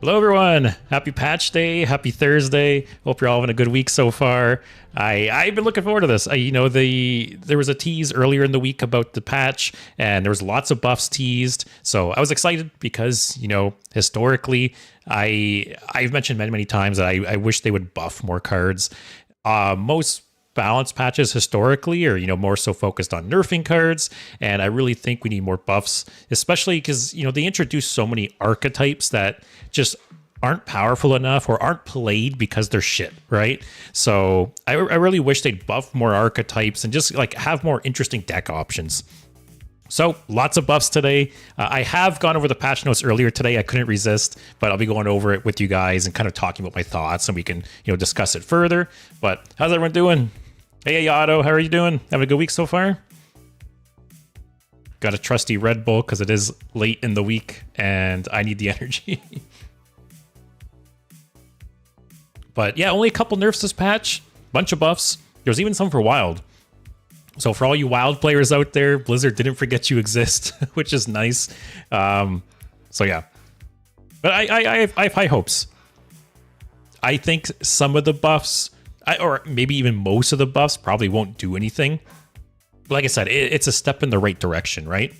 Hello everyone, happy patch day, happy Thursday. Hope you're all having a good week so far. I've been looking forward to this. There was a tease earlier in the week about the patch, and there was lots of buffs teased. So I was excited because, historically, I've mentioned many times that I wish they would buff more cards. Most balanced patches historically are more so focused on nerfing cards, and I really think we need more buffs, especially because they introduce so many archetypes that just aren't powerful enough or aren't played because they're shit, right? So I really wish they'd buff more archetypes and just like have more interesting deck options. So lots of buffs today. I have gone over the patch notes earlier today. I couldn't resist, but I'll be going over it with you guys and kind of talking about my thoughts, and we can discuss it further. But how's everyone doing? Hey, Otto, how are you doing? Having a good week so far? Got a trusty Red Bull because it is late in the week and I need the energy. But yeah, only a couple nerfs this patch. Bunch of buffs. There's even some for Wild. So for all you Wild players out there, Blizzard didn't forget you exist, which is nice. So yeah. But I have high hopes. I think some of the buffs, or maybe even most of the buffs, probably won't do anything. But like I said, it's a step in the right direction, right?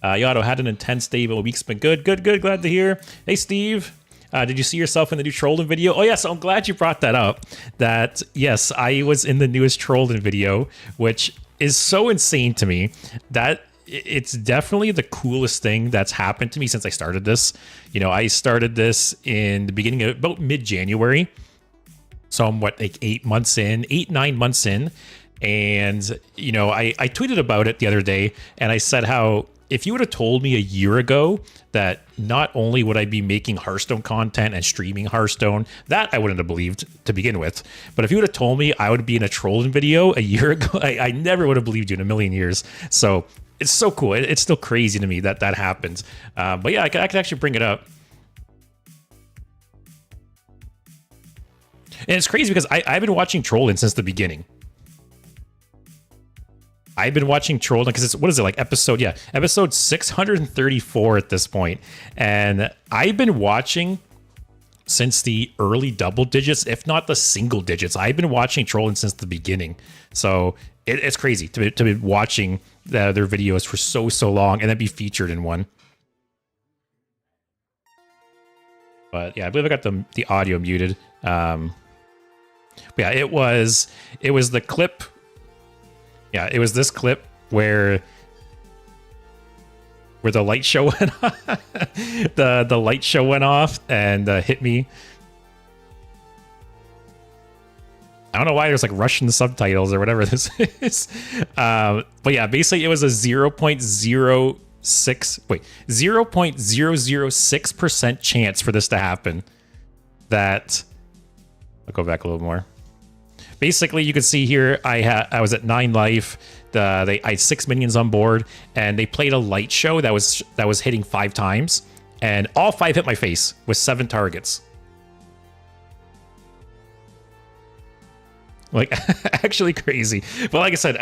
Yato had an intense day, but a week's been good. Good. Glad to hear. Hey, Steve. Did you see yourself in the new Trollden video? Oh, yes. I'm glad you brought that up. That, yes, I was in the newest Trollden video, which is so insane to me that it's definitely the coolest thing that's happened to me since I started this. I started this in the beginning of about mid-January. So I'm like 9 months in. And, I tweeted about it the other day, and I said how if you would have told me a year ago that not only would I be making Hearthstone content and streaming Hearthstone, that I wouldn't have believed to begin with. But if you would have told me I would be in a Trollden video a year ago, I never would have believed you in a million years. So it's so cool. It's still crazy to me that happened. But yeah, I could actually bring it up. And it's crazy because I've been watching Trollden since the beginning. I've been watching Trollden because it's, what is it, like episode 634 at this point. And I've been watching since the early double digits, if not the single digits. I've been watching Trollden since the beginning. So it's crazy to be watching their videos for so long and then be featured in one. But yeah, I believe I got the audio muted. But yeah, it was the clip. Yeah, it was this clip where the light show went off. the light show went off and hit me. I don't know why there's like Russian subtitles or whatever this is. But yeah, basically it was a 0.006% chance for this to happen. That I'll go back a little more. Basically, you can see here, I was at 9 life. I had 6 minions on board, and they played a light show that was hitting 5 times, and all 5 hit my face with 7 targets. Like, actually crazy. But like I said,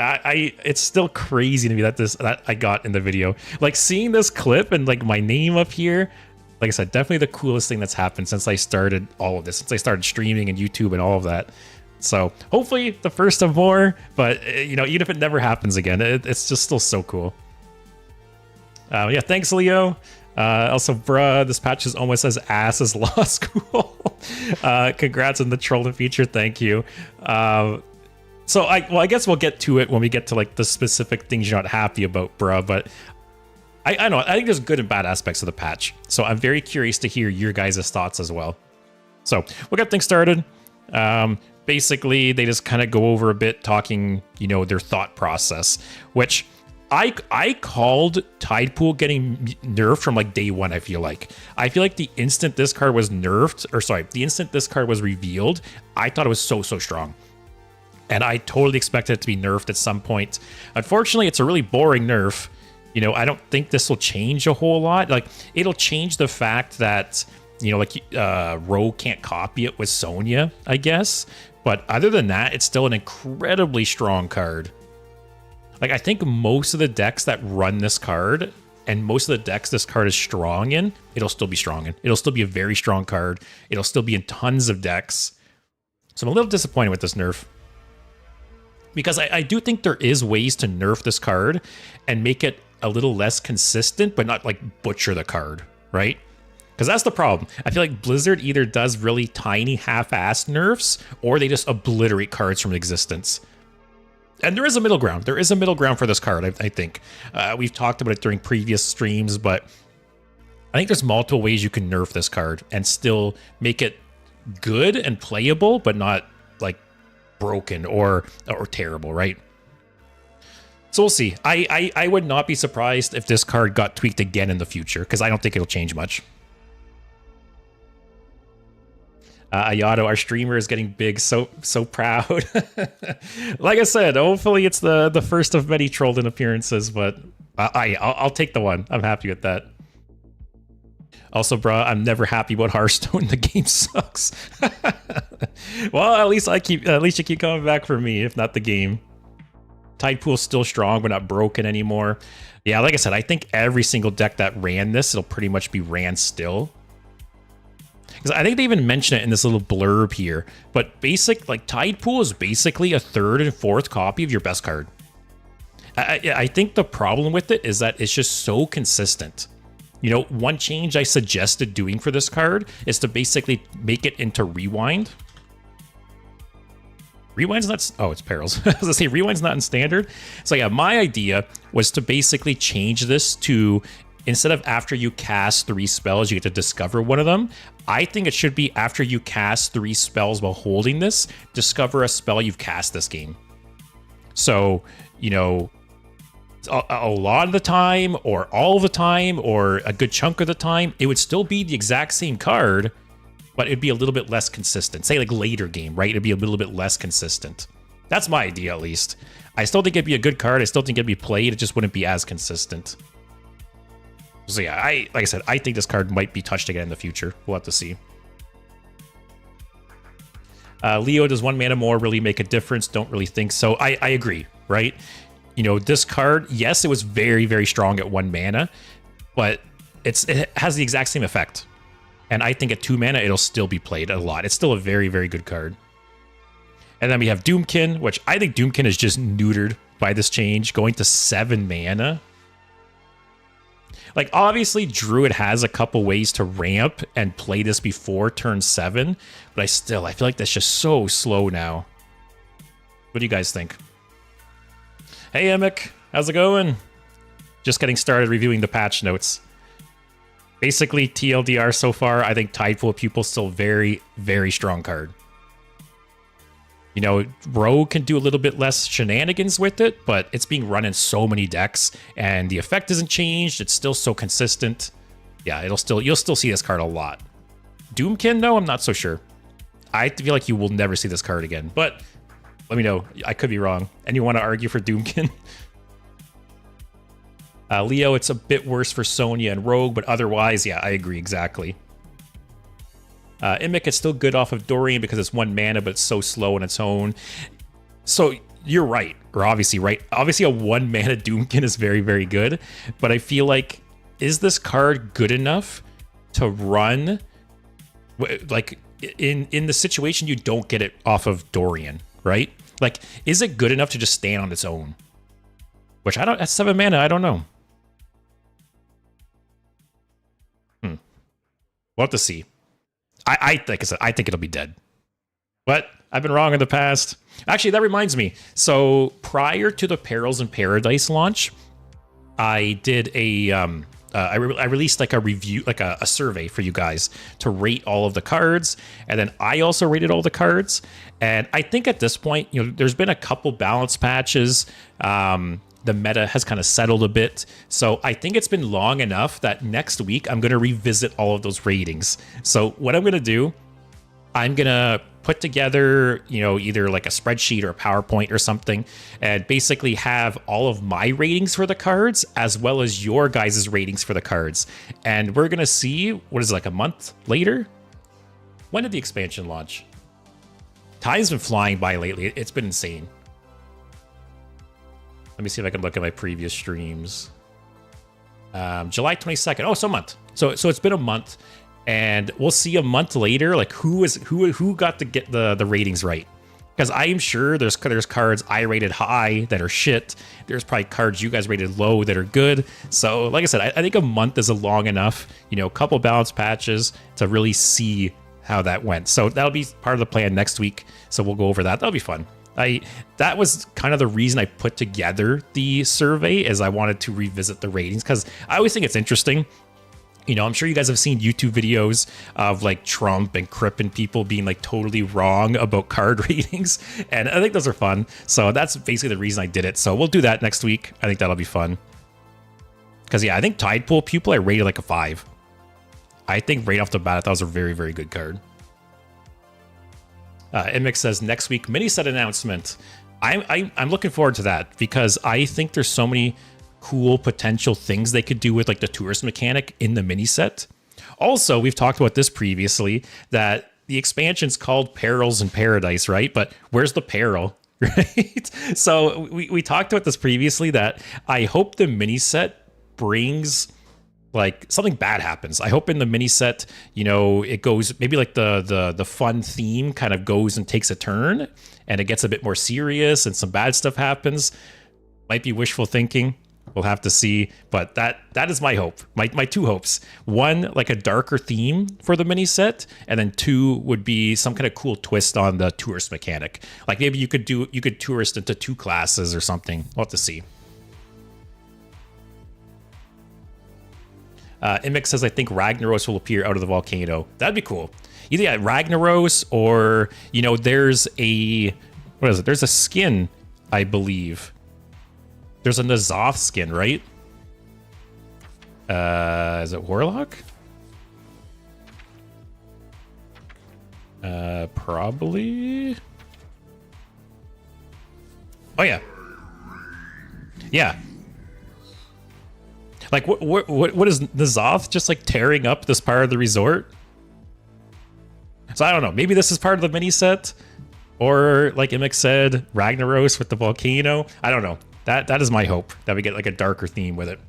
it's still crazy to me that I got in the video. Like, seeing this clip and like my name up here, like I said, definitely the coolest thing that's happened since I started all of this, since I started streaming and YouTube and all of that. So hopefully the first of more, but even if it never happens again, it's just still so cool. Yeah, thanks, Leo. Also, bruh, this patch is almost as ass as law school. Congrats on the Trollden feature. Thank you. So I guess we'll get to it when we get to like the specific things you're not happy about, bruh. But I know, I think there's good and bad aspects of the patch. So I'm very curious to hear your guys' thoughts as well. So we'll get things started. Basically, they just kind of go over a bit, talking, their thought process, which I called Tidepool getting nerfed from like day one. I feel like the instant this card was nerfed, the instant this card was revealed, I thought it was so strong. And I totally expected it to be nerfed at some point. Unfortunately, it's a really boring nerf. I don't think this will change a whole lot. Like, it'll change the fact that, Rogue can't copy it with Sonya, I guess. But other than that, it's still an incredibly strong card. Like, I think most of the decks that run this card and most of the decks this card is strong in, it'll still be strong in. It'll still be a very strong card. It'll still be in tons of decks. So I'm a little disappointed with this nerf. Because I do think there is ways to nerf this card and make it a little less consistent, but not like butcher the card, right? Because that's the problem. I feel like Blizzard either does really tiny half-assed nerfs, or they just obliterate cards from existence. And there is a middle ground. There is a middle ground for this card, I think. We've talked about it during previous streams, but I think there's multiple ways you can nerf this card and still make it good and playable, but not like broken or terrible, right? So we'll see. I would not be surprised if this card got tweaked again in the future, because I don't think it'll change much. Ayato, our streamer, is getting big, so proud. Like I said, hopefully it's the first of many trolled-in appearances, but I'll take the one. I'm happy with that. Also, bruh, I'm never happy about Hearthstone. The game sucks. Well, at least you keep coming back for me, if not the game. Tide Pool's still strong, but not broken anymore. Yeah, like I said, I think every single deck that ran this, it'll pretty much be ran still. Because I think they even mention it in this little blurb here. But Tide Pool is basically a third and fourth copy of your best card. I think the problem with it is that it's just so consistent. You know, one change I suggested doing for this card is to basically make it into Rewind. Rewind's not... Oh, it's Perils. I was going to say, Rewind's not in Standard. So yeah, my idea was to basically change this to... Instead of after you cast 3 spells, you get to discover one of them. I think it should be after you cast 3 spells while holding this, discover a spell you've cast this game. So, you know, a lot of the time, or all the time, or a good chunk of the time, it would still be the exact same card, but it'd be a little bit less consistent. Say like later game, right? It'd be a little bit less consistent. That's my idea, at least. I still think it'd be a good card. I still think it'd be played. It just wouldn't be as consistent. So yeah, like I said, I think this card might be touched again in the future. We'll have to see. Leo, does 1 mana more really make a difference? Don't really think so. I agree, right? You know, this card, yes, it was very, very strong at 1 mana, but it has the exact same effect. And I think at 2 mana, it'll still be played a lot. It's still a very, very good card. And then we have Doomkin, which I think Doomkin is just neutered by this change, going to 7 mana. Like, obviously, Druid has a couple ways to ramp and play this before turn 7, but I feel like that's just so slow now. What do you guys think? Hey, Emic, how's it going? Just getting started reviewing the patch notes. Basically, TLDR so far, I think Tidepool Pupil's still very, very strong card. You know, Rogue can do a little bit less shenanigans with it, but it's being run in so many decks, and the effect isn't changed. It's still so consistent. Yeah, you'll still see this card a lot. Doomkin, though, I'm not so sure. I feel like you will never see this card again, but let me know. I could be wrong. And you want to argue for Doomkin? Leo, it's a bit worse for Sonya and Rogue, but otherwise, yeah, I agree exactly. Imic is still good off of Dorian because it's 1 mana, but it's so slow on its own. So you're right, or obviously right. Obviously, a 1 mana Doomkin is very, very good, but I feel like, is this card good enough to run? Like in the situation you don't get it off of Dorian, right? Like, is it good enough to just stand on its own? Which I don't. At 7 mana, I don't know. We'll have to see. Like I said, I think it'll be dead. But I've been wrong in the past. Actually, that reminds me. So prior to the Perils in Paradise launch, I did a I released like a review, like a survey for you guys to rate all of the cards, and then I also rated all the cards. And I think at this point, you know, there's been a couple balance patches. The meta has kind of settled a bit. So I think it's been long enough that next week I'm going to revisit all of those ratings. So what I'm going to do, I'm going to put together, you know, either like a spreadsheet or a PowerPoint or something, and basically have all of my ratings for the cards as well as your guys' ratings for the cards. And we're going to see, what is it, like a month later? When did the expansion launch? Time's been flying by lately. It's been insane. Let me see if I can look at my previous streams. July 22nd. Oh, so a month. So it's been a month, and we'll see a month later like who got to get the ratings right. Because I am sure there's cards I rated high that are shit. There's probably cards you guys rated low that are good. So like I said, I think a month is a long enough, you know, a couple balance patches to really see how that went. So that'll be part of the plan next week. So we'll go over that. That'll be fun. That was kind of the reason I put together the survey, is I wanted to revisit the ratings, because I always think it's interesting. You know, I'm sure you guys have seen YouTube videos of like Trump and Crip and people being like totally wrong about card ratings. And I think those are fun. So that's basically the reason I did it. So we'll do that next week. I think that'll be fun. Because yeah, I think Tidepool Pupil I rated like a 5. I think right off the bat, I thought it was a very, very good card. Imix says next week mini set announcement. I'm looking forward to that, because I think there's so many cool potential things they could do with like the tourist mechanic in the mini set. Also, we've talked about this previously, that the expansion's called Perils in Paradise, right? But where's the peril, right? So we talked about this previously, that I hope the mini set brings like something bad happens. I hope in the mini set, you know, it goes maybe like the fun theme kind of goes and takes a turn, and it gets a bit more serious and some bad stuff happens. Might be wishful thinking. We'll have to see, but that is my hope. My two hopes. One, like a darker theme for the mini set, and then two would be some kind of cool twist on the tourist mechanic. Like maybe you could tourist into 2 classes or something. We'll have to see. Imix says, I think Ragnaros will appear out of the volcano. That'd be cool. Either yeah, Ragnaros, or, you know, there's a, what is it? There's a skin, I believe. There's a N'Zoth skin, right? Is it Warlock? Probably. Oh yeah. Yeah. Like what is N'Zoth just like tearing up this part of the resort? So I don't know. Maybe this is part of the mini set, or like Imix said, Ragnaros with the volcano. I don't know. That is my hope, that we get like a darker theme with it.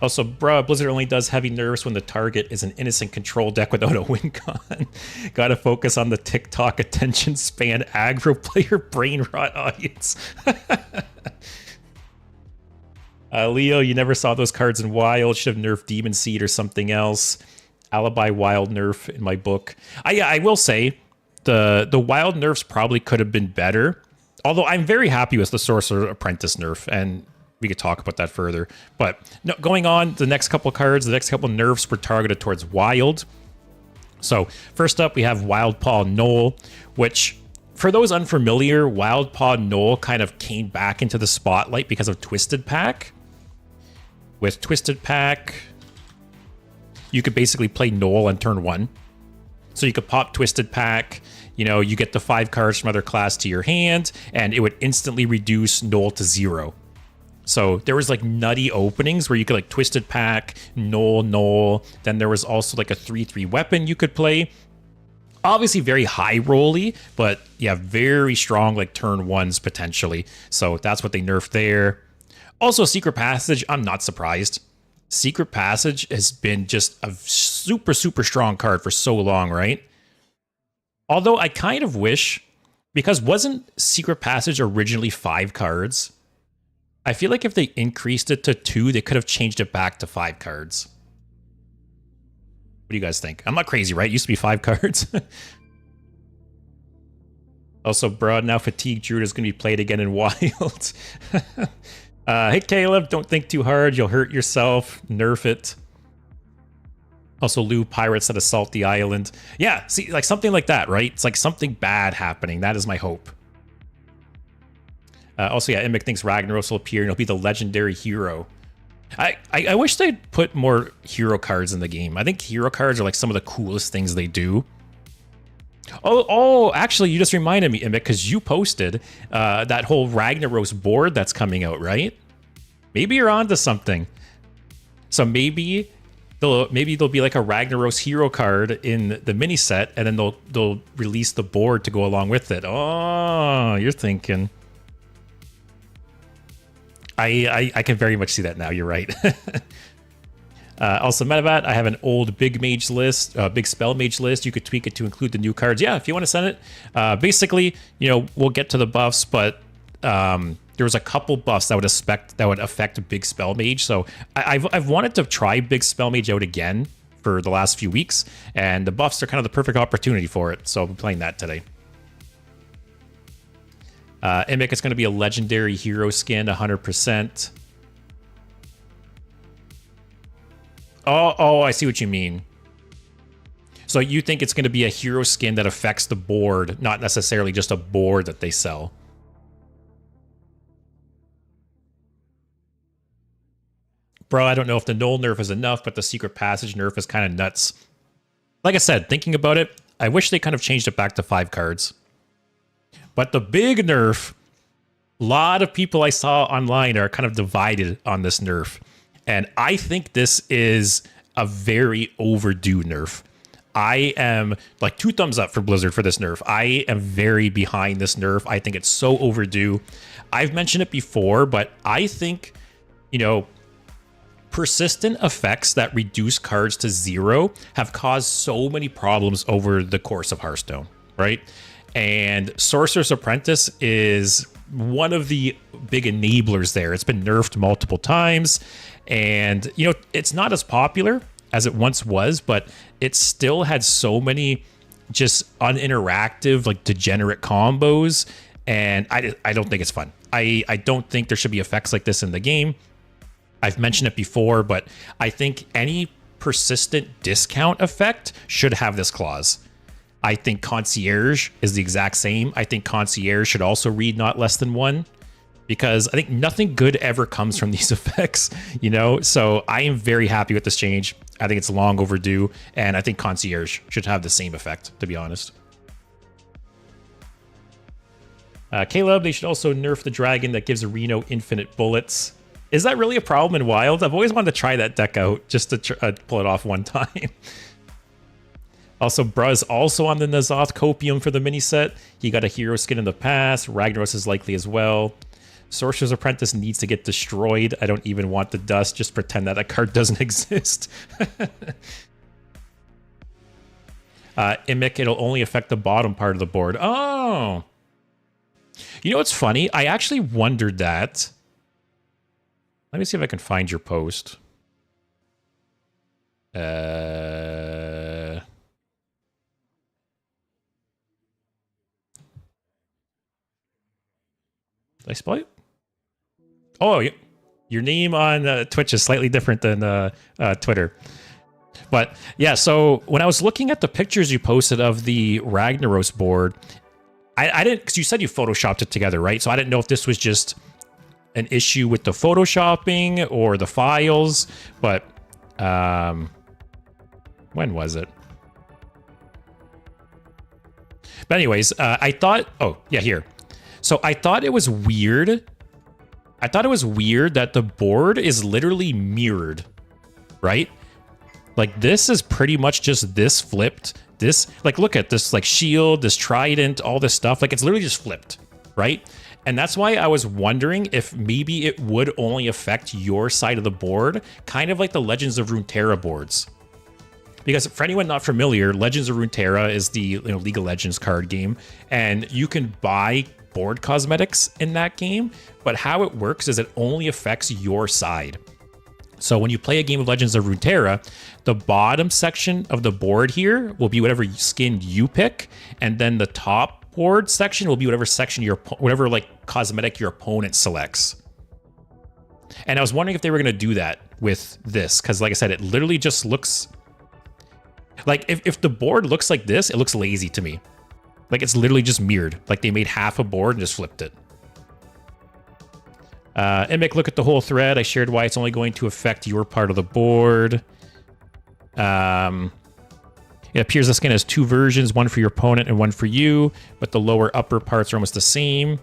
Also, bruh, Blizzard only does heavy nerfs when the target is an innocent control deck without a win con. Gotta focus on the TikTok attention span aggro player brain rot audience. Leo, you never saw those cards in Wild. Should have nerfed Demon Seed or something else. Alibi Wild nerf in my book. I will say the Wild nerfs probably could have been better. Although I'm very happy with the Sorcerer Apprentice nerf, and we could talk about that further. But no, going on, the next couple of cards, the next couple of nerfs were targeted towards Wild. So first up, we have Wild Paw Knoll, which, for those unfamiliar, Wild Paw Knoll kind of came back into the spotlight because of Twisted Pack. With Twisted Pack, you could basically play Knoll on turn 1. So you could pop Twisted Pack, you know, you get the 5 cards from other class to your hand, and it would instantly reduce Knoll to 0. So there was like nutty openings where you could like Twisted Pack, Knoll. Then there was also like a 3/3 weapon you could play. Obviously very high rolly, but yeah, very strong like turn 1s potentially. So that's what they nerfed there. Also, Secret Passage, I'm not surprised. Secret Passage has been just a super, super strong card for so long, right? Although I kind of wish, because wasn't Secret Passage originally 5 cards? I feel like if they increased it to 2, they could have changed it back to 5 cards. What do you guys think? I'm not crazy, right? It used to be 5 cards. Also, Broad, now Fatigue Druid is going to be played again in Wild. Hey, Caleb, don't think too hard. You'll hurt yourself. Nerf it. Also, Lou, Pirates that assault the island. Yeah, see, like something like that, right? It's like something bad happening. That is my hope. Also, yeah, Immic thinks Ragnaros will appear and he'll be the legendary hero. I wish they'd put more hero cards in the game. I think hero cards are like some of the coolest things they do. Oh, actually, you just reminded me, Immic, because you posted that whole Ragnaros board that's coming out, right? Maybe you're onto something. So maybe there'll be like a Ragnaros hero card in the mini set, and then they'll release the board to go along with it. Oh, you're thinking. I can very much see that now. You're right. Also, Metabat, I have an old Big Mage list, Big Spell Mage list. You could tweak it to include the new cards. Yeah, if you want to send it. Basically, you know, we'll get to the buffs, but there was a couple buffs that would affect Big Spell Mage. So I've wanted to try Big Spell Mage out again for the last few weeks, and the buffs are kind of the perfect opportunity for it. So I'm playing that today. Immic is going to be a legendary hero skin, 100%. Oh, I see what you mean. So you think it's going to be a hero skin that affects the board, not necessarily just a board that they sell. Bro, I don't know if the null nerf is enough, but the secret passage nerf is kind of nuts. Like I said, thinking about it, I wish they kind of changed it back to 5 cards. But the big nerf, a lot of people I saw online are kind of divided on this nerf. And I think this is a very overdue nerf. I am like 2 thumbs up for Blizzard for this nerf. I am very behind this nerf. I think it's so overdue. I've mentioned it before, but I think, you know, persistent effects that reduce cards to 0 have caused so many problems over the course of Hearthstone, right? And Sorcerer's Apprentice is one of the big enablers there. It's been nerfed multiple times. And, you know, it's not as popular as it once was, but it still had so many just uninteractive, like degenerate combos. And I don't think it's fun. I don't think there should be effects like this in the game. I've mentioned it before, but I think any persistent discount effect should have this clause. I think Concierge is the exact same. I think Concierge should also read not less than 1. Because I think nothing good ever comes from these effects, you know? So I am very happy with this change. I think it's long overdue, and I think Concierge should have the same effect, to be honest. Caleb, they should also nerf the dragon that gives Reno infinite bullets. Is that really a problem in Wild? I've always wanted to try that deck out, just to pull it off one time. Also, Bruz also on the Nazoth Copium for the mini set. He got a hero skin in the past. Ragnaros is likely as well. Sorcerer's Apprentice needs to get destroyed. I don't even want the dust. Just pretend that card doesn't exist. Immic, it'll only affect the bottom part of the board. Oh! You know what's funny? I actually wondered that. Let me see if I can find your post. Did I spell it? Oh, your name on Twitch is slightly different than Twitter. But yeah, so when I was looking at the pictures you posted of the Ragnaros board, I didn't, because you said you photoshopped it together, right? So I didn't know if this was just an issue with the photoshopping or the files, but when was it? But anyways, I thought, oh yeah, here. So I thought it was weird. I thought it was weird that the board is literally mirrored, right? Like this is pretty much just this flipped. This, like, look at this, like shield, this trident, all this stuff. Like it's literally just flipped, right? And that's why I was wondering if maybe it would only affect your side of the board, kind of like the Legends of Runeterra boards. Because for anyone not familiar, Legends of Runeterra is the League of Legends card game, and you can buy board cosmetics in that game, but how it works is it only affects your side. So when you play a game of Legends of Runeterra, the bottom section of the board here will be whatever skin you pick, and then the top board section will be whatever section whatever like cosmetic your opponent selects. And I was wondering if they were going to do that with this, because like I said, it literally just looks like if the board looks like this, it looks lazy to me. Like it's literally just mirrored. Like they made half a board and just flipped it. Immic, look at the whole thread. I shared why it's only going to affect your part of the board. It appears the skin has 2 versions, one for your opponent and one for you, but the lower upper parts are almost the same,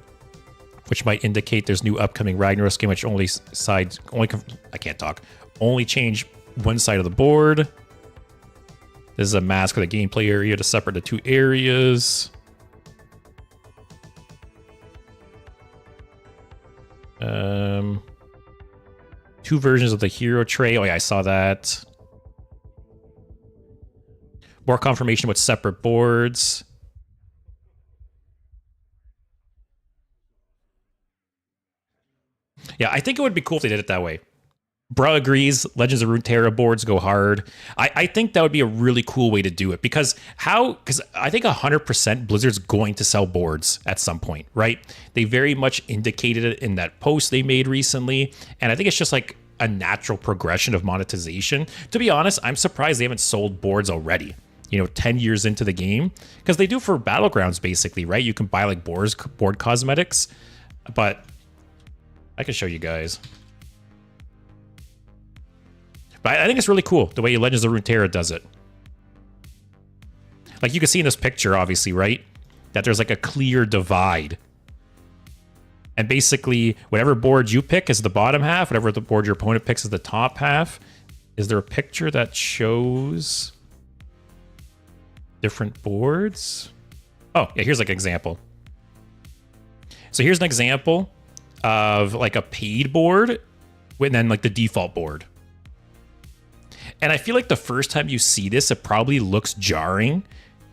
which might indicate there's new upcoming Ragnaros skin, which only change one side of the board. This is a mask for the gameplay area to separate the 2 areas. 2 versions of the hero tray. Oh yeah, I saw that. More confirmation with separate boards. Yeah, I think it would be cool if they did it that way. Bro agrees. Legends of Runeterra boards go hard. I think that would be a really cool way to do it because I think 100% Blizzard's going to sell boards at some point, right? They very much indicated it in that post they made recently, and I think it's just like a natural progression of monetization. To be honest, I'm surprised they haven't sold boards already. 10 years into the game, because they do for Battlegrounds basically, right? You can buy like board cosmetics, but I can show you guys. But I think it's really cool the way Legends of Runeterra does it. Like you can see in this picture, obviously, right? That there's like a clear divide. And basically, whatever board you pick is the bottom half, whatever the board your opponent picks is the top half. Is there a picture that shows different boards? Oh, yeah, here's like an example. So here's an example of like a paid board and then like the default board. And I feel like the first time you see this, it probably looks jarring,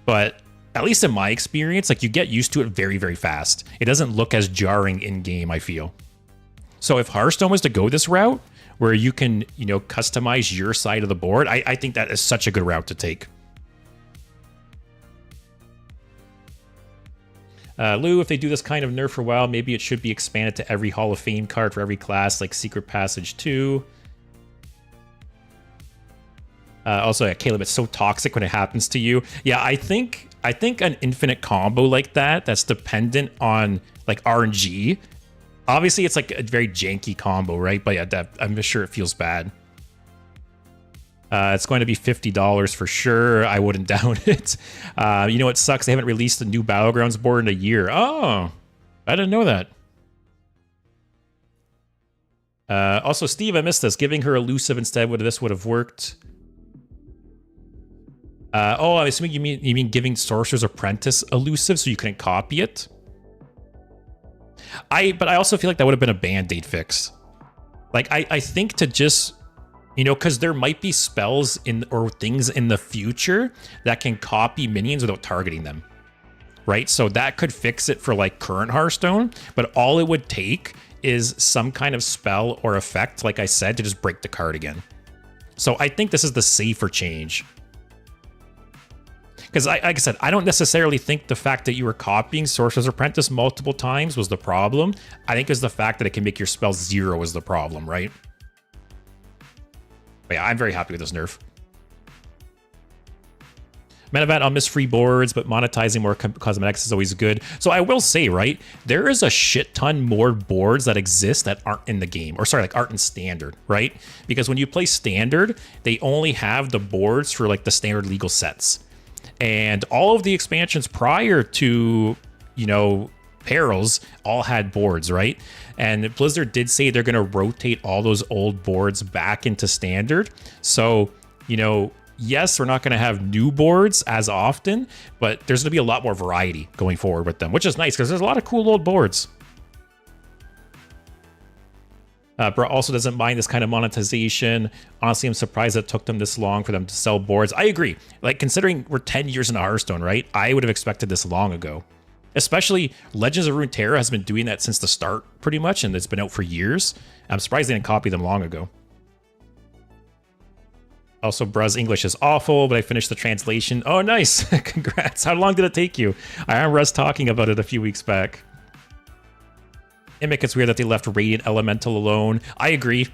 but at least in my experience, like you get used to it very, very fast. It doesn't look as jarring in game, I feel. So if Hearthstone was to go this route, where you can, customize your side of the board, I think that is such a good route to take. Lou, if they do this kind of nerf for a while, maybe it should be expanded to every Hall of Fame card for every class, like Secret Passage 2. Also, yeah, Caleb, it's so toxic when it happens to you. Yeah, I think an infinite combo like that's dependent on like RNG. Obviously, it's like a very janky combo, right? But yeah, I'm just sure it feels bad. It's going to be $50 for sure. I wouldn't doubt it. It sucks. They haven't released a new Battlegrounds board in a year. Oh, I didn't know that. Also, Steve, I missed this. Giving her elusive instead would have worked. I'm assuming you mean giving Sorcerer's Apprentice elusive so you couldn't copy it. But I also feel like that would have been a band-aid fix. Like I think to just, because there might be spells or things in the future that can copy minions without targeting them, right? So that could fix it for like current Hearthstone, but all it would take is some kind of spell or effect, like I said, to just break the card again. So I think this is the safer change. Because, like I said, I don't necessarily think the fact that you were copying Sorcerer's Apprentice multiple times was the problem. I think it's the fact that it can make your spell 0 is the problem, right? But yeah, I'm very happy with this nerf. Metavat, I'll miss free boards, but monetizing more cosmetics is always good. So I will say, right, there is a shit ton more boards that exist that aren't in the game. Or sorry, like aren't in Standard, right? Because when you play Standard, they only have the boards for like the standard legal sets. And all of the expansions prior to, Perils all had boards, right? And Blizzard did say they're going to rotate all those old boards back into Standard. So, yes, we're not going to have new boards as often, but there's going to be a lot more variety going forward with them, which is nice because there's a lot of cool old boards. Bro also doesn't mind this kind of monetization. Honestly, I'm surprised it took them this long for them to sell boards. I agree. Like, considering we're 10 years into Hearthstone, right? I would have expected this long ago. Especially Legends of Runeterra has been doing that since the start, pretty much, and it's been out for years. I'm surprised they didn't copy them long ago. Also, Bruh's English is awful, but I finished the translation. Oh, nice. Congrats. How long did it take you? I remember us talking about it a few weeks back. Immic, it's weird that they left Radiant Elemental alone. I agree.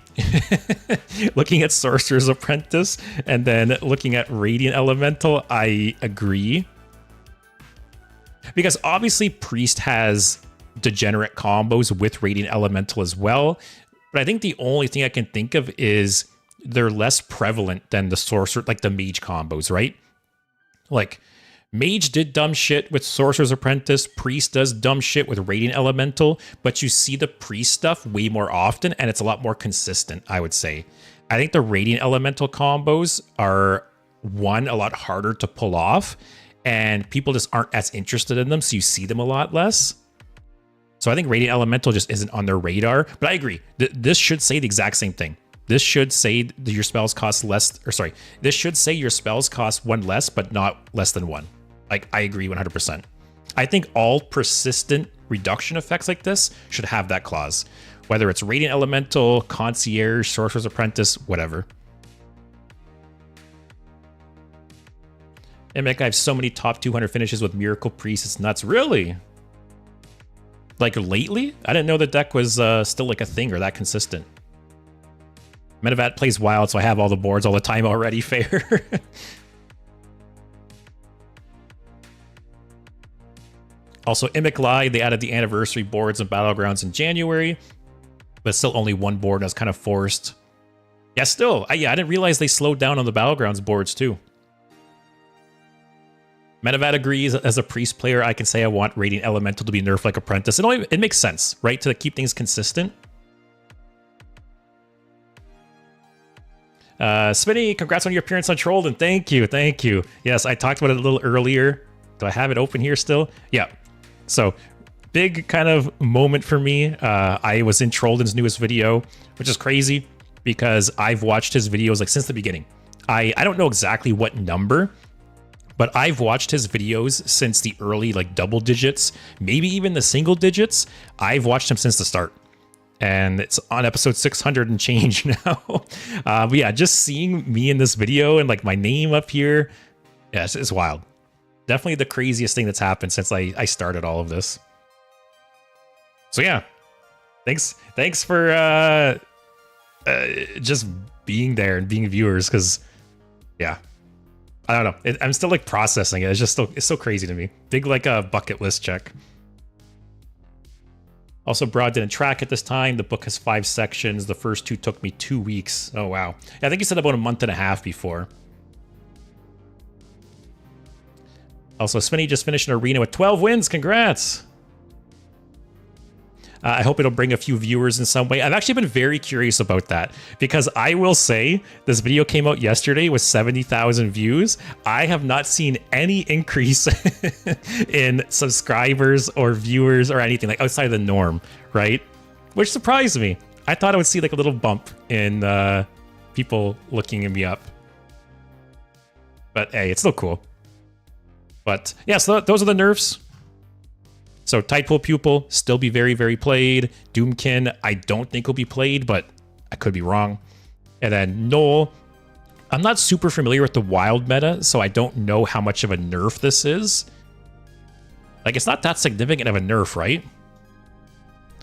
Looking at Sorcerer's Apprentice and then looking at Radiant Elemental, I agree. Because obviously Priest has degenerate combos with Radiant Elemental as well. But I think the only thing I can think of is they're less prevalent than the Sorcerer, like the Mage combos, right? Like, Mage did dumb shit with Sorcerer's Apprentice. Priest does dumb shit with Radiant Elemental, but you see the Priest stuff way more often, and it's a lot more consistent, I would say. I think the Radiant Elemental combos are, one, a lot harder to pull off, and people just aren't as interested in them, so you see them a lot less. So I think Radiant Elemental just isn't on their radar, but I agree. This should say the exact same thing. This should say that your spells cost less, or sorry, this should say your spells cost 1 less, but not less than 1. Like, I agree 100%. I think all persistent reduction effects like this should have that clause, whether it's Radiant Elemental, Concierge, Sorcerer's Apprentice, whatever. And Mick, I have so many top 200 finishes with Miracle Priest, it's nuts. Really? Like lately? I didn't know the deck was still like a thing or that consistent. Metavat plays wild, so I have all the boards all the time already. Fair. Also, Immic lied. They added the anniversary boards and battlegrounds in January, but still only one board. I was kind of forced. Yeah, still. Yeah, I didn't realize they slowed down on the battlegrounds boards too. Metavat agrees. As a priest player, I can say I want Radiant Elemental to be nerfed like Apprentice. It makes sense, right? To keep things consistent. Smitty, congrats on your appearance on Trolled, and thank you, thank you. Yes, I talked about it a little earlier. Do I have it open here still? Yeah. So, big kind of moment for me. I was in Trolden's newest video, which is crazy because I've watched his videos like since the beginning. I don't know exactly what number, but I've watched his videos since the early like double digits, maybe even the single digits. I've watched him since the start. And it's on episode 600 and change now. But yeah, just seeing me in this video and like my name up here, yeah, it's wild. Definitely the craziest thing that's happened since I started all of this. So yeah, thanks for just being there and being viewers, because yeah, I don't know. I'm still like processing it. It's so crazy to me. Big like a bucket list check. Also, Broad didn't track at this time. The book has 5 sections. The first 2 took me 2 weeks. Oh, wow. Yeah, I think you said about a month and a half before. Also, Smitty just finished an arena with 12 wins. Congrats. I hope it'll bring a few viewers in some way. I've actually been very curious about that, because I will say this video came out yesterday with 70,000 views. I have not seen any increase in subscribers or viewers or anything like outside of the norm, right? Which surprised me. I thought I would see like a little bump in people looking me up. But hey, it's still cool. But yeah, so those are the nerfs. So Tidepool Pupil, still be very, very played. Doomkin, I don't think will be played, but I could be wrong. And then Null, I'm not super familiar with the wild meta, so I don't know how much of a nerf this is. Like, it's not that significant of a nerf, right?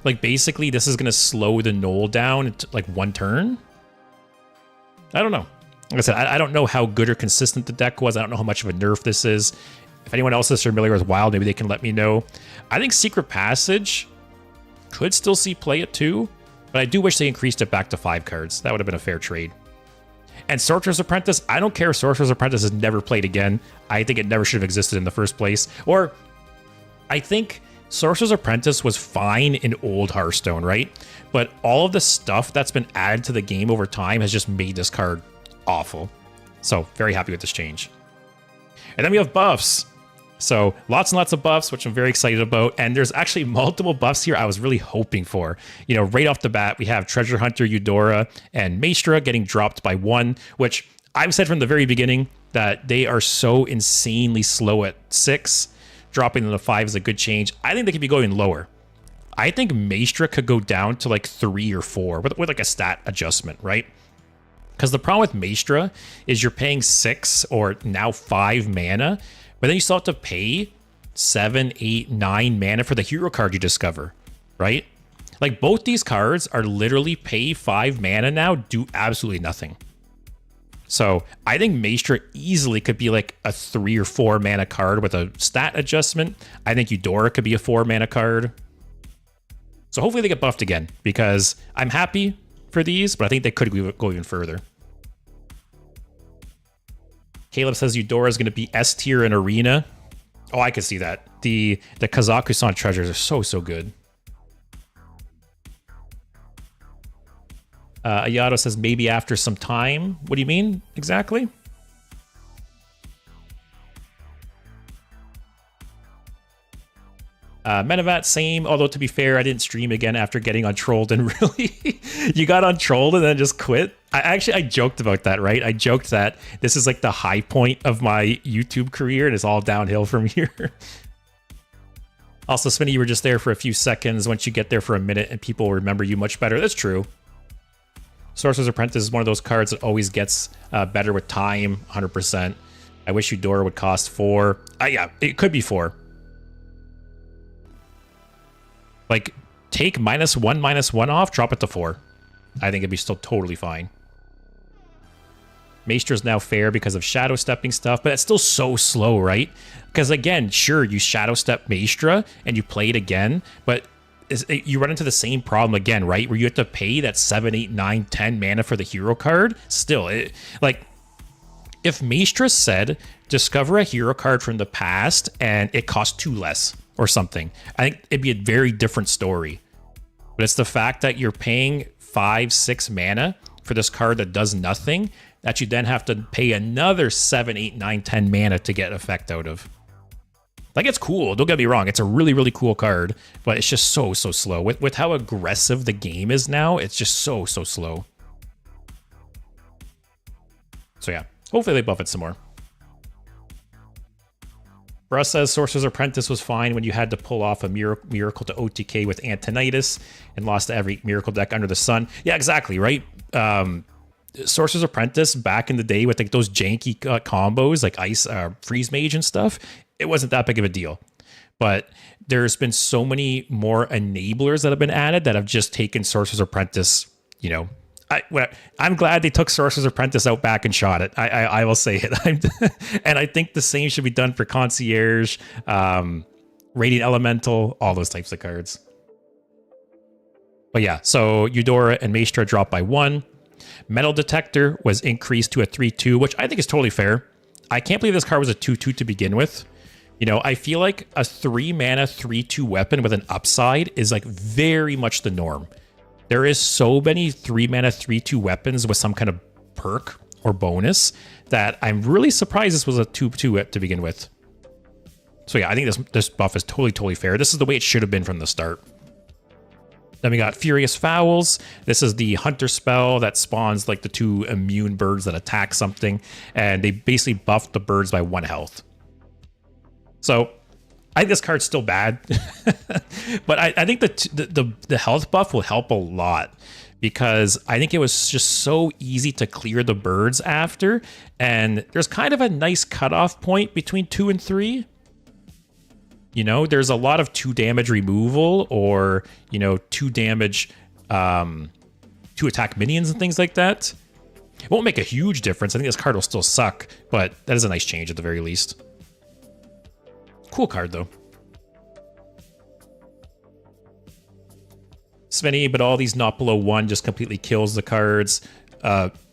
Like, basically, this is going to slow the Null down to, like, 1 turn? I don't know. Like I said, I don't know how good or consistent the deck was. I don't know how much of a nerf this is. If anyone else is familiar with Wild, maybe they can let me know. I think Secret Passage could still see play at 2, but I do wish they increased it back to 5 cards. That would have been a fair trade. And Sorcerer's Apprentice, I don't care if Sorcerer's Apprentice is never played again. I think it never should have existed in the first place. Or, I think Sorcerer's Apprentice was fine in old Hearthstone, right? But all of the stuff that's been added to the game over time has just made this card awful. So, very happy with this change. And then we have buffs. So lots and lots of buffs, which I'm very excited about. And there's actually multiple buffs here I was really hoping for. You know, right off the bat, we have Treasure Hunter, Eudora, and Maestra getting dropped by 1, which I've said from the very beginning that they are so insanely slow at 6. Dropping them to 5 is a good change. I think they could be going lower. I think Maestra could go down to like 3 or 4 with like a stat adjustment, right? Because the problem with Maestra is you're paying 6 or now 5 mana, but then you still have to pay 7, 8, 9 mana for the hero card you discover, right? Like, both these cards are literally pay 5 mana now, do absolutely nothing. So I think Maestra easily could be like a 3 or 4 mana card with a stat adjustment. I think Eudora could be a 4 mana card. So hopefully they get buffed again, because I'm happy for these, but I think they could go even further. Caleb says Eudora is going to be S tier in Arena. Oh, I could see that. The Kazakusan treasures are so good. Ayato says maybe after some time. What do you mean exactly? Menevat, same. Although to be fair, I didn't stream again after getting untrolled. And really, you got untrolled and then just quit. I joked about that, right? I joked that this is like the high point of my YouTube career and it's all downhill from here. Also, Smitty, you were just there for a few seconds. Once you get there for a minute and people remember you much better. That's true. Sorcerer's Apprentice is one of those cards that always gets better with time, 100%. I wish Eudora would cost 4. Yeah, it could be 4. Like, take -1/-1 off, drop it to 4. I think it'd be still totally fine. Maestra's now fair because of shadow stepping stuff, but it's still so slow, right? Because again, sure, you shadow step Maestra and you play it again, but you run into the same problem again, right? Where you have to pay that 7, 8, 9, 10 mana for the hero card. Still, like, if Maestra said, discover a hero card from the past and it costs 2 less or something, I think it'd be a very different story. But it's the fact that you're paying 5, 6 mana for this card that does nothing, that you then have to pay another 7, 8, 9, 10 mana to get effect out of. Like, it's cool, don't get me wrong, it's a really, really cool card, but it's just so slow. With how aggressive the game is now, it's just so slow. So yeah, hopefully they buff it some more. Russ says Sorcerer's Apprentice was fine when you had to pull off a miracle to OTK with Antonitis and lost to every miracle deck under the sun. Yeah, exactly, right? Sorcerer's Apprentice back in the day with like those janky combos like Ice, Freeze Mage and stuff, it wasn't that big of a deal. But there's been so many more enablers that have been added that have just taken Sorcerer's Apprentice, you know. I'm glad they took Sorcerer's Apprentice out back and shot it. I will say it. And I think the same should be done for Concierge, Radiant Elemental, all those types of cards. But yeah, so Eudora and Maestra dropped by 1. Metal Detector was increased to a 3/2, which I think is totally fair. I can't believe this card was a 2/2 to begin with. You know, I feel like a 3 mana 3/2 weapon with an upside is like very much the norm. There is so many 3 mana 3/2 weapons with some kind of perk or bonus that I'm really surprised this was a 2/2 to begin with. So yeah, I think this buff is totally fair. This is the way it should have been from the start. Then we got Furious Fowls. This is the hunter spell that spawns like the 2 immune birds that attack something, and they basically buffed the birds by 1 health. So I think this card's still bad, but I think the health buff will help a lot because I think it was just so easy to clear the birds after, and there's kind of a nice cutoff point between 2 and 3. You know, there's a lot of 2 damage removal or, you know, 2 damage to attack minions and things like that. It won't make a huge difference. I think this card will still suck, but that is a nice change at the very least. Cool card, though. Svenny, but all these not below 1 just completely kills the cards,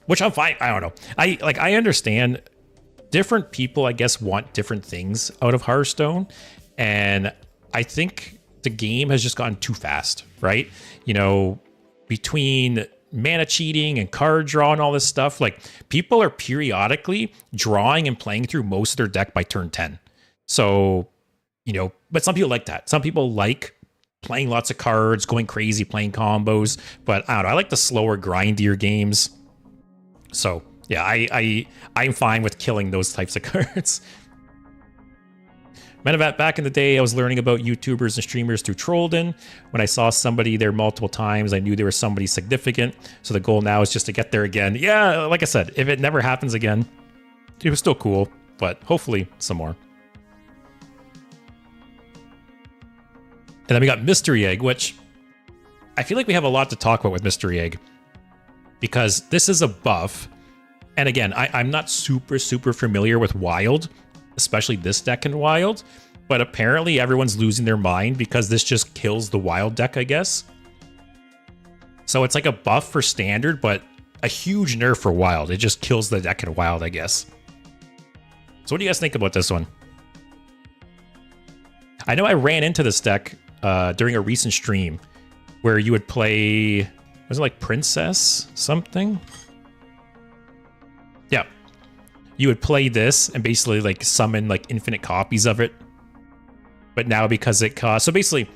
which I'm fine. I don't know. I understand different people, I guess, want different things out of Hearthstone. And I think the game has just gotten too fast, right? You know, between mana cheating and card draw and all this stuff, like people are periodically drawing and playing through most of their deck by turn 10. So, you know, but some people like that. Some people like playing lots of cards, going crazy, playing combos. But I don't know, I like the slower, grindier games. So yeah, I'm fine with killing those types of cards. Menevat, back in the day, I was learning about YouTubers and streamers through Trollden. When I saw somebody there multiple times, I knew there was somebody significant. So the goal now is just to get there again. Yeah, like I said, if it never happens again, it was still cool, but hopefully some more. And then we got Mystery Egg, which I feel like we have a lot to talk about with Mystery Egg because this is a buff. And again, I'm not super familiar with Wild, especially this deck in Wild, but apparently everyone's losing their mind because this just kills the Wild deck, I guess. So it's like a buff for Standard, but a huge nerf for Wild. It just kills the deck in Wild, I guess. So what do you guys think about this one? I know I ran into this deck during a recent stream where you would play, was it like Princess something? Yeah. You would play this and basically like summon like infinite copies of it. But now because it costs... So basically,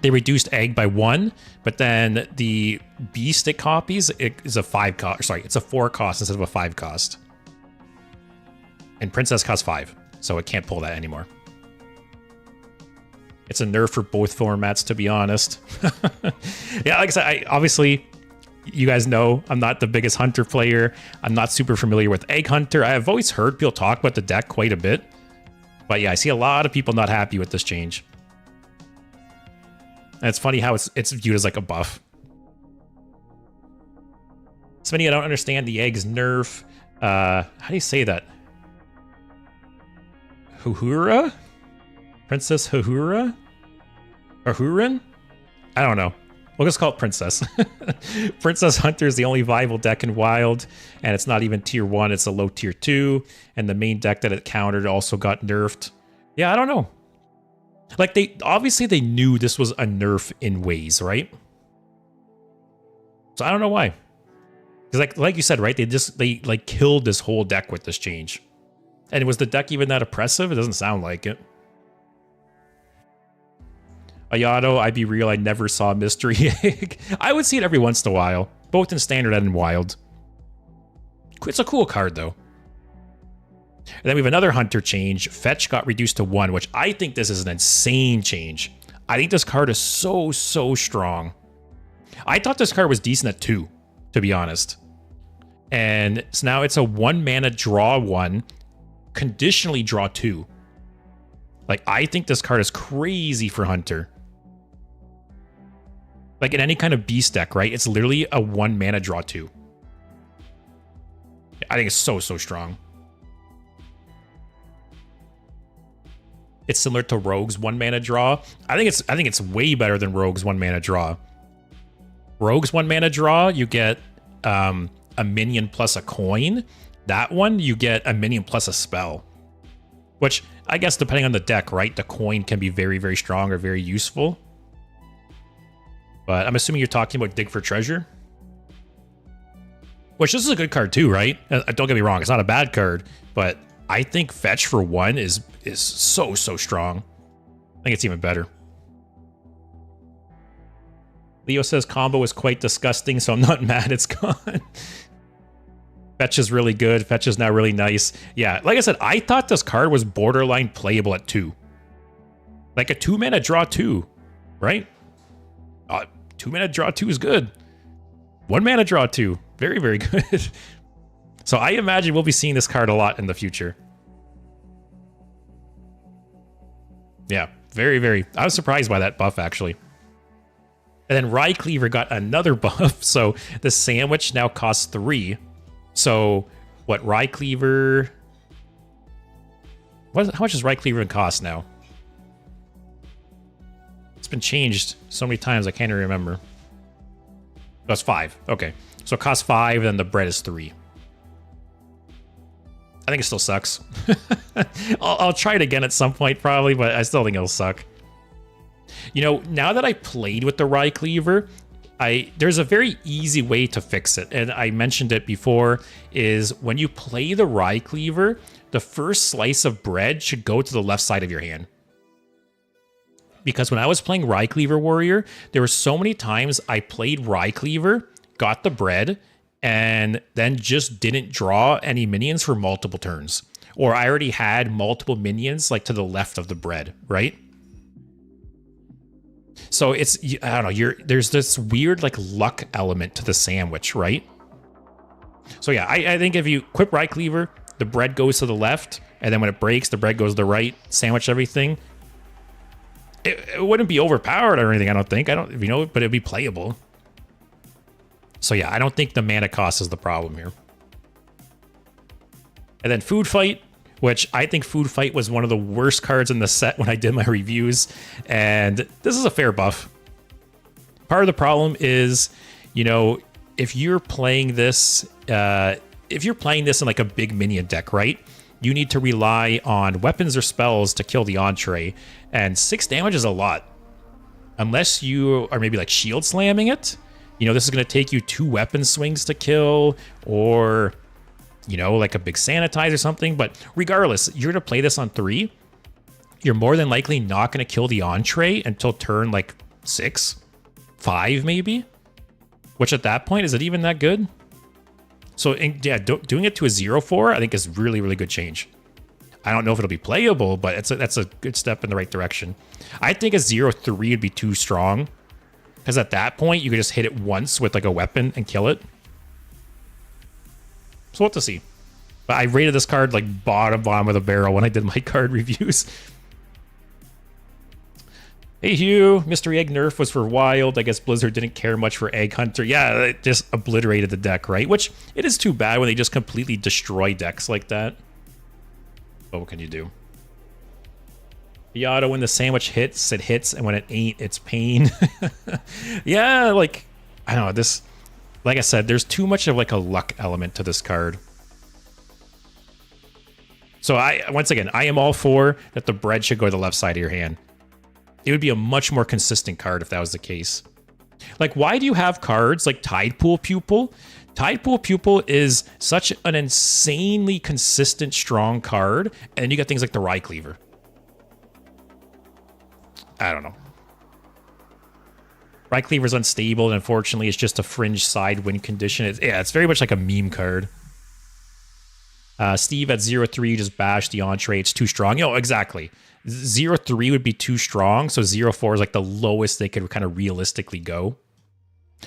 they reduced egg by 1, but then the beast it copies it is a 5 cost. Sorry, it's a 4 cost instead of a 5 cost. And princess costs 5, so it can't pull that anymore. It's a nerf for both formats, to be honest. Yeah, like I said, obviously, you guys know I'm not the biggest Hunter player. I'm not super familiar with Egg Hunter. I've always heard people talk about the deck quite a bit. But yeah, I see a lot of people not happy with this change. And it's funny how it's viewed as like a buff. Smitty, I don't understand the eggs nerf. How do you say that? Huhura? Princess Huhura? Or Hurin? I don't know. We'll just call it Princess. Princess Hunter is the only viable deck in Wild, and it's not even tier 1, it's a low tier 2, and the main deck that it countered also got nerfed. Yeah, I don't know. Like, obviously they knew this was a nerf in ways, right? So I don't know why. Because like you said, right, they like killed this whole deck with this change. And was the deck even that oppressive? It doesn't sound like it. Ayato, I be real, I never saw Mystery Egg. I would see it every once in a while, both in Standard and in Wild. It's a cool card, though. And then we have another Hunter change. Fetch got reduced to 1, which I think this is an insane change. I think this card is so strong. I thought this card was decent at 2, to be honest. And so now it's a 1 mana draw 1, conditionally draw 2. Like, I think this card is crazy for Hunter. Like, in any kind of beast deck, right? It's literally a 1 mana draw 2. I think it's so strong. It's similar to Rogue's 1 mana draw. I think it's way better than Rogue's 1 mana draw. Rogue's 1 mana draw, you get a minion plus a coin. That one, you get a minion plus a spell. Which, I guess, depending on the deck, right? The coin can be very strong or very useful. But I'm assuming you're talking about Dig for Treasure. Which, this is a good card too, right? Don't get me wrong, it's not a bad card. But I think Fetch for 1 is so strong. I think it's even better. Leo says combo is quite disgusting, so I'm not mad it's gone. Fetch is really good. Fetch is now really nice. Yeah, like I said, I thought this card was borderline playable at 2. Like a 2 mana draw 2, right? 2 mana draw 2 is good. 1 mana draw 2, very good. So I imagine we'll be seeing this card a lot in the future. Yeah, very. I was surprised by that buff, actually. And then Rye Cleaver got another buff, so the sandwich now costs 3. So, what, Rye Cleaver... How much does Rye Cleaver cost now? It's been changed so many times, I can't even remember. Oh, it's 5. Okay. So it costs 5, and then the bread is 3. I think it still sucks. I'll try it again at some point, probably, but I still think it'll suck. You know, now that I played with the Rye Cleaver, there's a very easy way to fix it, and I mentioned it before, is when you play the Rye Cleaver, the first slice of bread should go to the left side of your hand. Because when I was playing Rye Cleaver Warrior, there were so many times I played Rye Cleaver, got the bread, and then just didn't draw any minions for multiple turns. Or I already had multiple minions like to the left of the bread, right? So it's, I don't know, there's this weird like luck element to the sandwich, right? So yeah, I think if you equip Rye Cleaver, the bread goes to the left, and then when it breaks, the bread goes to the right, sandwich everything. It wouldn't be overpowered or anything, I don't think. But it'd be playable. So yeah, I don't think the mana cost is the problem here. And then Food Fight, which I think Food Fight was one of the worst cards in the set when I did my reviews. And this is a fair buff. Part of the problem is, you know, if you're playing this in like a big minion deck, right? You need to rely on weapons or spells to kill the entree. And 6 damage is a lot. Unless you are maybe like shield slamming it. You know, this is going to take you 2 weapon swings to kill, or, you know, like a big sanitize or something. But regardless, you're going to play this on 3. you're more than likely not going to kill the entree until turn like 6, 5 maybe. Which at that point, is it even that good? So yeah, doing it to a 0-4, I think is really, really good change. I don't know if it'll be playable, but that's a good step in the right direction. I think a 0-3 would be too strong. Because at that point, you could just hit it once with like a weapon and kill it. So we'll have to see. But I rated this card like bottom of the barrel when I did my card reviews. Hey Hugh, Mystery Egg nerf was for Wild. I guess Blizzard didn't care much for Egg Hunter. Yeah, it just obliterated the deck, right? Which, it is too bad when they just completely destroy decks like that. But what can you do? Piata, when the sandwich hits, it hits, and when it ain't, it's pain. Yeah, like, I don't know, this... Like I said, there's too much of like a luck element to this card. So once again, I am all for that the bread should go to the left side of your hand. It would be a much more consistent card if that was the case. Like, why do you have cards like Tidepool Pupil? Tidepool Pupil is such an insanely consistent, strong card, and then you got things like the Rye Cleaver. I don't know. Rye Cleaver's unstable, and unfortunately, it's just a fringe side win condition. It's very much like a meme card. Steve at 0-3, just bash the entree. It's too strong. Exactly. 0-3 would be too strong, so 0-4 is like the lowest they could kind of realistically go.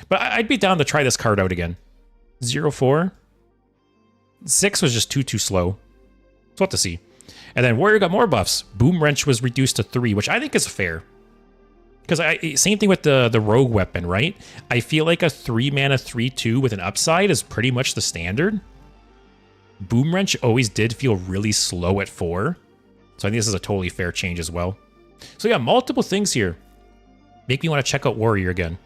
But I'd be down to try this card out again. 0-4. 6 was just too slow. So what to see. And then Warrior got more buffs. Boom Wrench was reduced to 3, which I think is fair. Because same thing with the rogue weapon, right? I feel like a 3 mana 3/2 with an upside is pretty much the standard. Boom Wrench always did feel really slow at 4. So I think this is a totally fair change as well. So yeah, multiple things here make me want to check out Warrior again.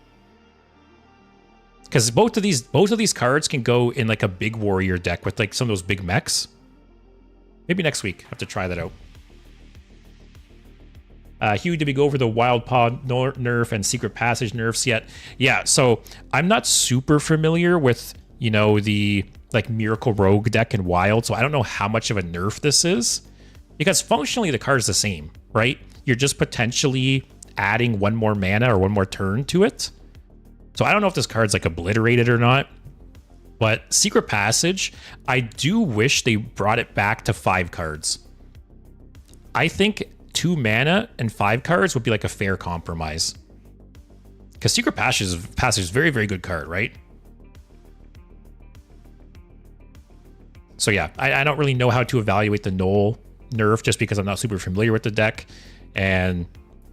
Because both of these cards can go in like a big Warrior deck with like some of those big mechs. Maybe next week. I have to try that out. Hugh, did we go over the Wild Paw nerf and Secret Passage nerfs yet? Yeah, so I'm not super familiar with, the like Miracle Rogue deck in Wild, so I don't know how much of a nerf this is. Because functionally the card's the same, right? You're just potentially adding one more mana or one more turn to it. So I don't know if this card's like obliterated or not. But Secret Passage, I do wish they brought it back to 5 cards. I think 2 mana and 5 cards would be like a fair compromise. Because Secret Passage is a very, very good card, right? So yeah, I don't really know how to evaluate the Null nerf just because I'm not super familiar with the deck. And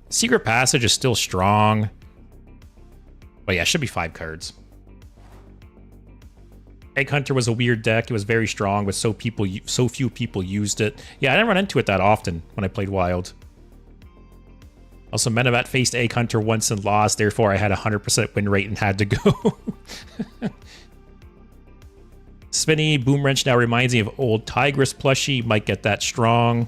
Secret Passage is still strong. But yeah, it should be 5 cards. Egg Hunter was a weird deck. It was very strong, but so few people used it. Yeah, I didn't run into it that often when I played Wild. Also, Menevat faced Egg Hunter once and lost, therefore I had a 100% win rate and had to go. Spinny Boom Wrench now reminds me of old Tigress plushie. Might get that strong.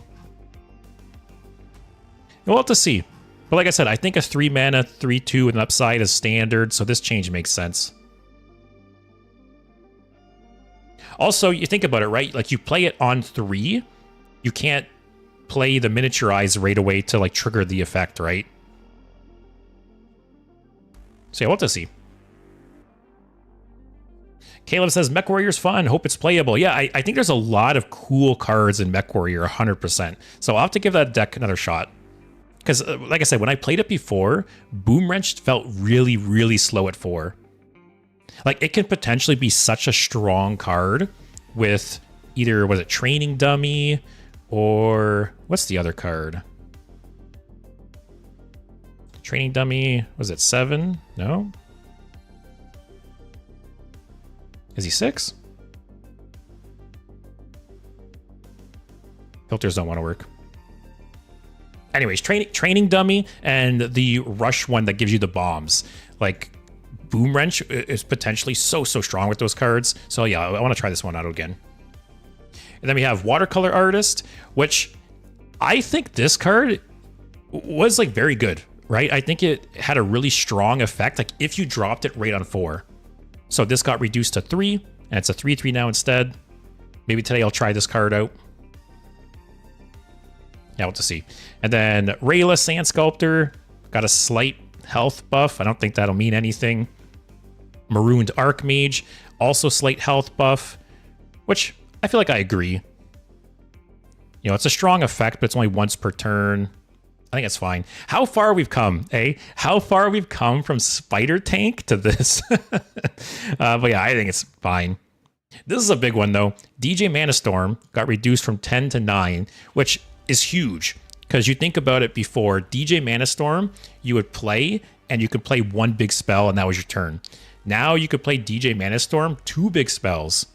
We'll have to see. But like I said, I think a 3 mana, 3/2 with an upside is standard, so this change makes sense. Also, you think about it, right? Like, you play it on 3, you can't play the miniaturize right away to, like, trigger the effect, right? So yeah, we'll have to see. Caleb says, Mech Warrior's fun. Hope it's playable. Yeah, I think there's a lot of cool cards in Mech Warrior, 100%. So I'll have to give that deck another shot. Because, like I said, when I played it before, Boom Wrench felt really, really slow at 4. Like, it can potentially be such a strong card with either, was it Training Dummy, or what's the other card? Training Dummy, was it 7? No? Is he 6? Filters don't want to work. Anyways, training dummy and the rush one that gives you the bombs. Like, Boom Wrench is potentially so strong with those cards. So yeah, I want to try this one out again. And then we have Watercolor Artist, which I think this card was like very good, right? I think it had a really strong effect, like if you dropped it right on 4. So this got reduced to 3, and it's a 3/3 now instead. Maybe today I'll try this card out. Yeah, we'll have to see. And then Rayla Sand Sculptor got a slight health buff. I don't think that'll mean anything. Marooned Archmage, also slight health buff, which I feel like I agree. You know, it's a strong effect, but it's only once per turn. I think it's fine. How far we've come, eh? How far we've come from Spider Tank to this. But yeah, I think it's fine. This is a big one, though. DJ Manastorm got reduced from 10 to 9, which is huge. Because you think about it before, DJ Manastorm, you would play, and you could play one big spell, and that was your turn. Now you could play DJ Manastorm, 2 big spells.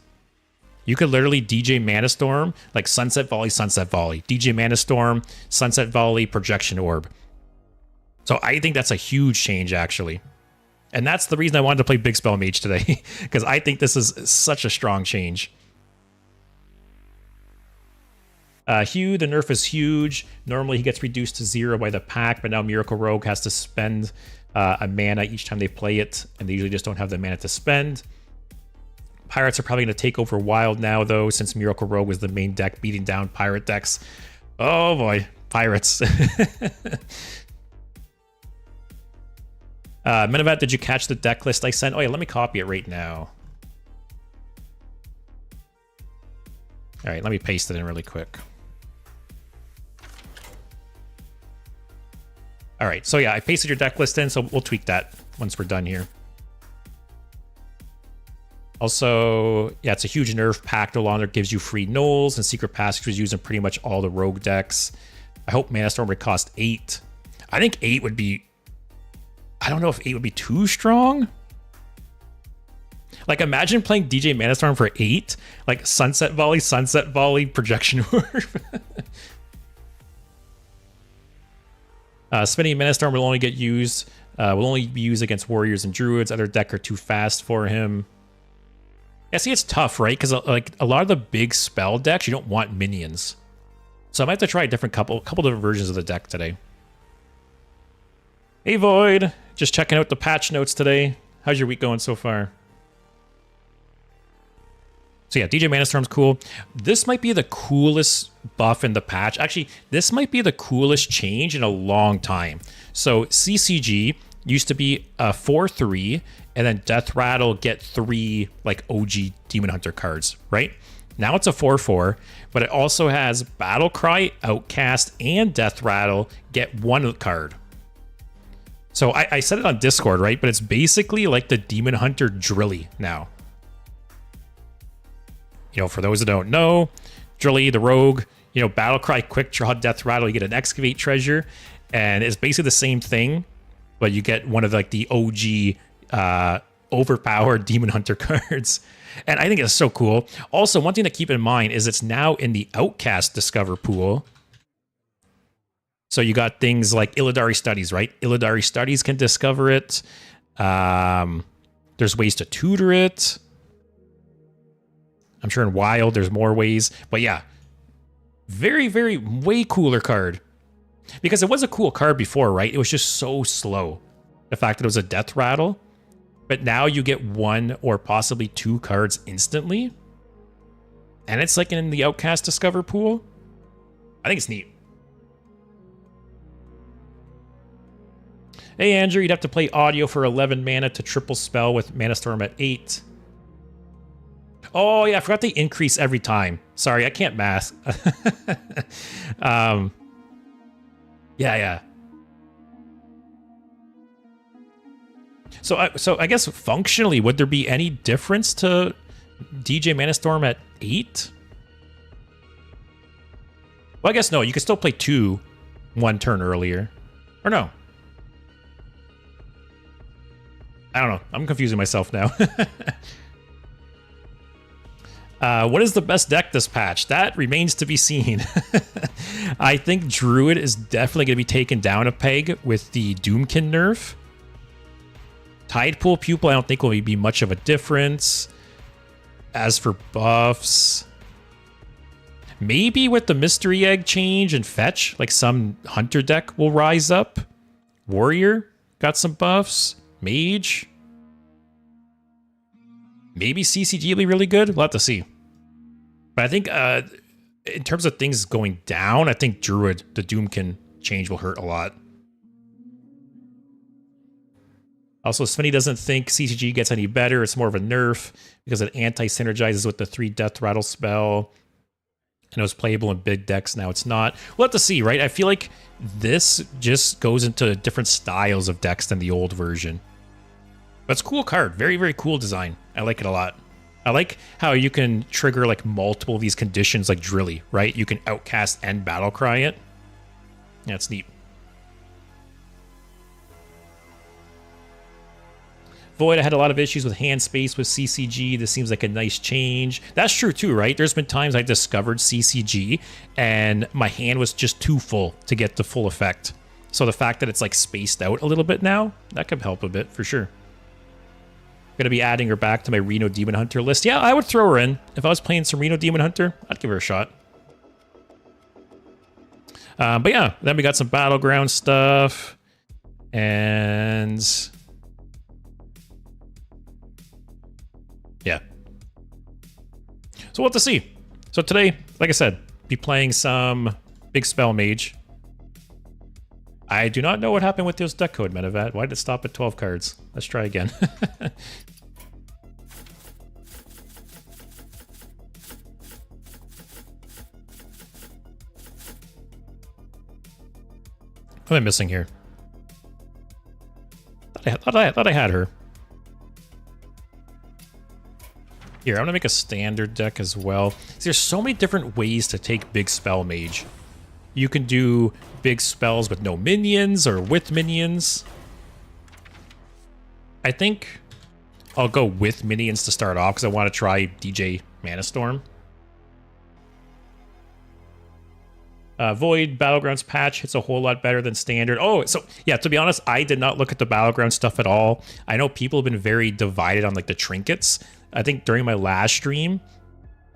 You could literally DJ Manastorm, like Sunset Volley, DJ Manastorm, Sunset Volley, Projection Orb. So I think that's a huge change, actually. And that's the reason I wanted to play Big Spell Mage today, because I think this is such a strong change. Hugh, the nerf is huge. Normally he gets reduced to 0 by the pack, but now Miracle Rogue has to spend a mana each time they play it, and they usually just don't have the mana to spend. Pirates are probably going to take over Wild now, though, since Miracle Rogue was the main deck beating down Pirate decks. Oh boy, Pirates. Menevat, did you catch the deck list I sent? Oh yeah, let me copy it right now. All right, let me paste it in really quick. All right, so yeah, I pasted your deck list in, so we'll tweak that once we're done here. Also, yeah, it's a huge nerf. Pact no longer gives you free Knolls, and Secret Passage was used in pretty much all the rogue decks. I hope Manastorm would cost 8. I think 8 would be... I don't know if 8 would be too strong. Like, imagine playing DJ Manastorm for 8. Like, Sunset Volley, Projection Orb. Spinning Manastorm will only get used... will only be used against Warriors and Druids. Other deck are too fast for him. Yeah, see, it's tough, right? Because like a lot of the big spell decks, you don't want minions. So I might have to try a different couple different versions of the deck today. Hey Void, just checking out the patch notes today. How's your week going so far? So yeah, DJ Manastorm's cool. This might be the coolest buff in the patch. Actually, this might be the coolest change in a long time. So CCG used to be a 4/3, and then Death Rattle get 3 like OG Demon Hunter cards, right? Now it's a 4/4, but it also has Battle Cry, Outcast, and Death Rattle get 1 card. So I said it on Discord, right? But it's basically like the Demon Hunter Drilly now. You know, for those that don't know, Drilly, the Rogue, you know, Battle Cry, Quick Draw, Death Rattle, you get an Excavate Treasure, and it's basically the same thing, but you get one of like the OG overpowered Demon Hunter cards. And I think it's so cool. Also, one thing to keep in mind is it's now in the Outcast Discover pool. So you got things like Illidari Studies, right? Illidari Studies can discover it. There's ways to tutor it. I'm sure in Wild there's more ways. But yeah, very, very, way cooler card. Because it was a cool card before, right? It was just so slow. The fact that it was a Death Rattle. But now you get 1 or possibly 2 cards instantly. And it's like in the Outcast Discover pool. I think it's neat. Hey Andrew, you'd have to play audio for 11 mana to triple spell with Manastorm at 8. Oh yeah, I forgot they increase every time. Sorry, I can't math. Yeah. So I guess functionally, would there be any difference to DJ Manastorm at 8? Well, I guess no. You could still play 2 1 turn earlier. Or no. I don't know. I'm confusing myself now. What is the best deck this patch? That remains to be seen. I think Druid is definitely going to be taken down a peg with the Doomkin nerf. Tidepool Pupil, I don't think will be much of a difference. As for buffs, maybe with the Mystery Egg change and fetch, like some Hunter deck will rise up. Warrior got some buffs. Mage. Maybe CCG will be really good. We'll have to see. But I think in terms of things going down, I think Druid, the Doomkin change will hurt a lot. Also, Smitty doesn't think CCG gets any better. It's more of a nerf because it anti-synergizes with the 3 Death Rattle spell. And it was playable in big decks. Now it's not. We'll have to see, right? I feel like this just goes into different styles of decks than the old version. But it's a cool card. Very, very cool design. I like it a lot. I like how you can trigger like multiple of these conditions like Drilly, right? You can outcast and battlecry it. Yeah, it's neat. Void, I had a lot of issues with hand space with CCG. This seems like a nice change. That's true too, right? There's been times I discovered CCG and my hand was just too full to get the full effect. So the fact that it's like spaced out a little bit now, that could help a bit for sure. Gonna be adding her back to my Reno Demon Hunter list. Yeah, I would throw her in. If I was playing some Reno Demon Hunter, I'd give her a shot. But yeah, then we got some Battleground stuff. And yeah. So what to see? So today, like I said, be playing some Big Spell Mage. I do not know what happened with those deck code, Metavat. Why did it stop at 12 cards? Let's try again. What am I missing here? I thought I had her. Here, I'm gonna make a standard deck as well. See, there's so many different ways to take Big Spell Mage. You can do big spells with no minions or with minions. I think I'll go with minions to start off because I want to try DJ Mana Storm. Void Battlegrounds patch hits a whole lot better than standard. Oh, so yeah, to be honest, I did not look at the Battleground stuff at all. I know people have been very divided on like the trinkets. I think during my last stream,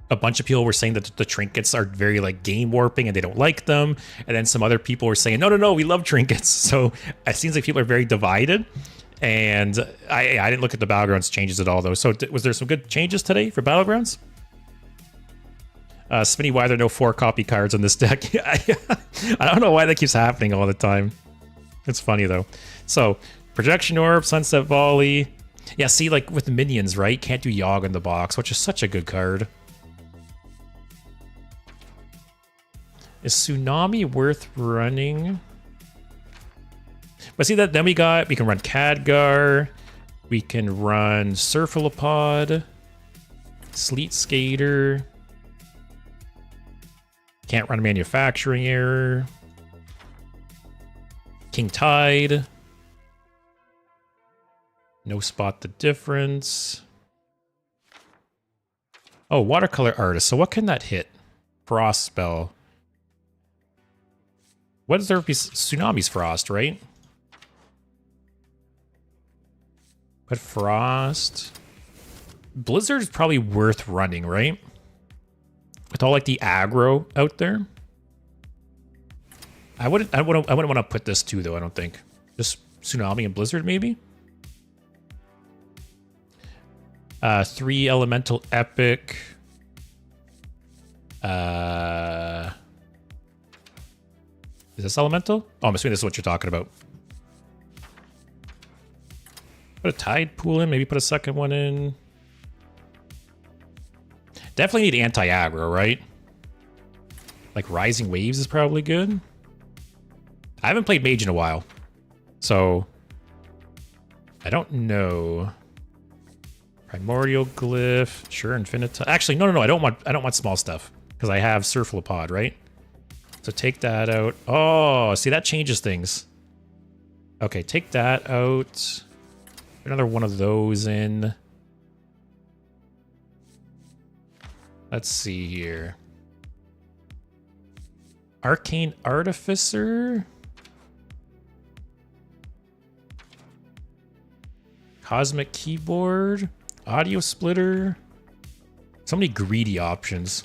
a bunch of people were saying that the trinkets are very like game warping and they don't like them. And then some other people were saying, no, we love trinkets. So it seems like people are very divided. And I didn't look at the Battlegrounds changes at all though. So was there some good changes today for Battlegrounds? Spinny, why are there no 4-copy cards on this deck? I don't know why that keeps happening all the time. It's funny though. So Projection Orb, Sunset Volley. Yeah, see, like with the minions, right? Can't do Yogg in the box, which is such a good card. Is Tsunami worth running? But see that then we can run Khadgar, we can run Surfalopod, Sleet Skater. Can't run Manufacturing Error. King Tide. No Spot the Difference. Oh, Watercolor Artist. So what can that hit? Frost Spell. What is there? Tsunami's Frost, right? But Frost. Blizzard is probably worth running, right? With all like the aggro out there. I wouldn't want to put this too though, I don't think. Just Tsunami and Blizzard maybe? 3 Elemental Epic. Is this Elemental? Oh, I'm assuming this is what you're talking about. Put a Tide Pool in, maybe put a second one in. Definitely need anti-aggro, right? Like Rising Waves is probably good. I haven't played Mage in a while, so I don't know. Primordial Glyph, sure, Infinita. Actually, no. I don't want small stuff because I have Surfalopod, right? So take that out. Oh, see, that changes things. Okay, take that out. Another one of those in. Let's see here. Arcane Artificer. Cosmic Keyboard. Audio Splitter. So many greedy options.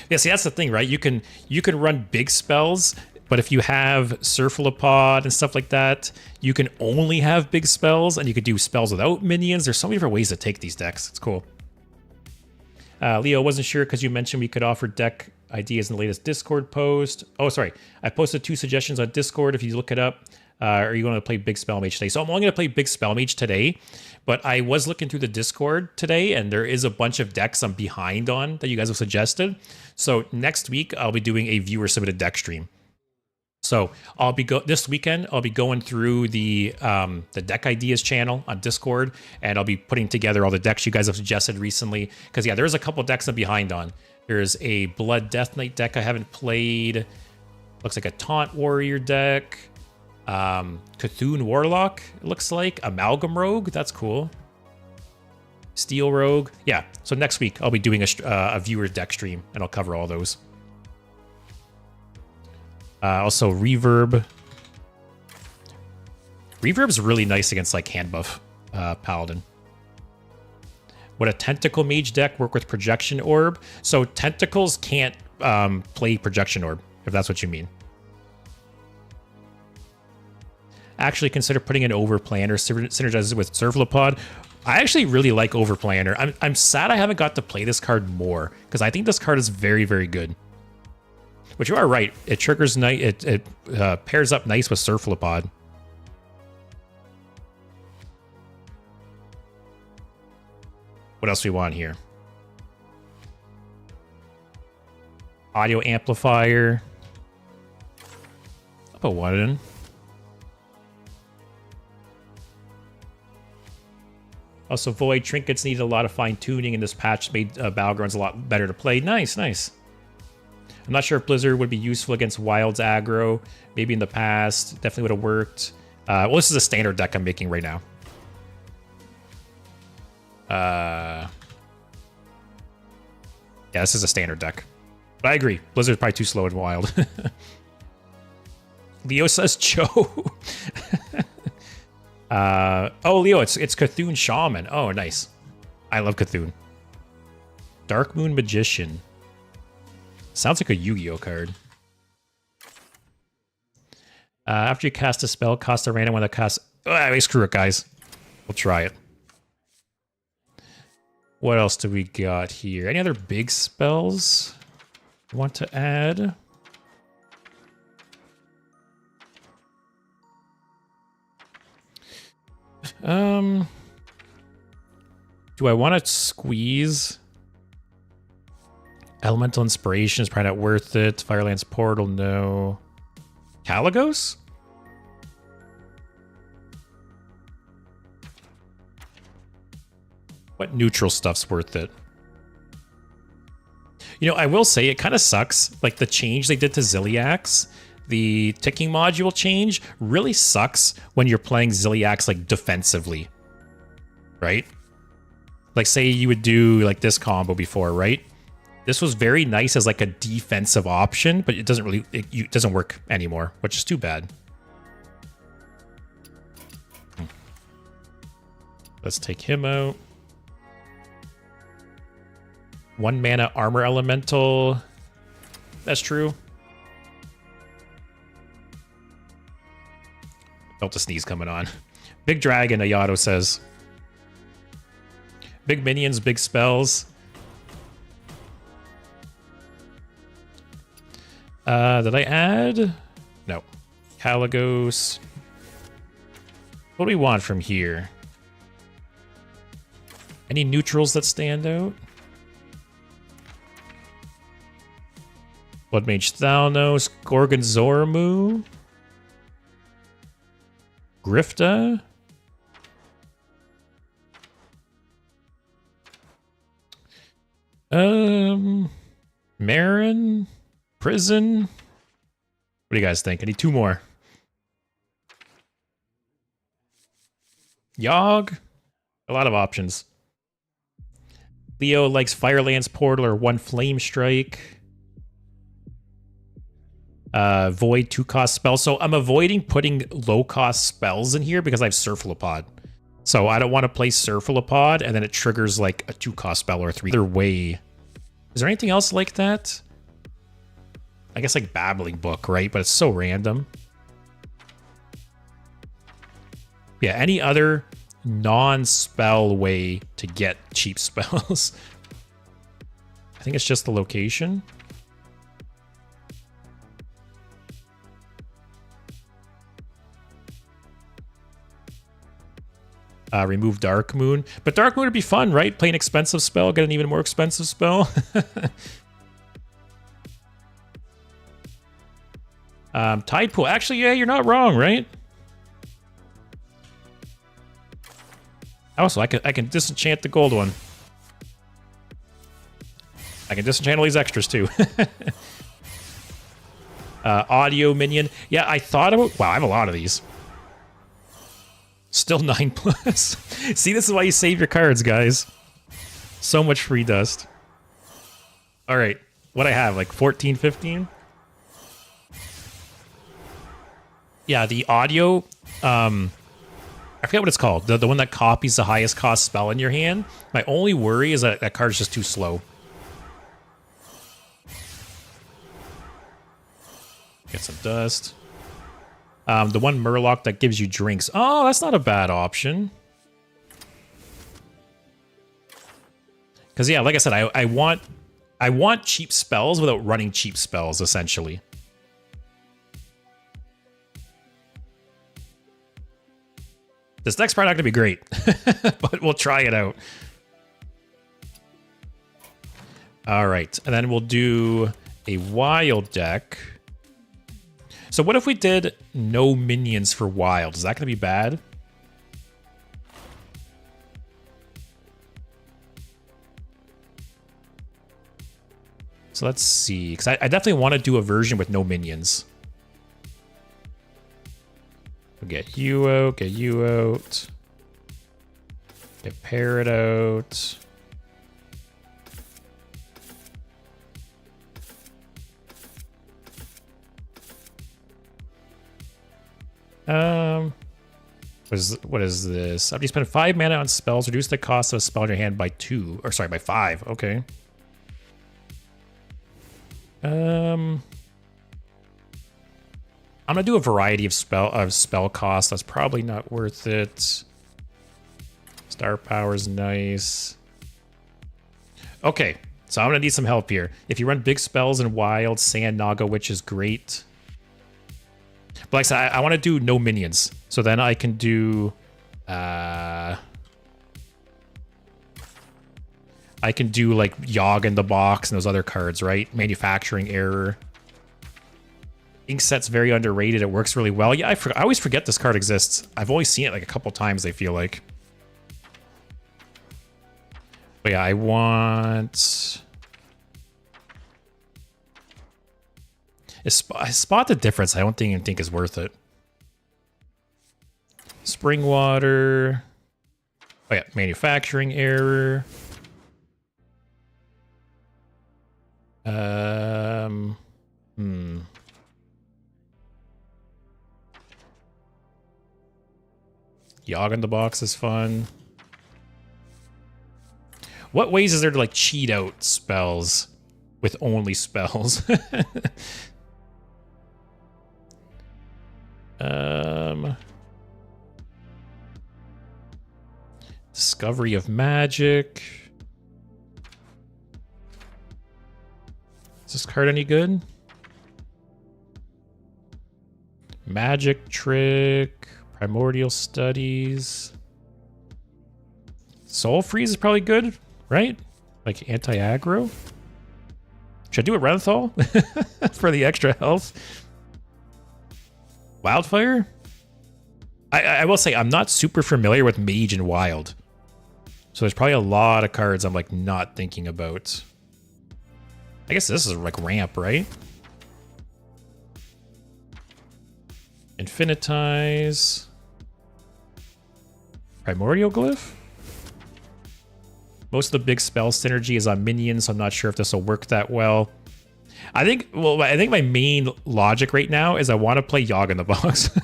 Yeah, see, that's the thing, right? You can run big spells, but if you have Surfalopod and stuff like that, you can only have big spells, and you could do spells without minions. There's so many different ways to take these decks. It's cool. Leo, wasn't sure because you mentioned we could offer deck ideas in the latest Discord post. Oh, sorry. I posted 2 suggestions on Discord if you look it up. Are you going to play Big Spell Mage today? So I'm only going to play Big Spell Mage today, but I was looking through the Discord today, and there is a bunch of decks I'm behind on that you guys have suggested. So next week, I'll be doing a viewer-submitted deck stream. So I'll be this weekend. I'll be going through the deck ideas channel on Discord, and I'll be putting together all the decks you guys have suggested recently. Because yeah, there's a couple decks I'm behind on. There's a Blood Death Knight deck I haven't played. Looks like a Taunt Warrior deck. Cthulhu Warlock, it looks like. Amalgam Rogue, that's cool. Steel Rogue. Yeah, so next week I'll be doing a viewer deck stream, and I'll cover all those. Also, Reverb. Reverb's really nice against like hand buff Paladin. Would a Tentacle Mage deck work with Projection Orb? So Tentacles can't play Projection Orb, if that's what you mean. Actually consider putting an Overplanner, synergizes with Cephalopods. I actually really like Overplanner. I'm sad I haven't got to play this card more, because I think this card is very, very good. But you are right. It triggers nice. It pairs up nice with Cephalopods. What else do we want here? Audio amplifier. I'll put one in. Also, Void Trinkets needed a lot of fine-tuning, and this patch made Battlegrounds a lot better to play. Nice, nice. I'm not sure if Blizzard would be useful against Wild's aggro. Maybe in the past. Definitely would have worked. Well, this is a standard deck I'm making right now. Yeah, this is a standard deck. But I agree. Blizzard's probably too slow and Wild. Leo says Joe. Oh, Leo, it's Cthulhu Shaman. Oh, nice. I love Cthulhu. Dark Moon Magician. Sounds like a Yu-Gi-Oh card. After you cast a spell, cost a random one that casts... Oh, screw it, guys. We'll try it. What else do we got here? Any other big spells you want to add? Do I want to squeeze? Elemental Inspiration is probably not worth it. Firelance Portal, no. Caligos? What neutral stuff's worth it? You know, I will say it kind of sucks. Like the change they did to Ziliax, the ticking module change, really sucks when you're playing Ziliax like defensively, right? Like say you would do like this combo before, right? This was very nice as like a defensive option, but it doesn't really, it doesn't work anymore, which is too bad. Let's take him out. 1 mana armor elemental. That's true. Felt a sneeze coming on. Big Dragon, Ayato says. Big minions, big spells. Did I add? No. Caligos. What do we want from here? Any neutrals that stand out? Blood Mage Thalnos, Gorgonzoramu, Grifta, Marin, Prison. What do you guys think? I need 2 more. Yogg. A lot of options. Leo likes Firelance Portal or 1 Flame Strike. Void 2-cost spell. So I'm avoiding putting low-cost spells in here because I have Cephalopods. So I don't want to play Cephalopods and then it triggers like a 2-cost spell or 3. Either way. Is there anything else like that? I guess like Babbling Book, right? But it's so random. Yeah, any other non-spell way to get cheap spells? I think it's just the location. Remove Dark Moon. But Dark Moon would be fun, right? Play an expensive spell, get an even more expensive spell. Tide Pool. Actually, yeah, you're not wrong, right? Also, I can disenchant the gold one. I can disenchant all these extras too. Audio minion. Yeah, I thought about... Wow, I have a lot of these. Still 9+. See, this is why you save your cards, guys. So much free dust. All right, what I have, like 14, 15? Yeah, the audio... I forget what it's called. The one that copies the highest cost spell in your hand. My only worry is that that card is just too slow. Get some dust. The one Murloc that gives you drinks. Oh, that's not a bad option. Because yeah, like I said, I want cheap spells without running cheap spells, essentially. This deck's probably not going to be great, but we'll try it out. All right, and then we'll do a wild deck. So what if we did no minions for wild? Is that going to be bad? So let's see, because I definitely want to do a version with no minions. We'll get you out, get you out. Get Parrot out. What is this? After you spend 5 mana on spells, reduce the cost of a spell in your hand by 2. Or sorry, by 5. Okay. I'm gonna do a variety of spell costs. That's probably not worth it. Star power's nice. Okay, so I'm gonna need some help here. If you run big spells in wild, Sand Naga Witch is great. But like I said, I want to do no minions. So then I can do I can do like Yogg in the Box and those other cards, right? Manufacturing Error. Inkset's very underrated. It works really well. Yeah, I always forget this card exists. I've only seen it like a couple times, I feel like. But yeah, I want... I spot the difference. I don't think is worth it. Spring Water. Oh yeah, Manufacturing Error. Yogg in the Box is fun. What ways is there to like cheat out spells with only spells? Discovery of Magic. Is this card any good? Magic Trick. Primordial Studies. Soul Freeze is probably good, right? Like anti-aggro. Should I do a Renthal for the extra health? Wildfire? I will say I'm not super familiar with Mage and Wild. So there's probably a lot of cards I'm like not thinking about. I guess this is like ramp, right? Infinitize. Primordial Glyph? Most of the big spell synergy is on minions, so I'm not sure if this will work that well. I think my main logic right now is I want to play Yogg in the Box.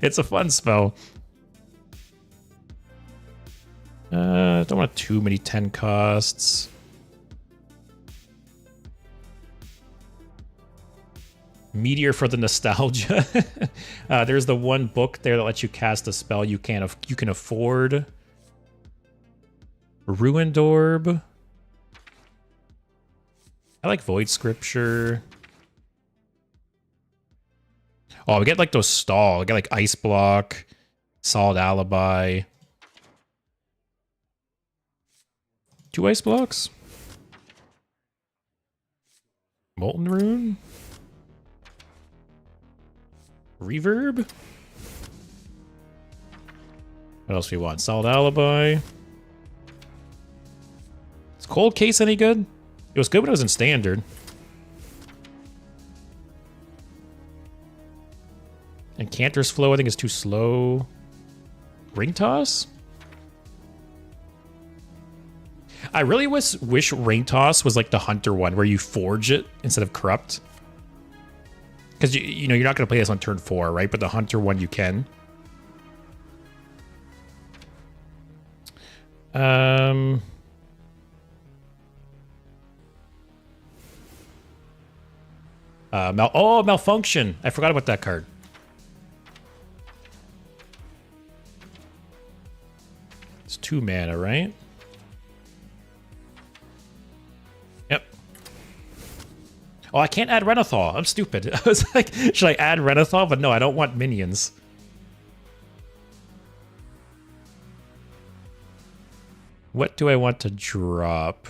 It's a fun spell. Don't want too many 10 costs. Meteor for the nostalgia. There's the one book there that lets you cast a spell you can afford. Ruined Orb. I like Void Scripture. Oh, we get like those stall. We get like Ice Block, Solid Alibi. 2 Ice Blocks. Molten Rune. Reverb. What else do we want? Solid Alibi. Is Cold Case any good? It was good when it was in Standard. And Cantor's Flow, I think, is too slow. Ring Toss? I really wish Ring Toss was like the Hunter one, where you forge it instead of Corrupt. Because, you know, you're not going to play this on turn 4, right? But the Hunter one you can. Malfunction. I forgot about that card. It's 2 mana, right? Yep. Oh, I can't add Renathal. I'm stupid. I was like, should I add Renathal? But no, I don't want minions. What do I want to drop?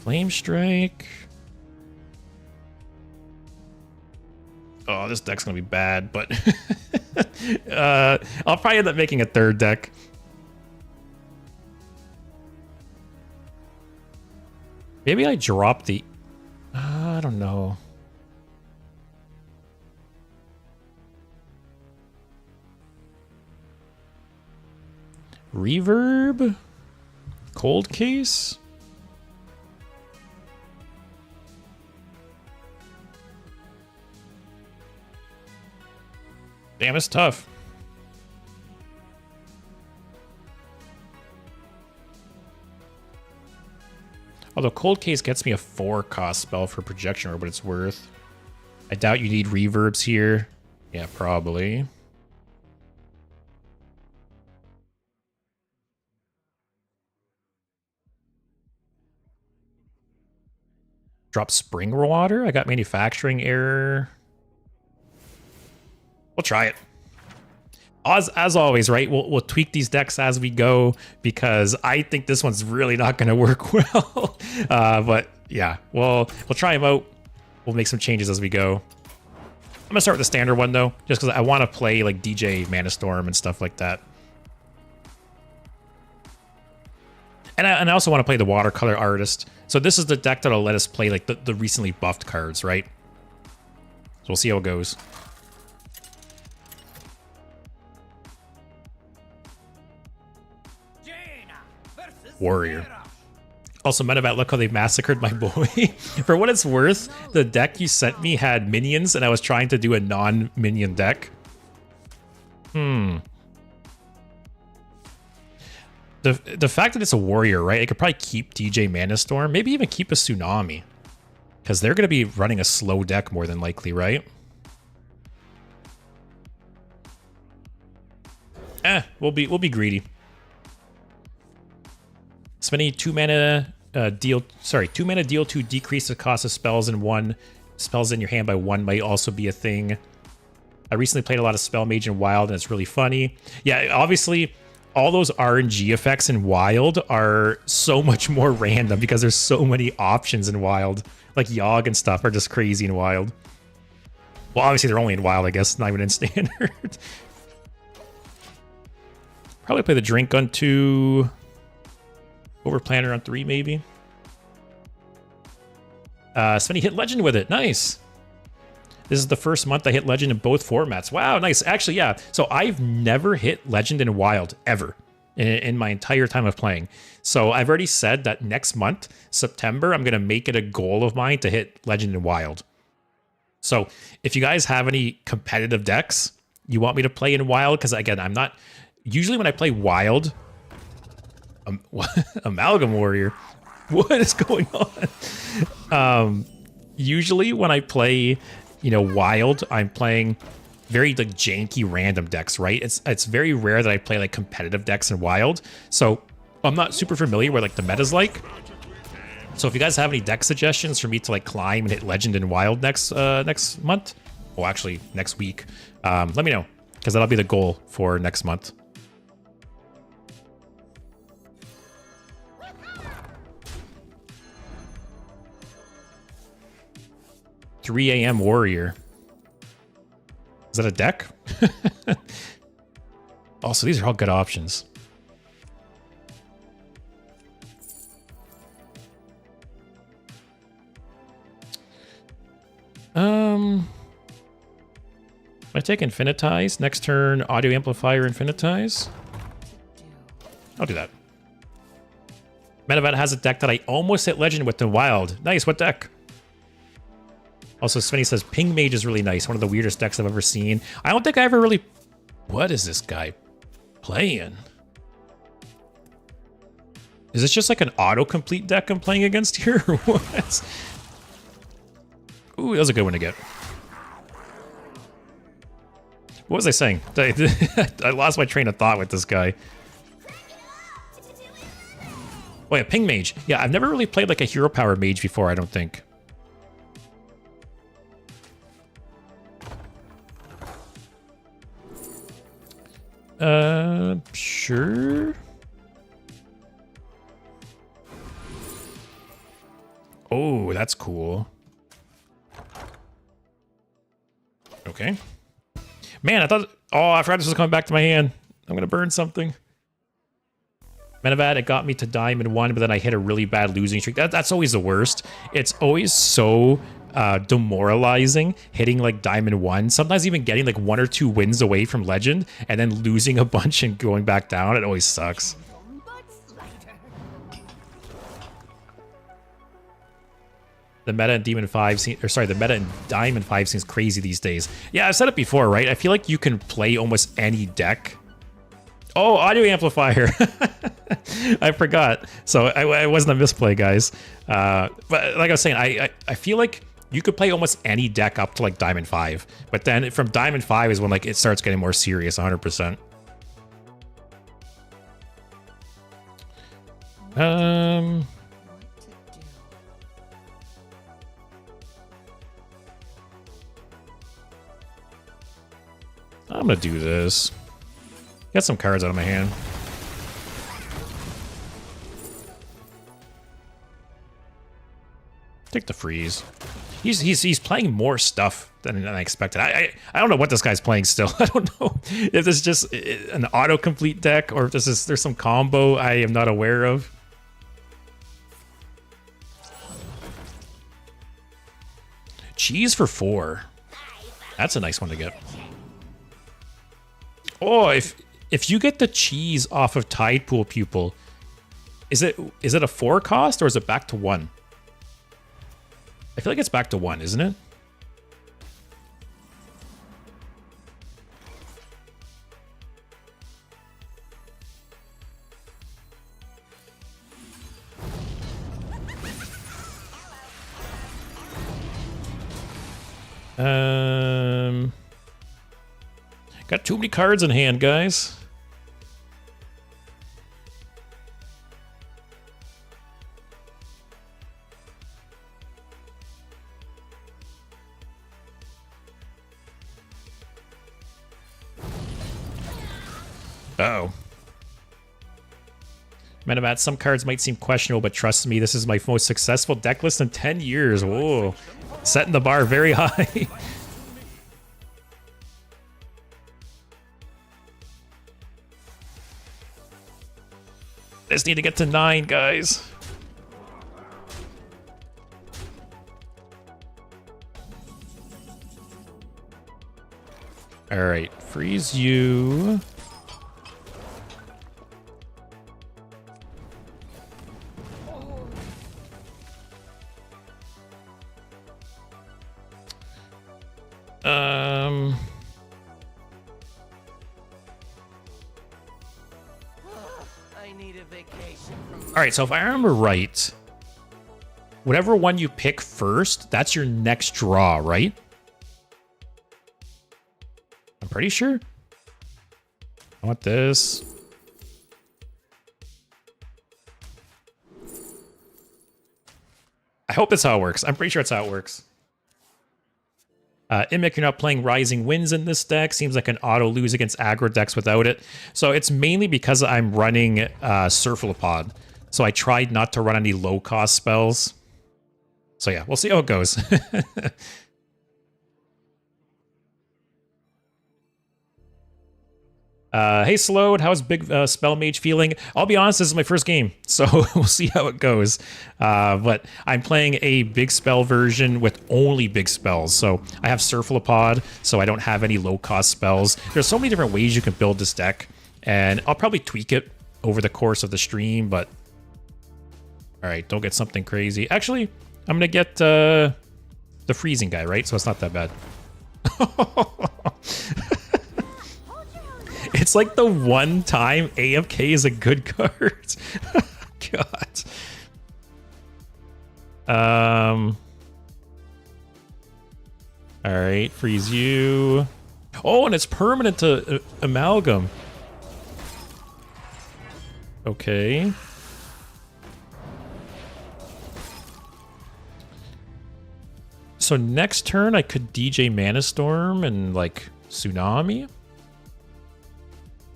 Flame Strike. Oh, this deck's gonna be bad, but I'll probably end up making a 3rd deck. Maybe I drop the... I don't know. Reverb? Cold Case? Damn, it's tough. Although Cold Case gets me a 4-cost spell for Projection Orb, but it's worth. I doubt you need reverbs here. Yeah, probably. Drop Spring Water? I got Manufacturing Error. We'll try it. As always, right? We'll tweak these decks as we go, because I think this one's really not going to work well. But yeah, we'll try them out. We'll make some changes as we go. I'm gonna start with the standard one though, just because I want to play like DJ Mana Storm and stuff like that. And I also want to play the Watercolor Artist. So this is the deck that'll let us play like the recently buffed cards, right? So we'll see how it goes. Warrior. Also, Medevat, look how they massacred my boy. For what it's worth, the deck you sent me had minions, and I was trying to do a non-minion deck. The fact that it's a warrior, right? It could probably keep DJ Mana Storm, maybe even keep a Tsunami, because they're going to be running a slow deck more than likely, right? We'll be greedy. Spending 2 mana deal 2 mana deal to decrease the cost of spells in your hand by 1 might also be a thing. I recently played a lot of Spell Mage in Wild, and it's really funny. Yeah, obviously all those RNG effects in Wild are so much more random because there's so many options in Wild. Like Yogg and stuff are just crazy in Wild. Well, obviously they're only in Wild, I guess, not even in Standard. Probably play the Drink on 2. Overplanner on 3, maybe. Spenny hit Legend with it. Nice. This is the first month I hit Legend in both formats. Wow, nice. Actually, yeah. So I've never hit Legend in Wild, ever, in my entire time of playing. So I've already said that next month, September, I'm going to make it a goal of mine to hit Legend in Wild. So if you guys have any competitive decks you want me to play in Wild, because again, I'm not... Usually when I play Wild... Amalgam Warrior. What is going on? Usually when I play, Wild, I'm playing very like janky random decks, right? It's very rare that I play like competitive decks in Wild, so I'm not super familiar with like the meta's like. So if you guys have any deck suggestions for me to like climb and hit Legend in Wild next month, well actually next week, let me know, because that'll be the goal for next month. 3 a.m. Warrior. Is that a deck? Also, these are all good options. I take Infinitize. Next turn, Audio Amplifier, Infinitize. I'll do that. Metavat has a deck that I almost hit Legend with in Wild. Nice, what deck? Also, Svenny says Ping Mage is really nice. One of the weirdest decks I've ever seen. I don't think I ever really... What is this guy playing? Is this just like an autocomplete deck I'm playing against here, or what? Ooh, that was a good one to get. What was I saying? I lost my train of thought with this guy. Oh yeah, Ping Mage. Yeah, I've never really played like a hero power mage before, I don't think. Sure. Oh, that's cool. Okay. Man, I thought... Oh, I forgot this was coming back to my hand. I'm gonna burn something. Metavat, it got me to Diamond 1, but then I hit a really bad losing streak. That's always the worst. It's always so demoralizing hitting like Diamond 1. Sometimes even getting like 1 or 2 wins away from Legend and then losing a bunch and going back down. It always sucks. The meta in Demon 5 the meta in Diamond 5 seems crazy these days. Yeah, I've said it before, right? I feel like you can play almost any deck. Oh, Audio Amplifier. I forgot. So I wasn't a misplay, guys. But like I was saying, I feel like you could play almost any deck up to like Diamond 5. But then from Diamond 5 is when like it starts getting more serious, 100%. I'm gonna do this. Get some cards out of my hand. Take the freeze. He's playing more stuff than I expected. I don't know what this guy's playing still. I don't know if this is just an autocomplete deck or if there's some combo I am not aware of. Cheese for 4. That's a nice one to get. Oh, if you get the cheese off of Tide Pool Pupil, is it a 4 cost or is it back to 1? I feel like it's back to 1, isn't it? Got too many cards in hand, guys. Uh-oh. Metamat, some cards might seem questionable, but trust me, this is my most successful deck list in 10 years. Whoa. Setting the bar very high. Just need to get to 9, guys. All right, freeze you. All right, so if I remember right, whatever one you pick first, that's your next draw, right? pretty sure. I want this. I hope that's how it works. I'm pretty sure that's how it works. Immic, you're not playing Rising Winds in this deck. Seems like an auto lose against aggro decks without it. So it's mainly because I'm running Surflipod. So I tried not to run any low-cost spells. So yeah, we'll see how it goes. Hey Slowed, how's Big Spell Mage feeling? I'll be honest, this is my first game, so we'll see how it goes. But I'm playing a Big Spell version with only big spells. So I have Surflipod, so I don't have any low-cost spells. There's so many different ways you can build this deck, and I'll probably tweak it over the course of the stream, but... Alright, don't get something crazy. Actually, I'm gonna get the freezing guy, right? So it's not that bad. It's like the one time AFK is a good card. God. Alright, freeze you. Oh, and it's permanent to Amalgam. Okay. So next turn I could DJ Mana Storm and like Tsunami.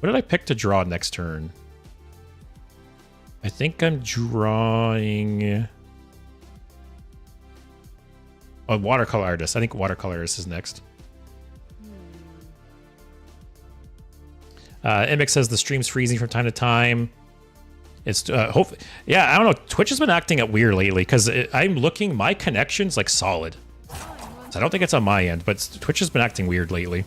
What did I pick to draw next turn? I think I'm drawing... Oh, Watercolor Artist. I think Watercolor Artist is next. Immic says the stream's freezing from time to time. It's hopefully... Yeah, I don't know. Twitch has been acting up weird lately because I'm looking... My connection's like solid. So I don't think it's on my end, but Twitch has been acting weird lately.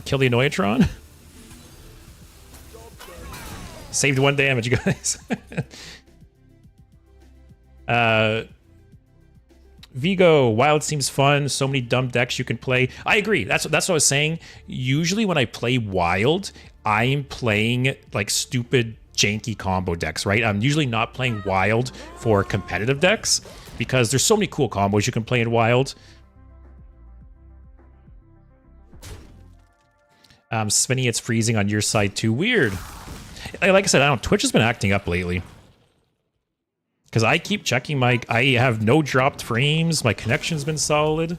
Kill the Annoyatron. Saved 1 damage, you guys. Vigo, Wild seems fun. So many dumb decks you can play. I agree. That's what I was saying. Usually when I play Wild, I'm playing like stupid janky combo decks, right? I'm usually not playing Wild for competitive decks because there's so many cool combos you can play in Wild. Svenny, it's freezing on your side too. Weird. Like I said, I don't know. Twitch has been acting up lately. Because I keep checking my... I have no dropped frames. My connection's been solid.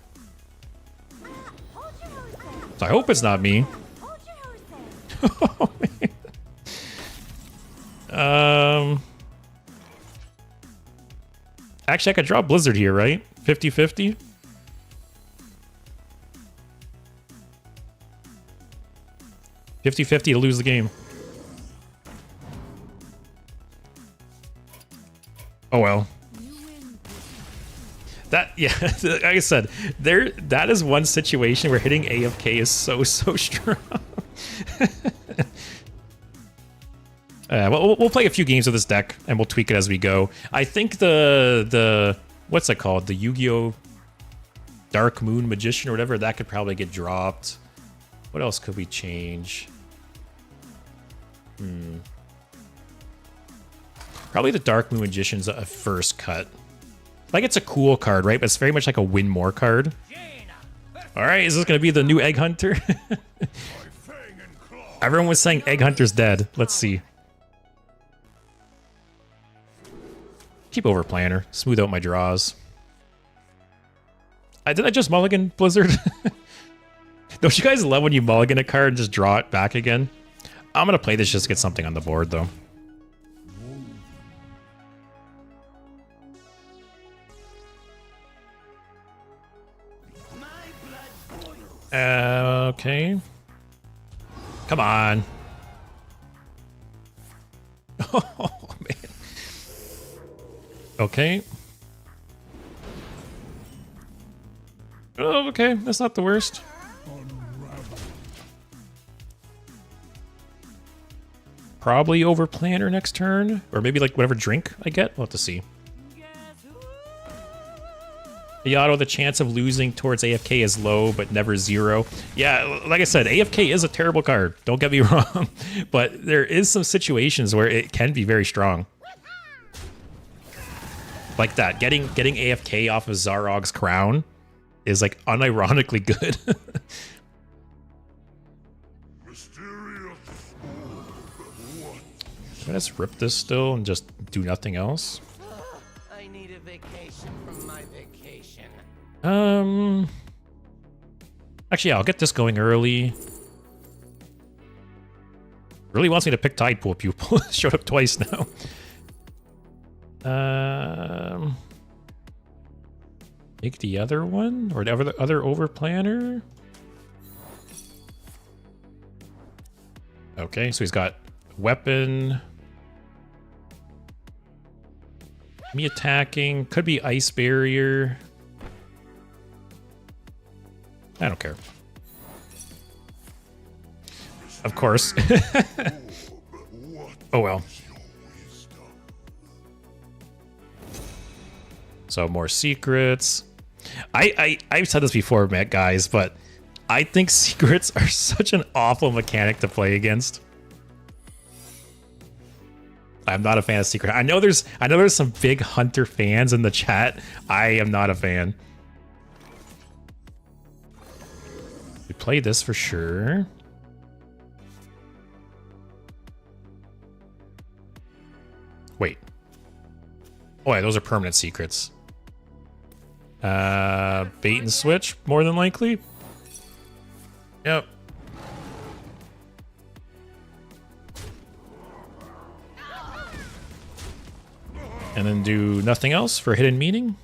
So I hope it's not me. Oh, man. Actually, I could draw Blizzard here, right? 50-50? 50-50 to lose the game. Oh well. That, yeah, like I said, that is one situation where hitting AFK is so strong. We'll play a few games with this deck and we'll tweak it as we go. I think the what's it called? The Yu-Gi-Oh! Dark Moon Magician or whatever, that could probably get dropped. What else could we change? Probably the Dark Moon Magician's a first cut. Like, it's a cool card, right? But it's very much like a win more card. Alright, is this going to be the new Egg Hunter? Everyone was saying Egg Hunter's dead. Let's see. Keep overplaying her. Smooth out my draws. Did I just mulligan Blizzard? Don't you guys love when you mulligan a card and just draw it back again? I'm going to play this just to get something on the board, though. Okay. Come on. Oh, man. Okay. Oh, okay. That's not the worst. Probably overplan her next turn. Or maybe like whatever drink I get. We'll have to see. Yato, the chance of losing towards AFK is low, but never zero. Yeah, like I said, AFK is a terrible card. Don't get me wrong. But there is some situations where it can be very strong. Like that, getting AFK off of Zarog's crown is like unironically good. Can I just rip this still and just do nothing else? I need a vacation from my vacation. Actually, yeah, I'll get this going early. Really wants me to pick Tide Pool Pupil. Showed up twice now. Make the other one? Or the other over planner? Okay, so he's got weapon. Me attacking. Could be ice barrier. I don't care. Of course. Oh well. So more secrets. I've said this before, Matt, guys, but I think secrets are such an awful mechanic to play against. I'm not a fan of secret. I know there's some big Hunter fans in the chat. I am not a fan. We play this for sure. Wait. Oh yeah, those are permanent secrets. Bait and switch, more than likely. Yep. And then do nothing else for hidden meaning.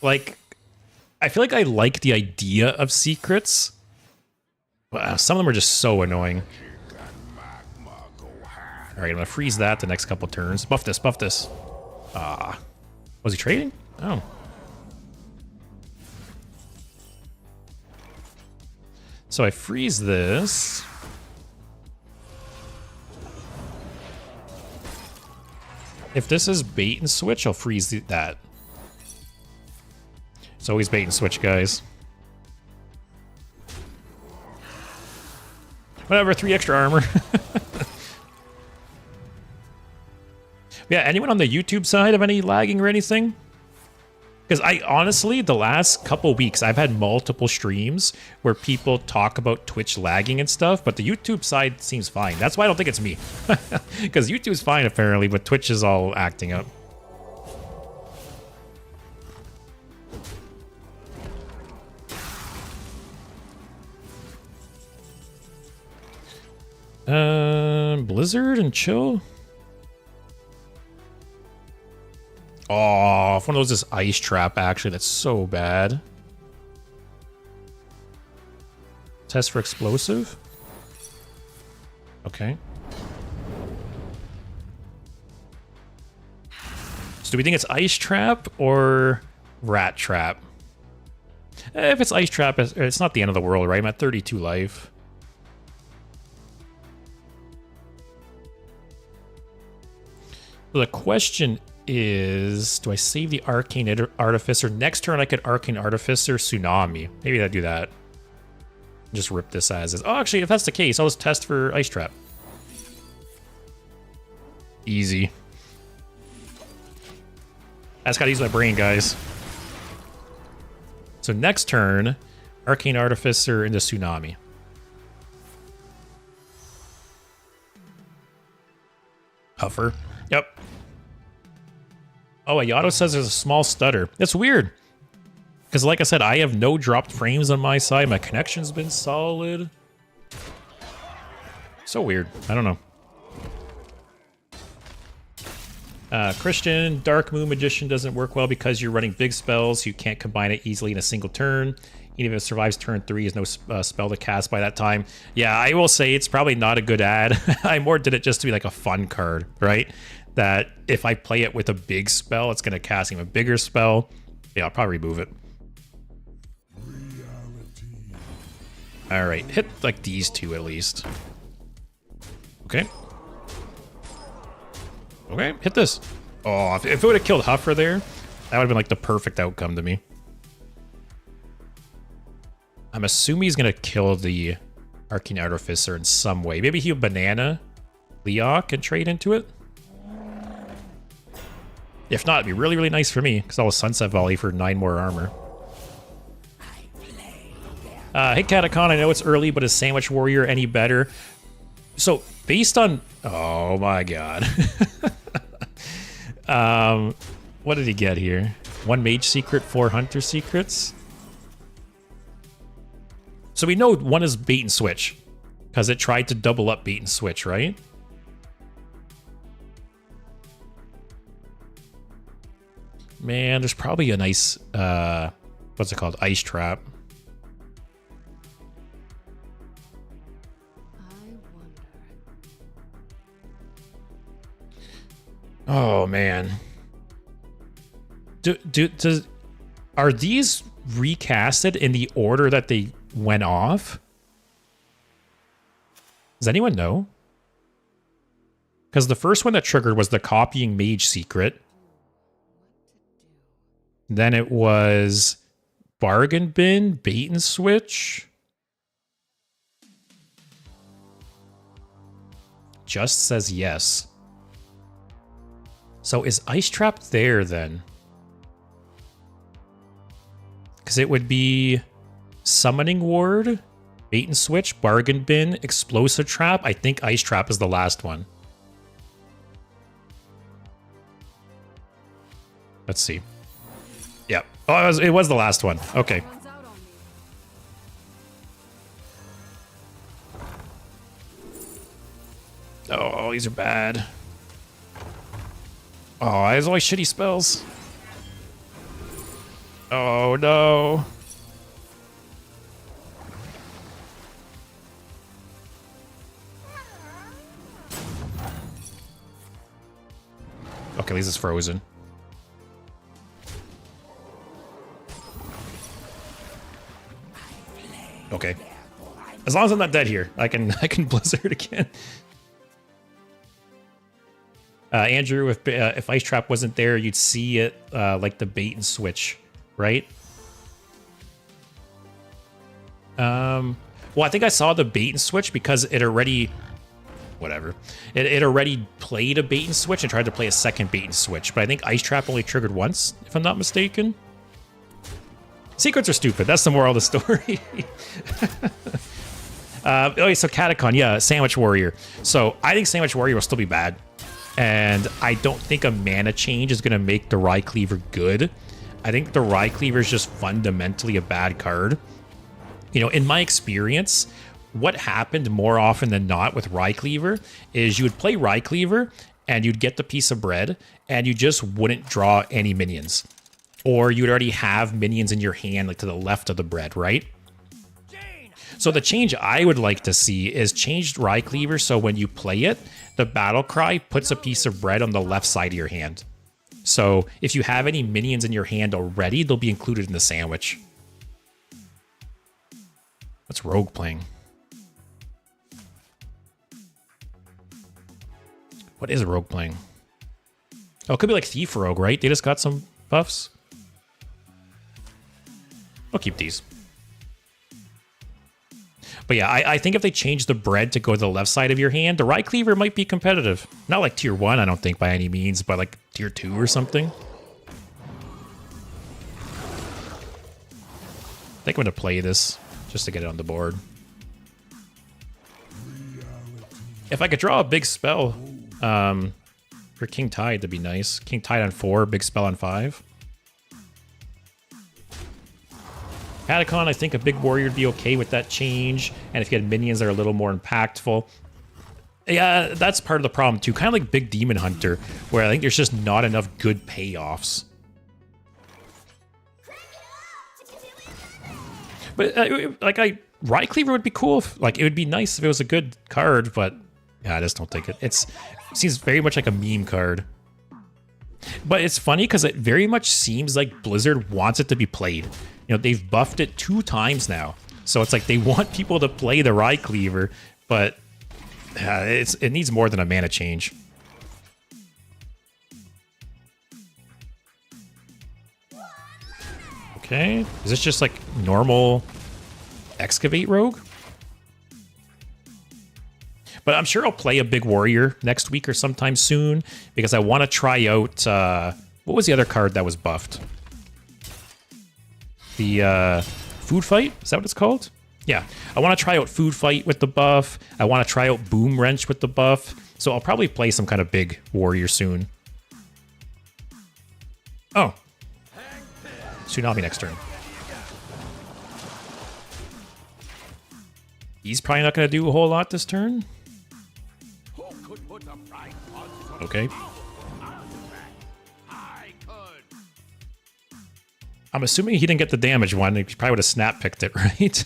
Like, I feel like I like the idea of secrets. But some of them are just so annoying. Alright, I'm gonna freeze that the next couple turns. Buff this, buff this. Ah. Was he trading? Oh. So I freeze this. If this is bait and switch, I'll freeze that. It's always bait and switch, guys. Whatever, 3 extra armor. Yeah, anyone on the YouTube side have any lagging or anything? Because I honestly, the last couple weeks, I've had multiple streams where people talk about Twitch lagging and stuff, but the YouTube side seems fine. That's why I don't think it's me. Because YouTube's fine apparently, but Twitch is all acting up. Blizzard and chill. Oh, if one of those is ice trap, actually, that's so bad. Test for explosive. Okay. So do we think it's ice trap or rat trap? If it's ice trap, it's not the end of the world, right? I'm at 32 life. So the question is, do I save the Arcane Artificer? Next turn I could Arcane Artificer Tsunami. Maybe I'd do that. Just rip this as is. Oh, actually, if that's the case, I'll just test for Ice Trap. Easy. I just gotta use my brain, guys. So next turn, Arcane Artificer into Tsunami. Huffer. Yep. Oh, Ayato says there's a small stutter. That's weird. Because like I said, I have no dropped frames on my side. My connection's been solid. So weird. I don't know. Christian, Dark Moon Magician doesn't work well because you're running big spells. You can't combine it easily in a single turn. Even if it survives turn 3, there's no spell to cast by that time. Yeah, I will say it's probably not a good ad. I more did it just to be like a fun card, right? That if I play it with a big spell, it's going to cast even a bigger spell. Yeah, I'll probably remove it. All right, hit like these two at least. Okay. Okay, hit this. Oh, if it would have killed Huffer there, that would have been like the perfect outcome to me. I'm assuming he's going to kill the Arcane Artificer in some way. Maybe he'll banana Leok and trade into it. If not, it'd be really, really nice for me, because I'll Sunset Volley for 9 more armor. Hey, Catacon, I know it's early, but is Sandwich Warrior any better? So, based on... Oh my god. What did he get here? 1 Mage Secret, 4 Hunter Secrets? So we know one is bait and switch, because it tried to double up bait and switch, right? Man, there's probably a nice, what's it called? Ice Trap. Oh, man. Are these recasted in the order that they went off? Does anyone know? Because the first one that triggered was the copying Mage Secret. Then it was Bargain Bin, Bait and Switch. Just says yes. So is Ice Trap there then? Because it would be Summoning Ward, Bait and Switch, Bargain Bin, Explosive Trap. I think Ice Trap is the last one. Let's see. Yeah. Oh, it was the last one. Okay. Oh, these are bad. Oh, there's always shitty spells. Oh, no. Okay, at least it's frozen. Okay. As long as I'm not dead here, I can Blizzard again. Andrew, if Ice Trap wasn't there, you'd see it like the bait and switch, right? Well, I think I saw the bait and switch because it already, whatever, it already played a bait and switch and tried to play a second bait and switch. But I think Ice Trap only triggered once, if I'm not mistaken. Secrets are stupid. That's the moral of the story. Okay, so Catacon, yeah, Sandwich Warrior. So I think Sandwich Warrior will still be bad. And I don't think a mana change is going to make the Rye Cleaver good. I think the Rye Cleaver is just fundamentally a bad card. You know, in my experience, what happened more often than not with Rye Cleaver is you would play Rye Cleaver and you'd get the piece of bread and you just wouldn't draw any minions. Or you'd already have minions in your hand, like to the left of the bread, right? So the change I would like to see is changed Rye Cleaver so when you play it, the battle cry puts a piece of bread on the left side of your hand. So if you have any minions in your hand already, they'll be included in the sandwich. What's Rogue playing? What is Rogue playing? Oh, it could be like Thief Rogue, right? They just got some buffs. I'll keep these. But yeah, I think if they change the bread to go to the left side of your hand, the Rye Cleaver might be competitive. Not like tier 1, I don't think, by any means, but like tier 2 or something. I think I'm going to play this just to get it on the board. If I could draw a big spell for King Tide, that'd be nice. King Tide on 4, big spell on 5. Catacon, I think a big warrior would be okay with that change. And if you had minions that are a little more impactful. Yeah, that's part of the problem too. Kind of like Big Demon Hunter, where I think there's just not enough good payoffs. But Rye Cleaver would be cool. It would be nice if it was a good card, but yeah, I just don't think it. It seems very much like a meme card. But it's funny because it very much seems like Blizzard wants it to be played. You know, they've buffed it 2 times now. So it's like they want people to play the Rye Cleaver, but it needs more than a mana change. Okay. Is this just like normal Excavate Rogue? But I'm sure I'll play a big warrior next week or sometime soon because I want to try out... what was the other card that was buffed? The Food Fight? Is that what it's called? Yeah. I want to try out Food Fight with the buff. I want to try out Boom Wrench with the buff. So I'll probably play some kind of big warrior soon. Oh. Tsunami next turn. He's probably not going to do a whole lot this turn. Okay. I'm assuming he didn't get the damage one. He probably would have snap picked it, right?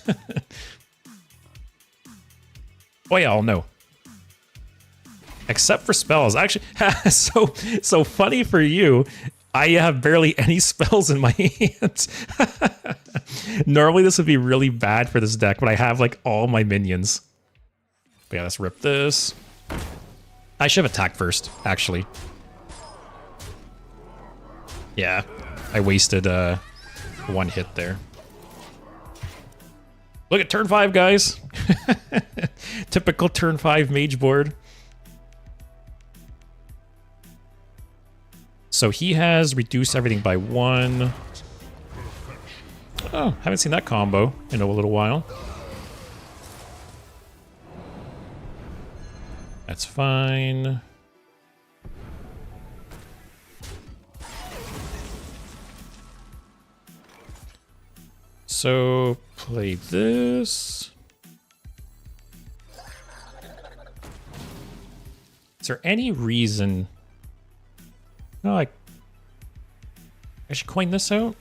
Oh yeah, I'll know. Except for spells. Actually, so funny for you. I have barely any spells in my hands. Normally this would be really bad for this deck, but I have like all my minions. But yeah, let's rip this. I should have attacked first, actually. Yeah, I wasted one hit there. Look at turn 5, guys. Typical turn 5 mage board. So he has reduced everything by 1. Oh, haven't seen that combo in a little while. That's fine. So, play this. Is there any reason... No, I should coin this out.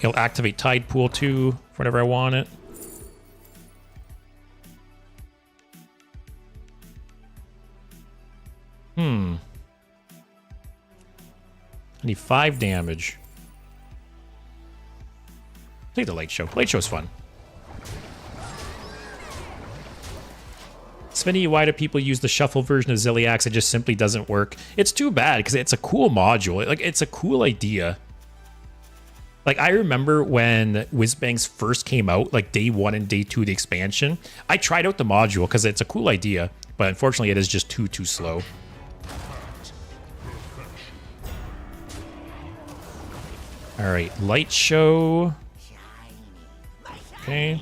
He'll activate Tide Pool too, whenever I want it. I need 5 damage. Take the Light Show. Light Show's fun. Svenny, why do people use the shuffle version of Ziliax? It just simply doesn't work. It's too bad because it's a cool module. Like, it's a cool idea. Like, I remember when Whizbangs first came out, like day 1 and day 2 of the expansion, I tried out the module because it's a cool idea, but unfortunately it is just too slow. All right, Light Show. Okay.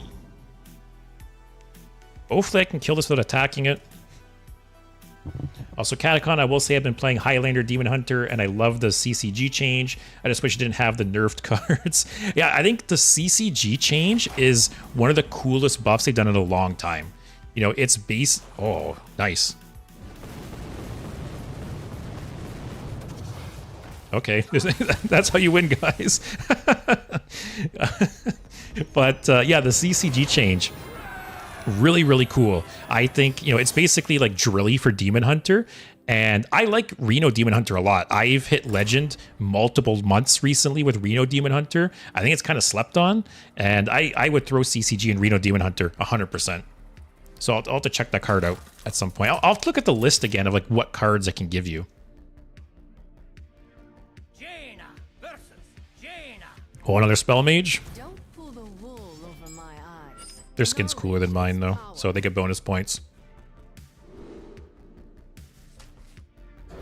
Hopefully I can kill this without attacking it. Also, Catacon, I will say I've been playing Highlander Demon Hunter, and I love the CCG change. I just wish it didn't have the nerfed cards. Yeah, I think the CCG change is one of the coolest buffs they've done in a long time. You know, it's base... Oh, nice. Okay, that's how you win, guys. But yeah, the CCG change, really cool. I think, you know, it's basically like Drilly for Demon Hunter, and I like Reno Demon Hunter a lot. I've hit Legend multiple months recently with Reno Demon Hunter. I think it's kind of slept on, and I would throw CCG and Reno Demon Hunter 100%. So I'll have to check that card out at some point. I'll look at the list again of like what cards I can give you. Oh, another Spell Mage. Don't pull the wool over my eyes. Their skin's cooler than mine, though, so they get bonus points.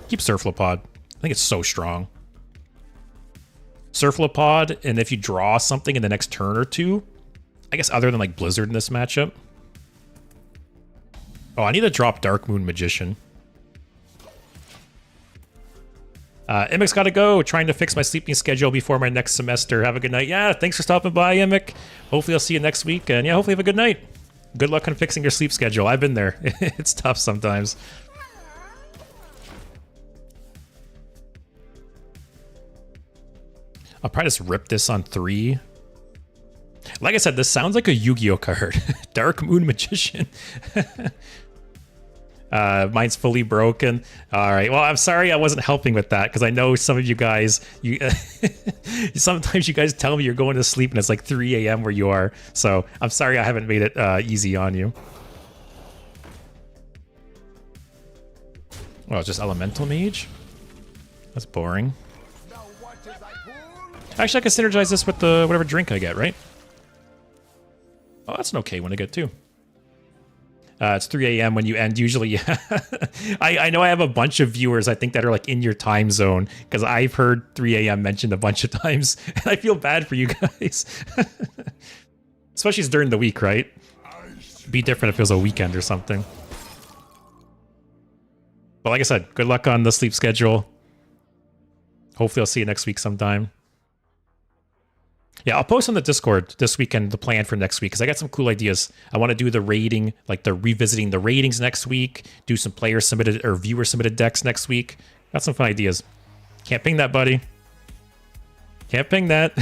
Keep Surflopod. I think it's so strong. Surflopod, and if you draw something in the next turn or two, I guess other than like Blizzard in this matchup. Oh, I need to drop Dark Moon Magician. Emic's gotta go. Trying to fix my sleeping schedule before my next semester. Have a good night. Yeah, thanks for stopping by, Emic. Hopefully I'll see you next week. And yeah, hopefully have a good night. Good luck on fixing your sleep schedule. I've been there. It's tough sometimes. I'll probably just rip this on 3. Like I said, this sounds like a Yu-Gi-Oh card. Dark Moon Magician. Mine's fully broken. All right. Well, I'm sorry I wasn't helping with that because I know some of you guys, sometimes you guys tell me you're going to sleep and it's like 3 a.m. where you are. So I'm sorry I haven't made it easy on you. Oh, it's just Elemental Mage? That's boring. Actually, I can synergize this with the whatever drink I get, right? Oh, that's an okay one to get too. It's 3 a.m. when you end usually. I know I have a bunch of viewers, I think, that are like in your time zone because I've heard 3 a.m. mentioned a bunch of times. And I feel bad for you guys. Especially during the week, right? It'd be different if it was a weekend or something. But like I said, good luck on the sleep schedule. Hopefully I'll see you next week sometime. Yeah, I'll post on the Discord this weekend the plan for next week because I got some cool ideas. I want to do the rating, like the revisiting the ratings next week, do some player submitted or viewer submitted decks next week. Got some fun ideas. Can't ping that, buddy. Can't ping that.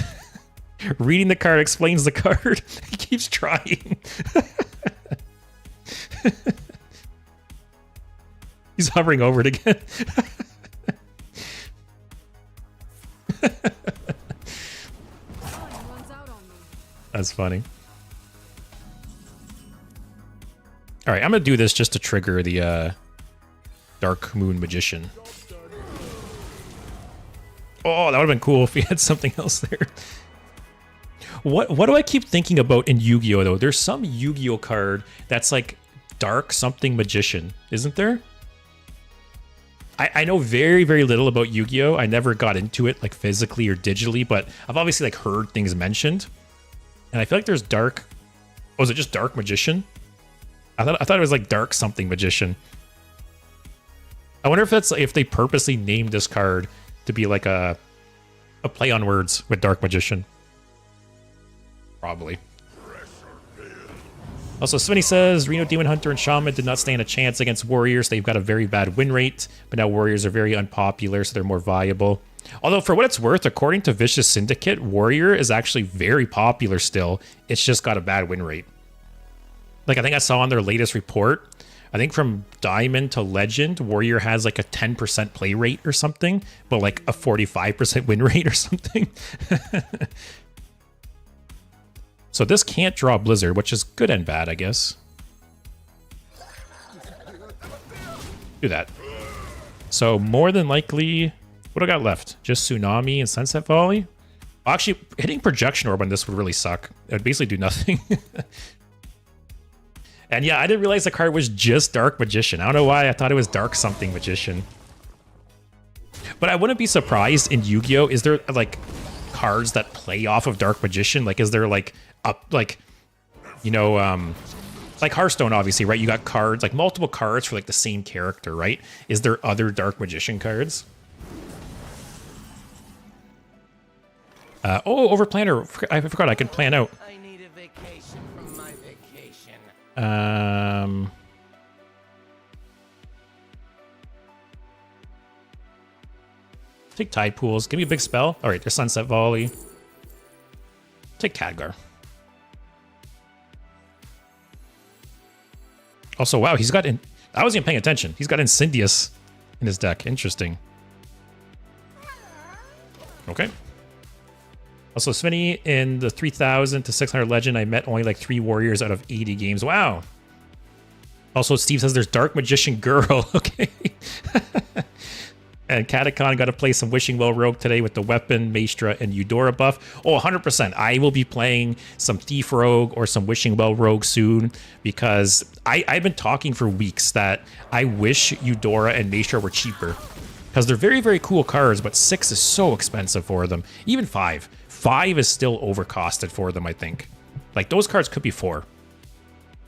Reading the card explains the card. He keeps trying. He's hovering over it again. That's funny. All right, I'm gonna do this just to trigger the Dark Moon Magician. Oh, that would have been cool if we had something else there. What do I keep thinking about in Yu-Gi-Oh though? There's some Yu-Gi-Oh card that's like Dark something Magician, isn't there? I know very, very little about Yu-Gi-Oh. I never got into it like physically or digitally, but I've obviously like heard things mentioned. And I feel like there's Dark... Oh, is it just Dark Magician? I thought it was like Dark something Magician. I wonder if that's if they purposely named this card to be like a play on words with Dark Magician. Probably. Also, Svinny says, Reno Demon Hunter and Shaman did not stand a chance against Warriors. They've got a very bad win rate, but now Warriors are very unpopular, so they're more viable. Although, for what it's worth, according to Vicious Syndicate, Warrior is actually very popular still. It's just got a bad win rate. Like, I think I saw on their latest report, I think from Diamond to Legend, Warrior has like a 10% play rate or something, but like a 45% win rate or something. So this can't draw Blizzard, which is good and bad, I guess. Do that. So more than likely, what do I got left? Just Tsunami and Sunset Volley? Well, actually, hitting Projection Orb on this would really suck. It would basically do nothing. And yeah, I didn't realize the card was just Dark Magician. I don't know why I thought it was Dark something Magician. But I wouldn't be surprised in Yu-Gi-Oh! Is there like cards that play off of Dark Magician? Like, is there like you know, like Hearthstone, obviously, right? You got cards, like multiple cards for like the same character, right? Is there other Dark Magician cards? Oh, Overplanner. I forgot I could plan out. I need a vacation from my vacation. Take Tide Pools. Give me a big spell. All right, there's Sunset Volley. Take Khadgar. Also, wow, he's got... I wasn't even paying attention. He's got Incendious in his deck. Interesting. Okay. Also, Svinny, in the 3,000 to 600 Legend, I met only like 3 Warriors out of 80 games. Wow. Also, Steve says there's Dark Magician Girl. Okay. And Catacon got to play some Wishing Well Rogue today with the Weapon, Maestra, and Eudora buff. Oh, 100%. I will be playing some Thief Rogue or some Wishing Well Rogue soon because I've been talking for weeks that I wish Eudora and Maestra were cheaper because they're very, very cool cards, but 6 is so expensive for them. Even 5. 5 is still overcosted for them, I think. Like, those cards could be 4.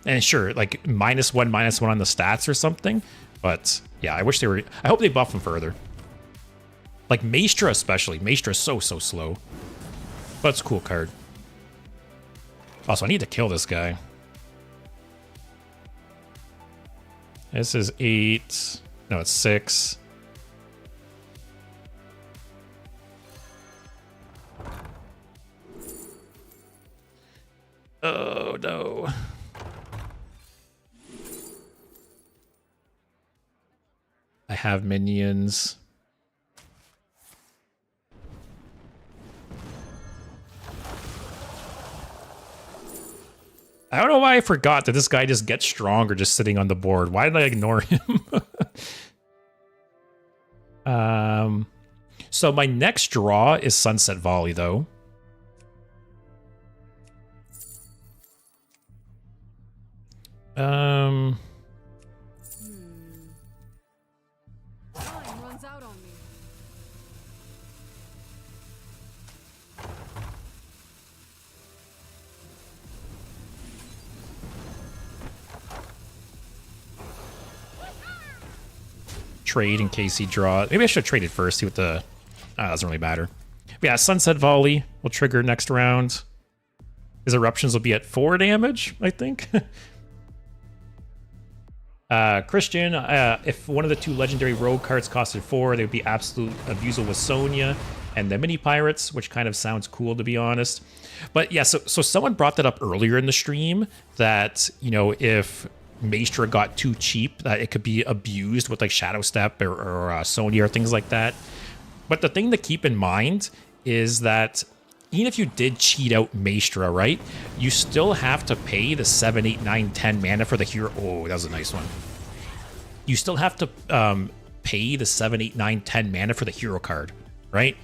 And sure, like, -1 on the stats or something. But, yeah, I wish they were... I hope they buff them further. Like, Maestra especially. Maestra is so slow. But it's a cool card. Also, I need to kill this guy. This is 8. No, it's 6. Oh, no. I have minions. I don't know why I forgot that this guy just gets stronger just sitting on the board. Why did I ignore him? So my next draw is Sunset Volley, though. Time runs out on me. Trade in case he draws. Maybe I should have traded first. See what the. Doesn't really matter. But yeah, Sunset Volley will trigger next round. His eruptions will be at 4 damage, I think. Christian, if one of the 2 legendary rogue cards costed 4, they would be absolute abusal with Sonya and the mini pirates, which kind of sounds cool to be honest. But yeah, so someone brought that up earlier in the stream that, you know, if Maestra got too cheap, that it could be abused with like Shadow Step or Sonya or things like that. But the thing to keep in mind is that even if you did cheat out Maestra, right, you still have to pay the 7, 8, 9, 10 mana for the hero. Oh, that was a nice one. You still have to pay the 7, 8, 9, 10 mana for the hero card, right?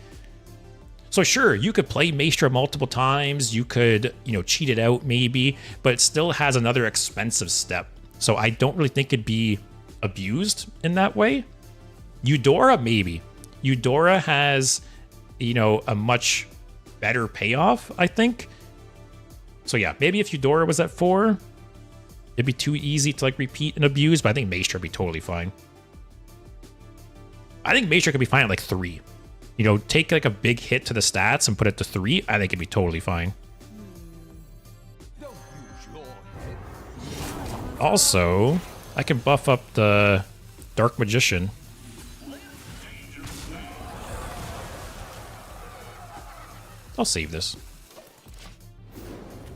So sure, you could play Maestra multiple times. You could, you know, cheat it out maybe, but it still has another expensive step. So I don't really think it'd be abused in that way. Eudora, maybe. Eudora has, you know, a much better payoff, I think. So yeah, maybe if Eudora was at 4, it'd be too easy to like repeat and abuse, but I think Maestra would be totally fine. I think Maestra could be fine at like 3. You know, take like a big hit to the stats and put it to 3. I think it'd be totally fine. Also, I can buff up the Dark Magician. I'll save this.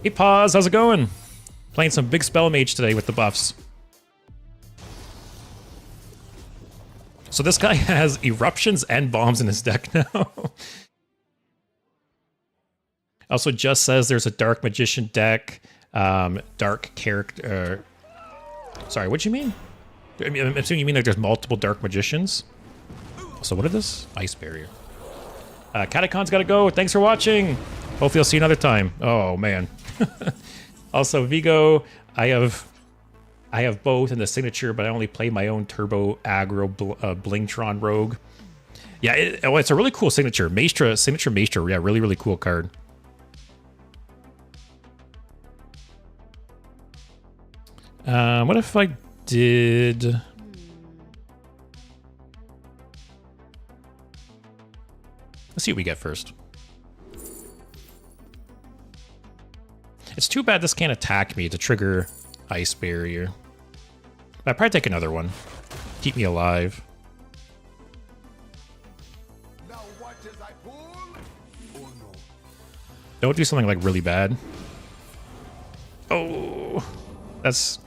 Hey, Pause, how's it going? Playing some Big Spell Mage today with the buffs. So this guy has eruptions and bombs in his deck now. Also just says there's a Dark Magician deck, dark character. Sorry, what do you mean? I'm assuming you mean like there's multiple Dark Magicians. So what is this? Ice Barrier. Catacon's gotta go. Thanks for watching. Hopefully I'll see you another time. Oh man. Also Vigo, I have both in the signature, but I only play my own turbo aggro Blingtron rogue. Yeah, it's a really cool signature. Signature Maestra, yeah, really, really cool card. What if I did... Let's see what we get first. It's too bad this can't attack me to trigger Ice Barrier. I'd probably take another one. Keep me alive. Now what is I pull? Oh no. Don't do something like really bad. Oh, that's...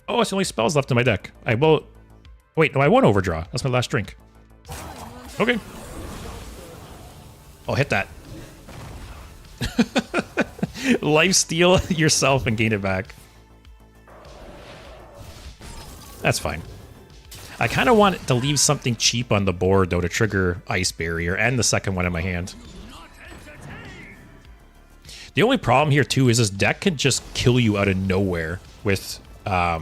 Oh, it's the only spells left in my deck. I will... Wait, no, I won't overdraw. That's my last drink. Okay. I'll hit that. Lifesteal yourself and gain it back. That's fine. I kind of want to leave something cheap on the board, though, to trigger Ice Barrier and the second one in my hand. The only problem here, too, is this deck can just kill you out of nowhere with... I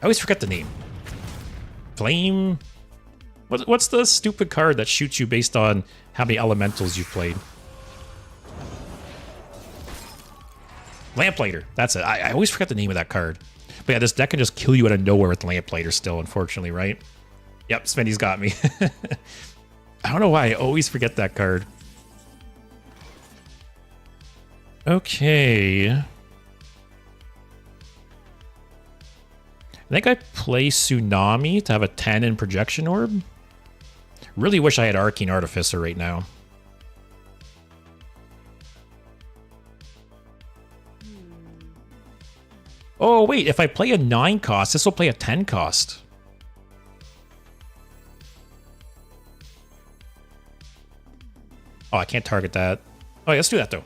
always forget the name. Flame... What's the stupid card that shoots you based on how many elementals you've played? Lamplighter. That's it. I always forget the name of that card. But yeah, this deck can just kill you out of nowhere with Lamplighter still, unfortunately, right? Yep, Svenny's got me. I don't know why I always forget that card. Okay. I think I play Tsunami to have a 10 in Projection Orb. Really wish I had Arcane Artificer right now. Oh, wait, if I play a 9 cost, this will play a 10 cost. Oh, I can't target that. Oh, yeah, let's do that, though.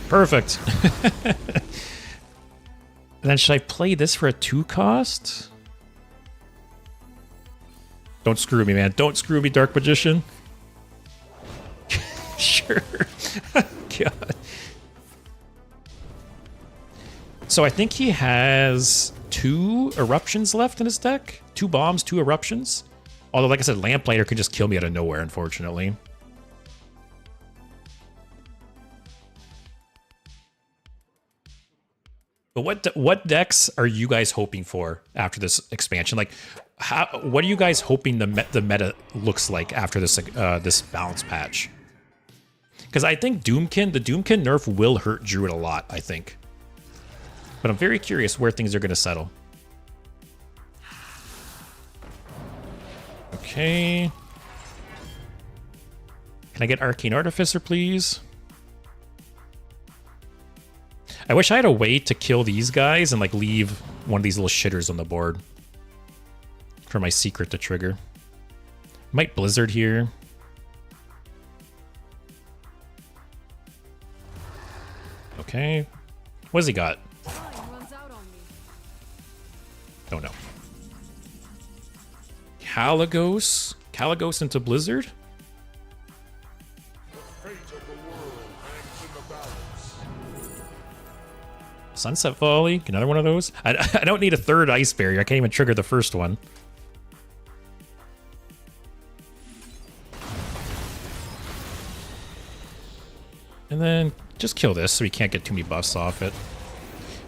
Perfect. And then should I play this for a 2 cost? Don't screw me, man. Don't screw me, Dark Magician. Sure. God. So I think he has 2 eruptions left in his deck. 2 bombs, 2 eruptions. Although, like I said, Lamplighter could just kill me out of nowhere, unfortunately. But what decks are you guys hoping for after this expansion? Like, what are you guys hoping the meta looks like after this this balance patch? Because I think the Doomkin nerf will hurt Druid a lot, I think. But I'm very curious where things are going to settle. Okay. Can I get Arcane Artificer, please? I wish I had a way to kill these guys and like leave one of these little shitters on the board for my secret to trigger. Might Blizzard here. Okay. What has he got? Don't know. Caligos? Caligos into Blizzard? Sunset Volley? Another one of those? I don't need a 3rd Ice Barrier. I can't even trigger the first one. And then just kill this so he can't get too many buffs off it.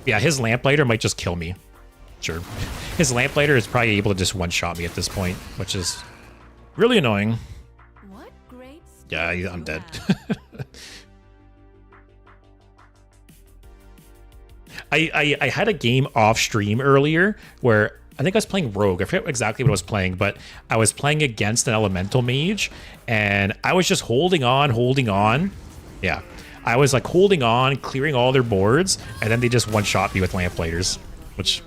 Yeah, his Lamplighter might just kill me. Sure. His Lamplighter is probably able to just one-shot me at this point, which is really annoying. What great Yeah, I'm dead. I had a game off stream earlier where I think I was playing Rogue. I forget exactly what I was playing, but I was playing against an Elemental Mage, and I was just holding on. Yeah. I was like holding on, clearing all their boards, and then they just one-shot me with Lamplighters, which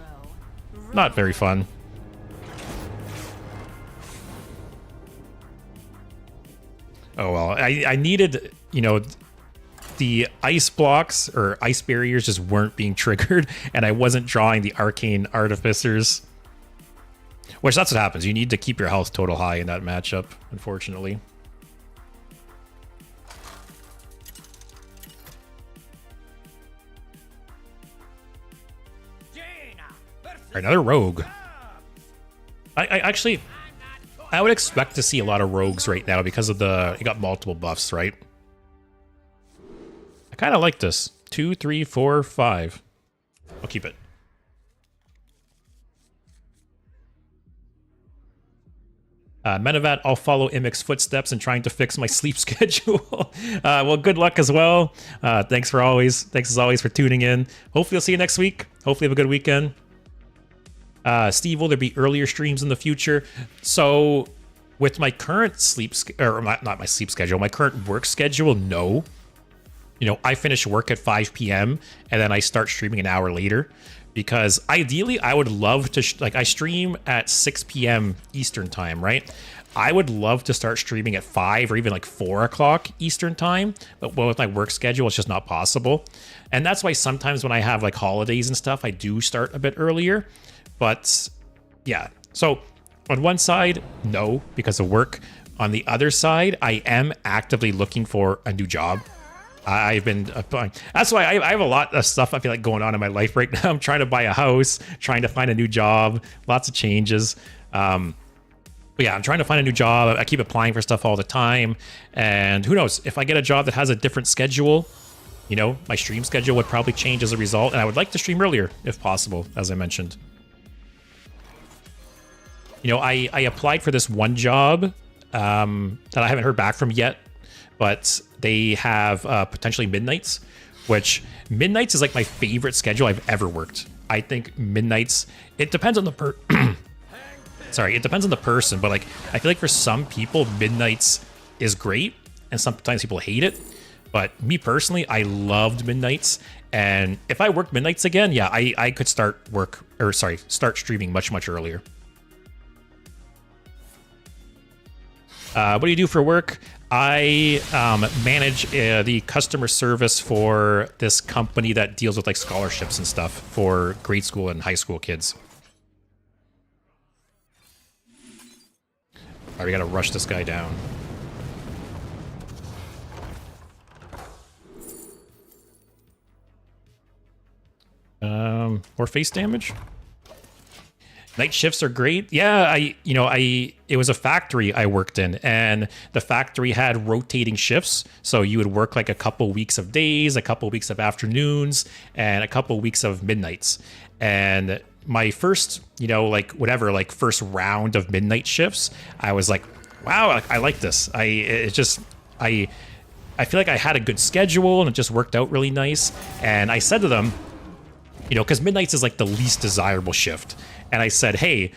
not very fun. Oh well, I needed, you know, the ice blocks or ice barriers just weren't being triggered, and I wasn't drawing the Arcane Artificers. Which, that's what happens. You need to keep your health total high in that matchup, unfortunately. Another rogue. I would expect to see a lot of rogues right now because of you got multiple buffs, right? I kind of like this. 2, 3, 4, 5. I'll keep it. Menevat, I'll follow Imic's footsteps in trying to fix my sleep schedule. Well, good luck as well. Thanks as always for tuning in. Hopefully I'll see you next week. Hopefully have a good weekend. Steve, will there be earlier streams in the future? So with my current not my sleep schedule, my current work schedule, no. You know, I finish work at 5 p.m. and then I start streaming an hour later, because ideally I would love to, I stream at 6 p.m. Eastern time, right? I would love to start streaming at 5 or even like 4 o'clock Eastern time, but with my work schedule, it's just not possible. And that's why sometimes when I have like holidays and stuff, I do start a bit earlier. But yeah, so on one side, no, because of work. On the other side, I am actively looking for a new job. I've been applying. That's why I have a lot of stuff I feel like going on in my life right now. I'm trying to buy a house, trying to find a new job, lots of changes. But yeah, I'm trying to find a new job. I keep applying for stuff all the time. And who knows, if I get a job that has a different schedule, you know, my stream schedule would probably change as a result. And I would like to stream earlier if possible, as I mentioned. You know, I applied for this one job that I haven't heard back from yet, but they have potentially midnights, which midnights is like my favorite schedule I've ever worked. I think midnights, it depends on the it depends on the person, but like I feel like for some people midnights is great and sometimes people hate it. But me personally, I loved midnights, and if I worked midnights again, yeah, I could start streaming much earlier. What do you do for work? I manage the customer service for this company that deals with like scholarships and stuff for grade school and high school kids. All right, we gotta rush this guy down. More face damage. Night shifts are great. Yeah, it was a factory I worked in, and the factory had rotating shifts. So you would work like a couple weeks of days, a couple weeks of afternoons, and a couple weeks of midnights. And my first, first round of midnight shifts, I was like, wow, I like this. I feel like I had a good schedule and it just worked out really nice. And I said to them, because midnights is like the least desirable shift. And I said, hey,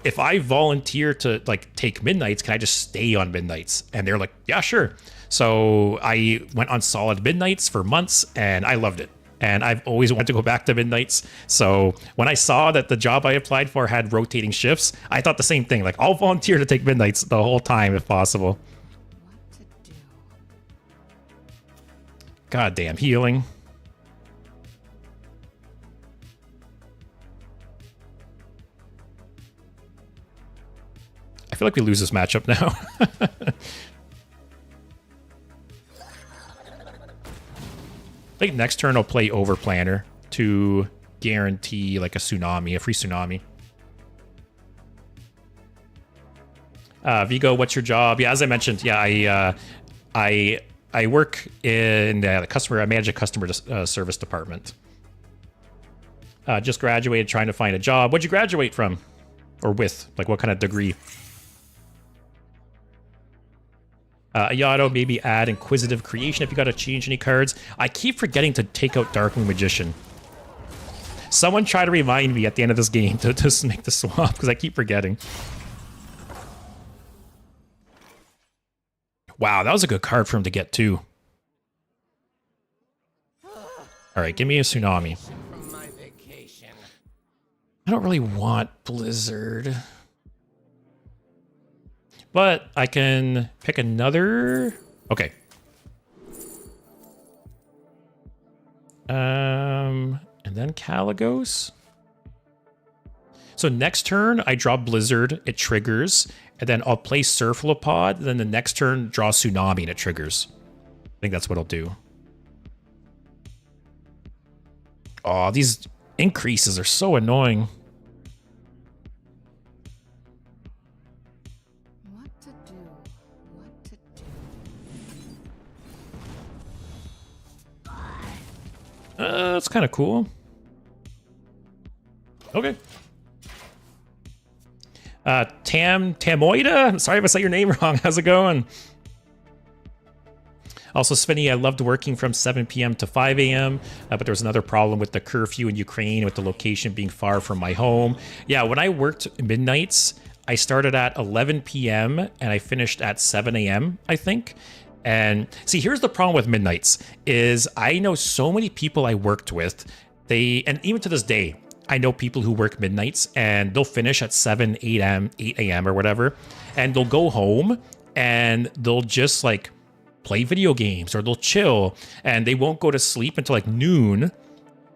if I volunteer to like take midnights, can I just stay on midnights? And they're like, yeah, sure. So I went on solid midnights for months and I loved it. And I've always wanted to go back to midnights. So when I saw that the job I applied for had rotating shifts, I thought the same thing. Like, I'll volunteer to take midnights the whole time if possible. What to do? Goddamn healing. I feel like we lose this matchup now. I think next turn I'll play Overplanner to guarantee like a tsunami, a free tsunami. Vigo, what's your job? Yeah, as I mentioned, yeah, I work in the customer. I manage a customer service department. Just graduated, trying to find a job. What'd you graduate from, or with? Like, what kind of degree? Ayato, maybe add Inquisitive Creation if you got to change any cards. I keep forgetting to take out Darkling Magician. Someone try to remind me at the end of this game to make the swap, because I keep forgetting. Wow, that was a good card for him to get too. Alright, give me a Tsunami. From my vacation. I don't really want Blizzard. But I can pick another. Okay. And then Caligos. So next turn, I draw Blizzard, it triggers, and then I'll play Surflopod, then the next turn, draw Tsunami, and it triggers. I think that's what I'll do. Oh, these increases are so annoying. That's kind of cool. Okay. Tamoida? Sorry if I said your name wrong. How's it going? Also, Svenny, I loved working from 7 p.m. to 5 a.m., but there was another problem with the curfew in Ukraine with the location being far from my home. Yeah, when I worked midnights, I started at 11 p.m. and I finished at 7 a.m., I think. And see, here's the problem with midnights is I know so many people I worked with, and even to this day, I know people who work midnights and they'll finish at 7, 8 a.m. or whatever, and they'll go home and they'll just like play video games or they'll chill and they won't go to sleep until like noon.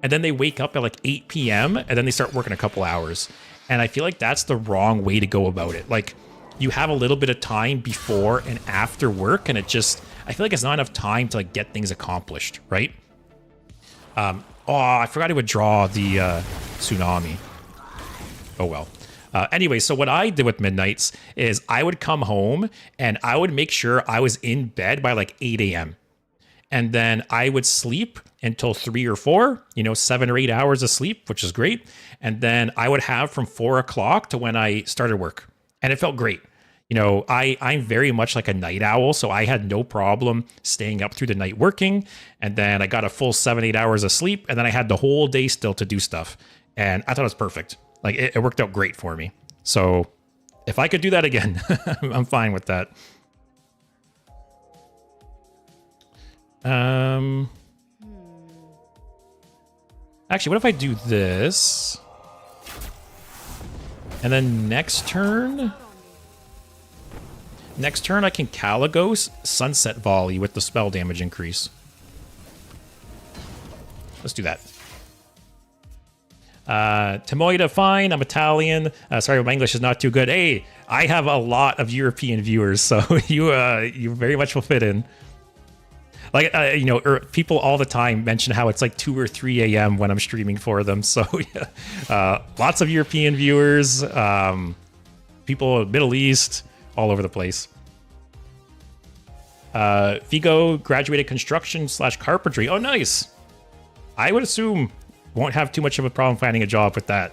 And then they wake up at like 8 p.m. and then they start working a couple hours. And I feel like that's the wrong way to go about it. Like, you have a little bit of time before and after work, and I feel like it's not enough time to like get things accomplished, right? Oh, I forgot to withdraw the Tsunami. Oh well. Anyway, so what I did with midnights is I would come home and I would make sure I was in bed by like 8 a.m. And then I would sleep until 3 or 4, 7 or 8 hours of sleep, which is great. And then I would have from 4 o'clock to when I started work. And it felt great. I'm very much like a night owl, so I had no problem staying up through the night working. And then I got a full 7, 8 hours of sleep. And then I had the whole day still to do stuff. And I thought it was perfect. Like, it worked out great for me. So if I could do that again, I'm fine with that. Actually, what if I do this? And then next turn I can Caligos Sunset Volley with the spell damage increase. Let's do that. Temoida, fine. I'm Italian. Sorry, my English is not too good. Hey, I have a lot of European viewers, so you very much will fit in. Like, you know, people all the time mention how it's like 2 or 3 a.m. when I'm streaming for them. So, yeah, lots of European viewers, people Middle East, all over the place. Vigo graduated construction/carpentry. Oh, nice. I would assume won't have too much of a problem finding a job with that.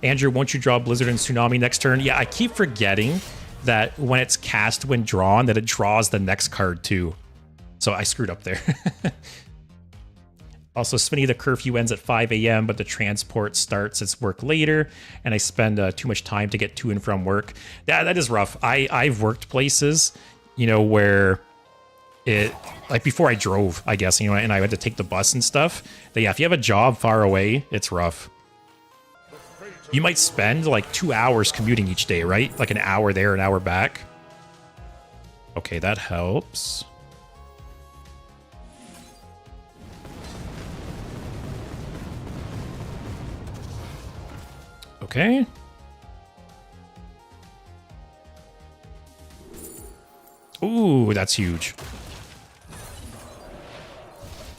Andrew, won't you draw Blizzard and Tsunami next turn? Yeah, I keep forgetting that when it's cast when drawn, that it draws the next card too. So I screwed up there. Also, Spinny, the curfew ends at 5 a.m., but the transport starts its work later, and I spend too much time to get to and from work. That is rough. I've worked places, you know, where it, like before I drove, I guess, you know, and I had to take the bus and stuff. But yeah, if you have a job far away, it's rough. You might spend like 2 hours commuting each day, right? Like an hour there, an hour back. Okay, that helps. Okay. Ooh, that's huge.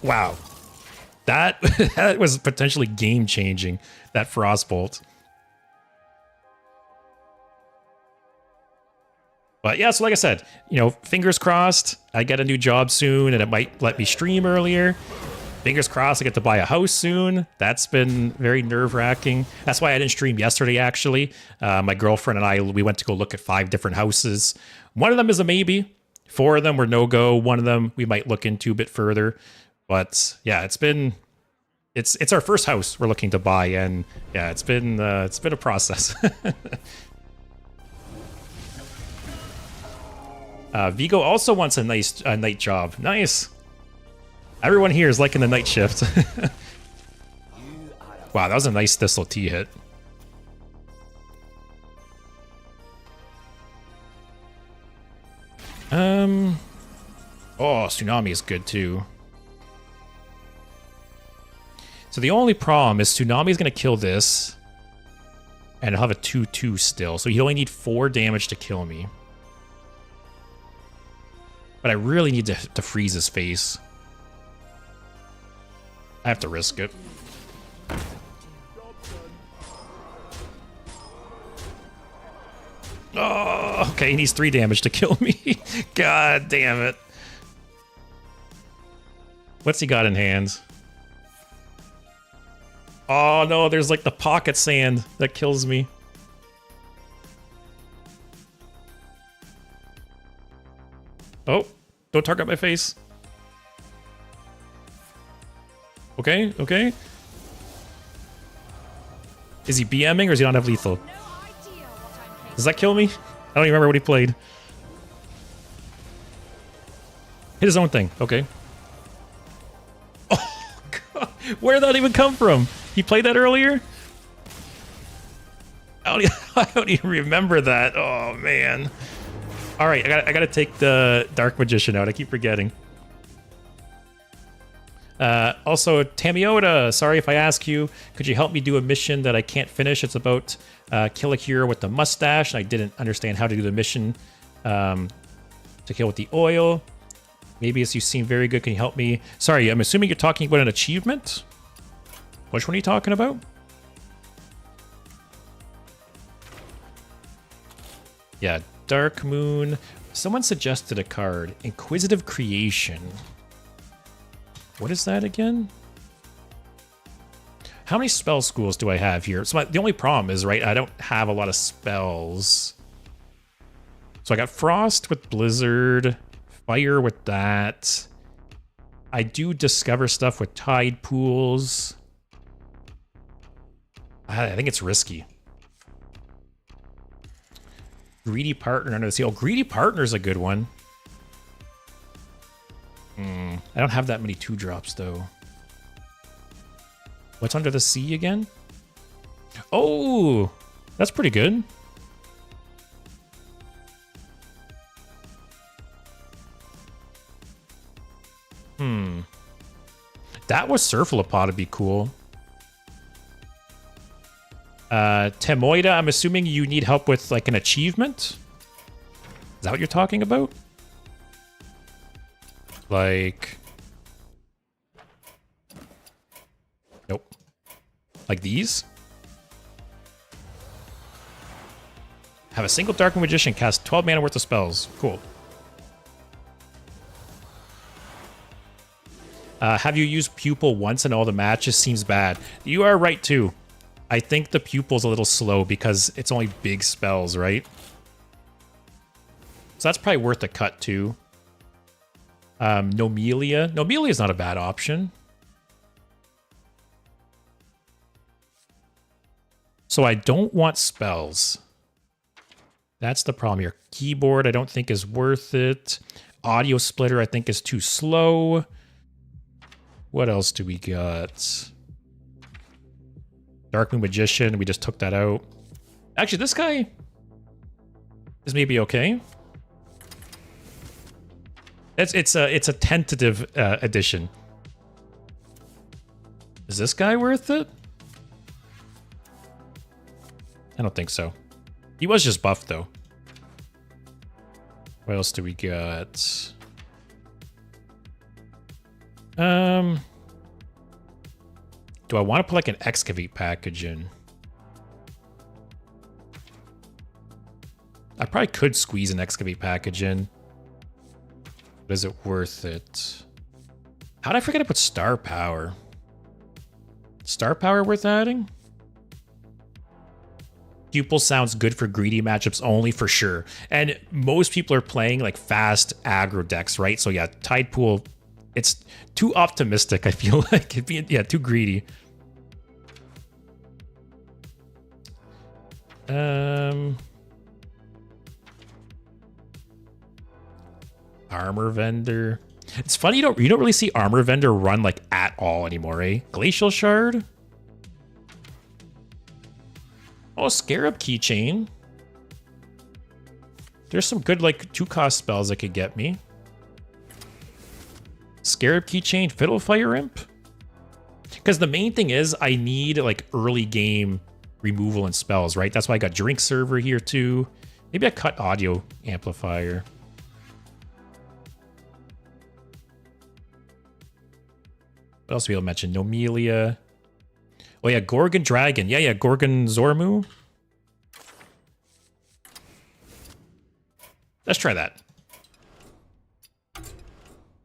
Wow. That, that was potentially game-changing, that Frostbolt. But yeah, so like I said, you know, fingers crossed, I get a new job soon and it might let me stream earlier. Fingers crossed I get to buy a house soon. That's been very nerve-wracking. That's why I didn't stream yesterday, actually. My girlfriend and I, we went to go look at 5 different houses. One of them is a maybe. 4 of them were no-go. One of them we might look into a bit further. But yeah, it's our first house we're looking to buy, and yeah, it's been a process. Vigo also wants a night job. Nice. Everyone here is liking the night shift. Wow, that was a nice Thistle T hit. Oh, Tsunami is good too. So the only problem is Tsunami is going to kill this, and I'll have a 2/2 still. So you only need 4 damage to kill me. But I really need to freeze his face. I have to risk it. Oh, okay, he needs 3 damage to kill me. God damn it. What's he got in hand? Oh no, there's like the pocket sand that kills me. Oh, don't target my face. Okay, okay. Is he BMing or does he not have lethal? Does that kill me? I don't even remember what he played. Hit his own thing. Okay. Oh, God. Where did that even come from? He played that earlier? I don't even remember that. Oh, man. All right, I gotta take the Dark Magician out. I keep forgetting. Also, Tamiota, sorry if I ask you, could you help me do a mission that I can't finish? It's about kill a hero with the mustache. I didn't understand how to do the mission to kill with the oil. Maybe as you seem very good, can you help me? Sorry, I'm assuming you're talking about an achievement? Which one are you talking about? Yeah, Dark Moon. Someone suggested a card, Inquisitive Creation. What is that again? How many spell schools do I have here? So the only problem is, right, I don't have a lot of spells. So I got Frost with Blizzard, Fire with that. I do discover stuff with Tide Pools. I think it's risky. Greedy Partner under the sea. Oh, Greedy Partner is a good one. I don't have that many 2-drops, though. What's under the sea again? Oh, that's pretty good. That was Surflipod would be cool. Temoida, I'm assuming you need help with like an achievement? Is that what you're talking about? Like... Nope. Like these? Have a single Dark Magician cast 12 mana worth of spells. Cool. Have you used Pupil once in all the matches? Seems bad. You are right, too. I think the Pupil's a little slow because it's only big spells, right? So that's probably worth a cut, too. Nomelia. Nomelia's not a bad option. So I don't want spells. That's the problem here. Keyboard, I don't think is worth it. Audio Splitter, I think is too slow. What else do we got? Dark Moon Magician, we just took that out. Actually, this guy is maybe okay. It's a tentative addition. Is this guy worth it? I don't think so. He was just buffed, though. What else do we got? Do I want to put like an Excavate package in? I probably could squeeze an Excavate package in. But is it worth it? How did I forget to put Star Power? Star Power worth adding? Pupil sounds good for greedy matchups only, for sure. And most people are playing like fast aggro decks, right? So yeah, Tide Pool, it's too optimistic, I feel like. It'd be, yeah, too greedy. Armor Vendor. It's funny you don't really see Armor Vendor run like at all anymore, eh? Glacial Shard. Oh, Scarab Keychain. There's some good, like, 2-cost spells that could get me. Scarab Keychain, Fiddlefire Imp. Because the main thing is I need, like, early game removal and spells, right? That's why I got Drink Server here, too. Maybe I cut Audio Amplifier. What else do we all mention? Nomelia. Oh, yeah, Gorgon Dragon. Yeah, Gorgon Zormu. Let's try that.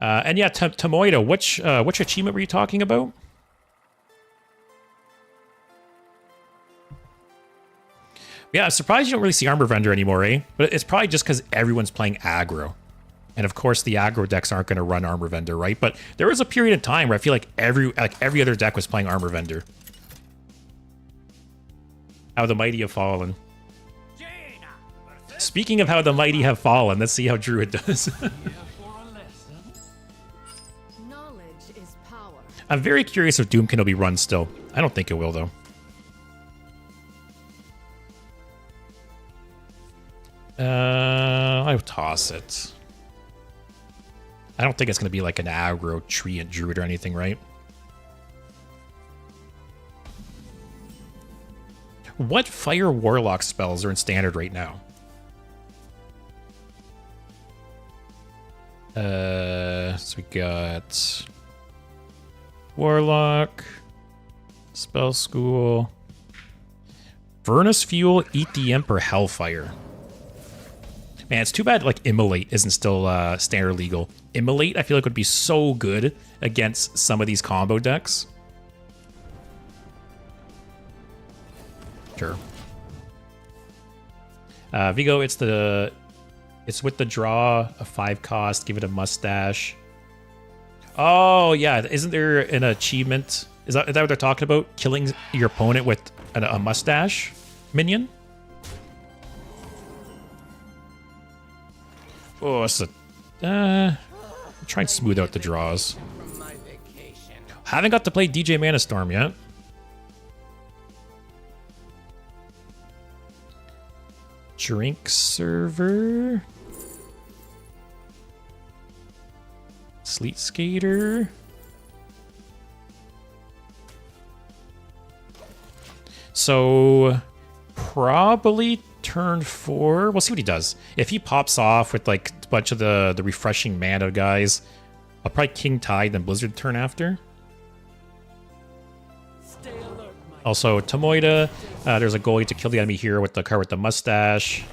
And yeah, Temoida, which achievement were you talking about? Yeah, I'm surprised you don't really see Armor Vendor anymore, eh? But it's probably just because everyone's playing aggro. And of course, the aggro decks aren't going to run Armor Vendor, right? But there was a period of time where I feel like every other deck was playing Armor Vendor. How the mighty have fallen. Speaking of how the mighty have fallen, let's see how Druid does. Knowledge is power. I'm very curious if Doom can be run still. I don't think it will, though. I'll toss it. I don't think it's going to be like an aggro Treant Druid or anything, right? What Fire Warlock spells are in Standard right now? So we got Warlock, Spell School, Furnace Fuel, Eat the Imp, or Hellfire. Man, it's too bad like Immolate isn't still Standard legal. Immolate, I feel like would be so good against some of these combo decks. Sure. Vigo, it's with the draw, a 5-cost, give it a mustache. Oh yeah, isn't there an achievement? Is that what they're talking about? Killing your opponent with a mustache minion? Oh, it's a try and smooth out the draws. Haven't got to play DJ Mana Storm yet. Drink Server. Sleet Skater. So probably turn 4. We'll see what he does. If he pops off with like a bunch of the refreshing mana guys, I'll probably King Tide, then Blizzard turn after. Also, Tomoida, there's a goalie to kill the enemy here with the card with the mustache.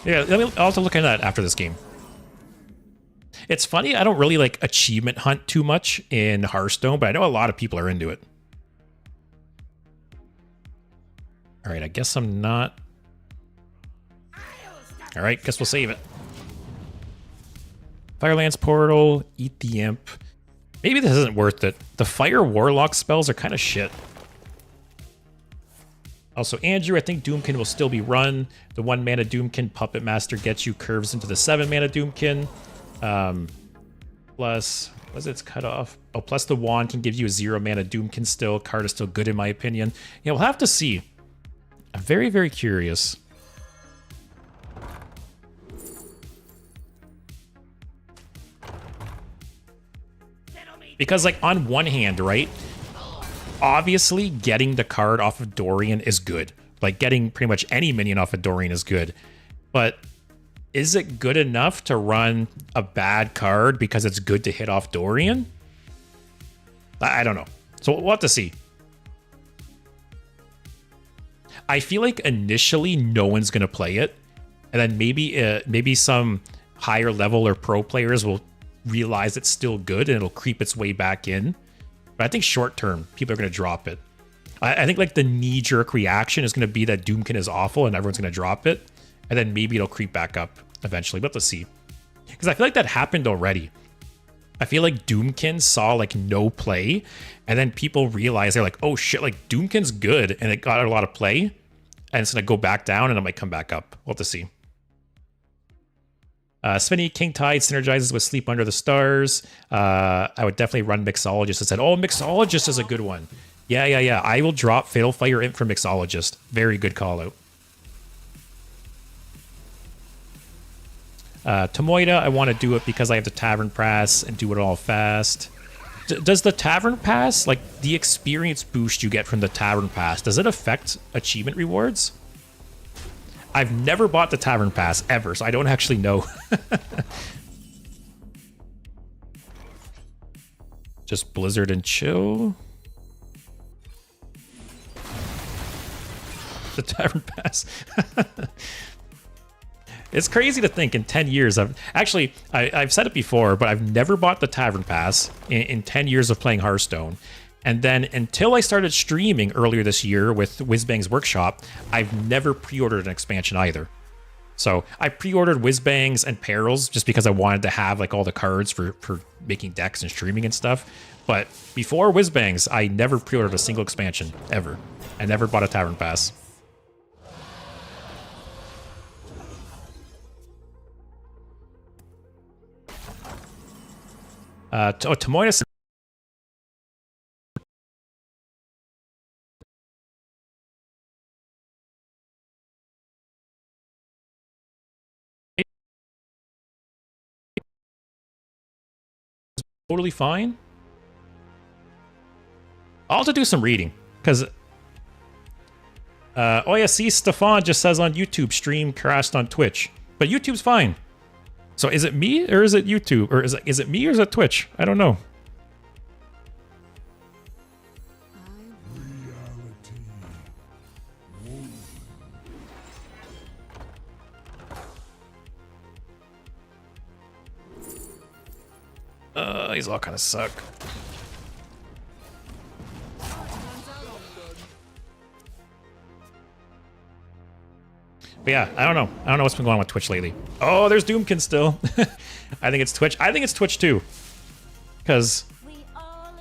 Yeah, I'll have to look into that after this game. It's funny, I don't really like achievement hunt too much in Hearthstone, but I know a lot of people are into it. Alright, I guess I'm not... Alright, guess we'll save it. Firelands Portal, eat the imp. Maybe this isn't worth it. The Fire Warlock spells are kind of shit. Also, Andrew, I think Doomkin will still be run. The 1 mana Doomkin Puppet Master gets you curves into the 7 mana Doomkin. Plus, what's its cutoff? Oh, plus the wand can give you a 0 mana Doomkin still. Card is still good in my opinion. Yeah, we'll have to see. I'm very, very curious. Because, like, on one hand, right? Obviously, getting the card off of Dorian is good. Like, getting pretty much any minion off of Dorian is good. But is it good enough to run a bad card because it's good to hit off Dorian? I don't know. So we'll have to see. I feel like initially no one's going to play it. And then maybe some higher level or pro players will realize it's still good and it'll creep its way back in. But I think short term, people are going to drop it. I think like the knee-jerk reaction is going to be that Doomkin is awful and everyone's going to drop it. And then maybe it'll creep back up eventually. But let's see. Because I feel like that happened already. I feel like Doomkin saw like no play. And then people realized they're like, oh shit, like Doomkin's good. And it got a lot of play. And it's going to go back down and it might come back up. We'll have to see. Smitty, King Tide synergizes with Sleep Under the Stars. I would definitely run Mixologist. I said, oh, Mixologist is a good one. Yeah. I will drop Fatal Fire Imp for Mixologist. Very good call out. Tomoida, I want to do it because I have the Tavern Pass and do it all fast. Does the Tavern Pass, like the experience boost you get from the Tavern Pass, does it affect achievement rewards? I've never bought the Tavern Pass ever, so I don't actually know. Just Blizzard and chill. The Tavern Pass. It's crazy to think in 10 years. I've said it before, but I've never bought the Tavern Pass in 10 years of playing Hearthstone. And then until I started streaming earlier this year with Whizbang's Workshop, I've never pre-ordered an expansion either. So I pre-ordered Whizbangs and Perils just because I wanted to have like all the cards for making decks and streaming and stuff. But before Whizbangs, I never pre-ordered a single expansion, ever. I never bought a Tavern Pass. Tomoida. Totally fine. I'll have to do some reading because oh yeah, see, Stefan just says on YouTube stream crashed on Twitch, but YouTube's fine. So is it me or is it YouTube, or is it me or is it Twitch? I don't know. These all kind of suck. But yeah, I don't know. I don't know what's been going on with Twitch lately. Oh, there's Doomkin still. I think it's Twitch. I think it's Twitch too. Because,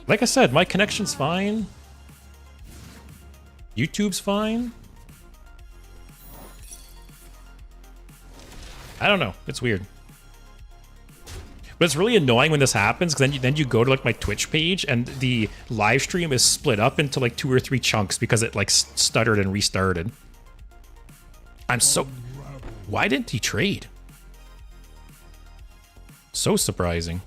like I said, my connection's fine. YouTube's fine. I don't know. It's weird. But it's really annoying when this happens, because then you go to like my Twitch page and the live stream is split up into like 2 or 3 chunks because it like stuttered and restarted. I'm so... Why didn't he trade? So surprising.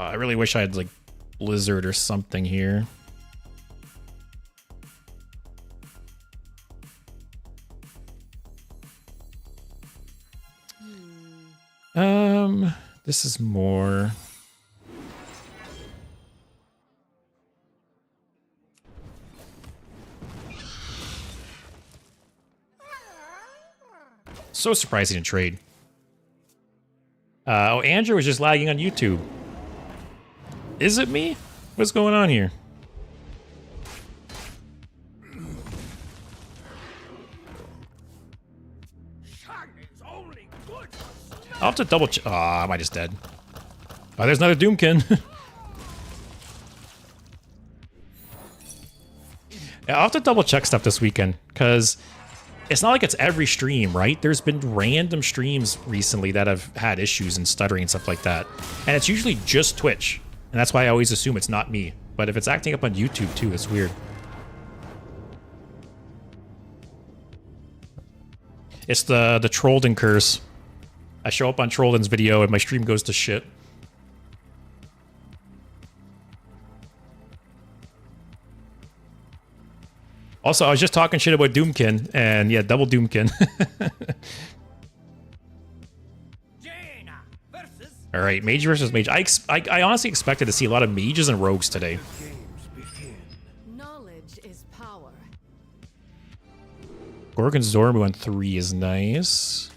I really wish I had like Blizzard or something here. This is more. So surprising to trade. Oh, Andrew was just lagging on YouTube. Is it me? What's going on here? I'll have to double check. Oh, am I just dead? Oh, there's another Doomkin. Yeah, I'll have to double check stuff this weekend, because it's not like it's every stream, right? There's been random streams recently that have had issues and stuttering and stuff like that. And it's usually just Twitch. And that's why I always assume it's not me. But if it's acting up on YouTube too, it's weird. It's the Trollden curse. I show up on Trollden's video and my stream goes to shit. Also, I was just talking shit about Doomkin, and yeah, double Doomkin. All right, mage versus mage. I honestly expected to see a lot of mages and rogues today. Knowledge is power. Gorgon's Zormu on 3 is nice.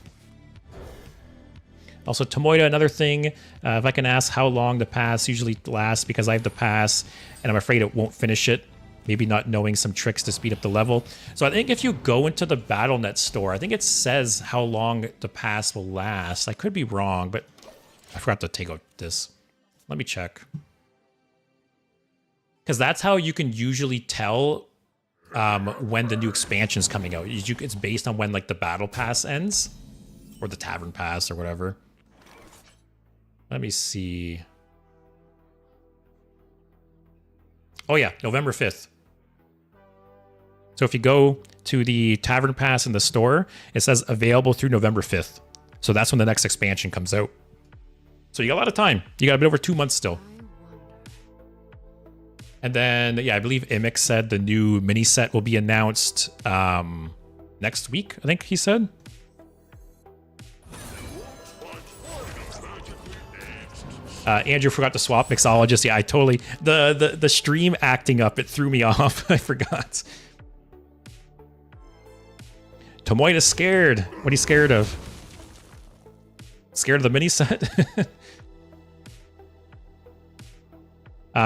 Also, Tomoida, another thing. If I can ask how long the pass usually lasts, because I have the pass, and I'm afraid it won't finish it. Maybe not knowing some tricks to speed up the level. So I think if you go into the BattleNet store, I think it says how long the pass will last. I could be wrong, but I forgot to take out this. Let me check. Because that's how you can usually tell when the new expansion is coming out. It's based on when like the battle pass ends, or the tavern pass, or whatever. Let me see. Oh yeah, November 5th. So if you go to the Tavern Pass in the store, it says available through November 5th. So that's when the next expansion comes out. So you got a lot of time. You got a bit over 2 months still. And then, yeah, I believe Imik said the new mini set will be announced next week, I think he said. Andrew forgot to swap mixologist. Yeah, I totally... The stream acting up, it threw me off. I forgot. Tomoida's scared. What are you scared of? Scared of the mini set?